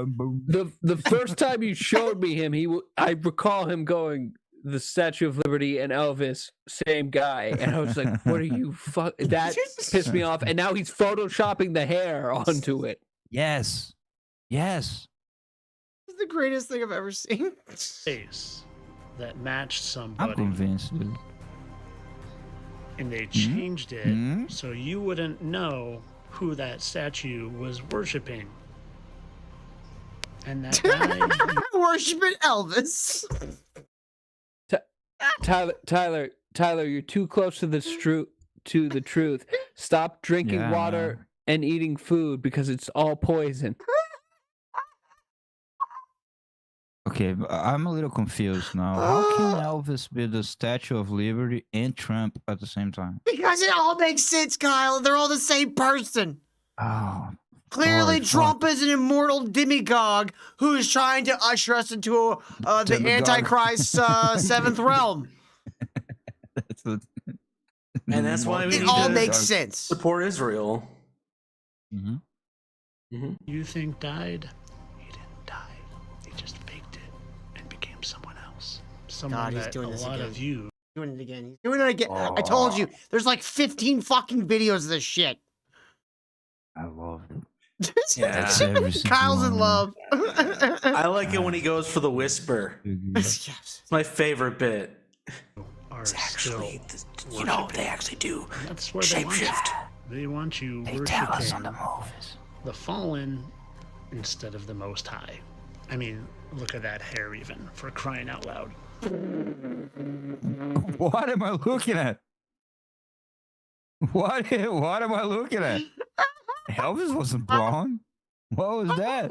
The first time you showed me him, I recall him going, the Statue of Liberty and Elvis, same guy, and I was like, "What are you fuck?" That pissed me off, and now he's photoshopping the hair onto it. Yes. Yes. This is the greatest thing I've ever seen. face that matched I'm somebody, convinced, dude. and they changed it Hmm? so you wouldn't know who that statue was worshiping. And that guy, Worshiping Elvis. Tyler, you're too close to the truth. Stop drinking Yeah, water and eating food because it's all poison. Okay, I'm a little confused now. How can Elvis be the Statue of Liberty and Trump at the same time? Because it all makes sense, Kyle. They're all the same person. Oh, Clearly, Lord, Trump is an immortal demigod who is trying to usher us into the Demigod. Antichrist's seventh realm. that's what. And that's why we It need all to makes sense. support Israel. Mm-hmm. you think died, he didn't die. He just faked it and became someone else. Someone God, he's that doing a this lot again. of you Doing it again. He's doing it again. I told you. There's like 15 fucking videos of this shit. I love it. Yeah. Every single Kyle's in one. love. I like it when he goes for the whisper. Yes. It's my favorite bit. are actually, still you know, they actually do and that's where they want you. shapeshift. They want you They tell us worshiping on the movies. the fallen instead of the Most High. I mean, look at that hair even, for crying out loud. What am I looking at? What am I looking at? Elvis wasn't blonde. What was that?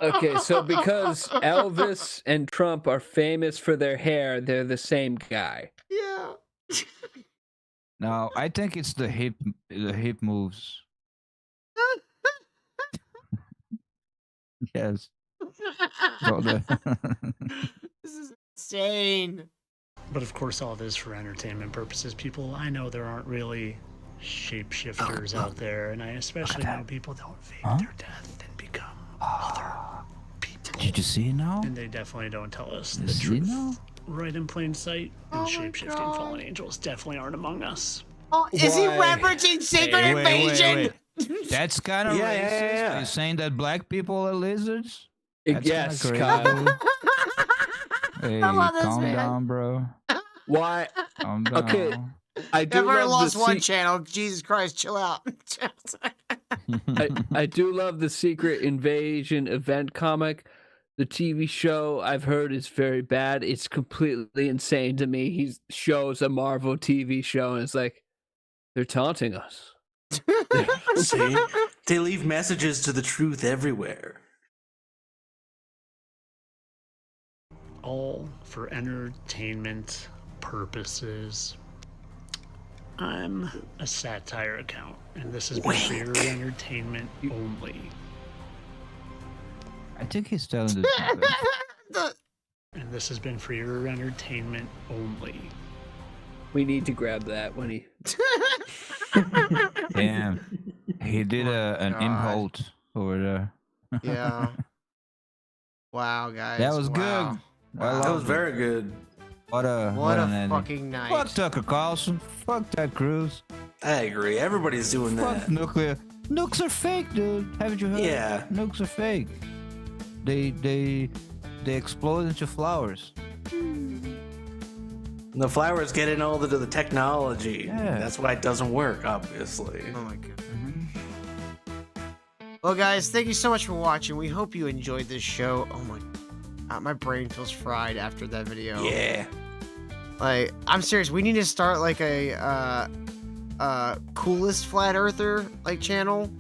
Okay, so because Elvis and Trump are famous for their hair, they're the same guy. Yeah. No, I think it's the hip moves. Yes. So This is insane. But of course, all this for entertainment purposes. People, I know there aren't really shapeshifters out there, and I especially know people don't fake their death and become other people. Did you see it now? And they definitely don't tell us You the see truth. now? Right in plain sight, and shapeshifting fallen angels definitely aren't among us. Oh, is he referencing Secret Invasion? That's kind of Yeah, racist. yeah, yeah. Are you saying that black people are lizards? Yes, kinda Kyle. Hey, I love this, calm man. down, bro. Why? Calm down. Okay, I do I've already love lost the one channel. Jesus Christ, chill out. I do love the Secret Invasion event comic. The TV show I've heard is very bad. It's completely insane to me. He shows a Marvel TV show and it's like, they're taunting us. See? They leave messages to the truth everywhere. All for entertainment purposes. I'm a satire account, and this is for your entertainment only. I think he's telling the truth. And this has been for your entertainment only. We need to grab that when he. Damn. He did an God. imholt over there. Yeah. Wow, guys. That was wow. good. I That loved was it. very good. What a What an a ending. fucking night. Fuck Tucker Carlson. Fuck Ted Cruz. I agree. Everybody's doing Fuck that. nuclear. Nukes are fake, dude. Haven't you heard? Yeah. Nukes are fake. They explode into flowers. The flowers get in all the technology. Yeah. That's why it doesn't work, obviously. Oh my god. Well, guys, thank you so much for watching. We hope you enjoyed this show. Oh my brain feels fried after that video. Yeah. Like, I'm serious. We need to start like a coolest flat earther like channel,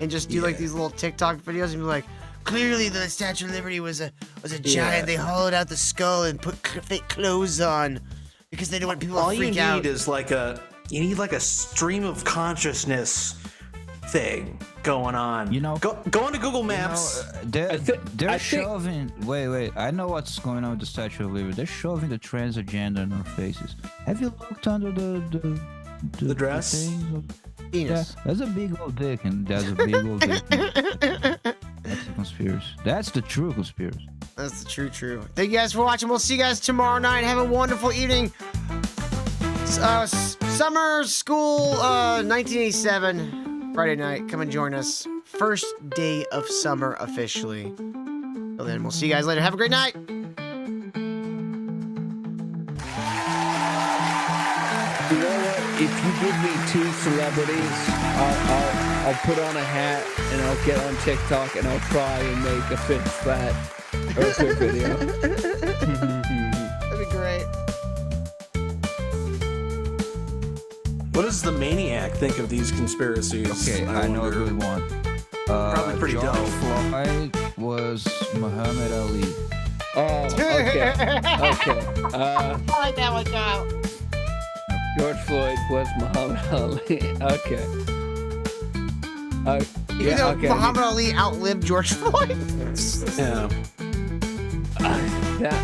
and just do like these little TikTok videos and be like, clearly the Statue of Liberty was a giant. They hollowed out the skull and put fake clothes on because they don't want people All to you freak need out. is like a stream of consciousness thing going on. You know, go onto Google Maps. They're shoving. Wait. I know what's going on with the Statue of Liberty. They're shoving the trans agenda in our faces. Have you looked under the dress? thing? Penis. Yeah, there's a big old dick, and there's a big old dick. That's the conspiracy. That's the true conspiracy. That's the true. Thank you guys for watching. We'll see you guys tomorrow night. Have a wonderful evening. Summer school 1987. Friday night. Come and join us. First day of summer officially. Till then, we'll see you guys later. Have a great night. You know what? If you give me 2 celebrities, I'll put on a hat and I'll get on TikTok and I'll try and make a Fitch Flat Earthquake video. That'd be great. What does the Maniac think of these conspiracies? Okay, I know a good one. Probably pretty George dope. Floyd was Muhammad Ali. Oh, okay. I like that one, Kyle. George Floyd was Muhammad Ali. Okay. Even though Muhammad Ali outlived George Floyd. Yeah. That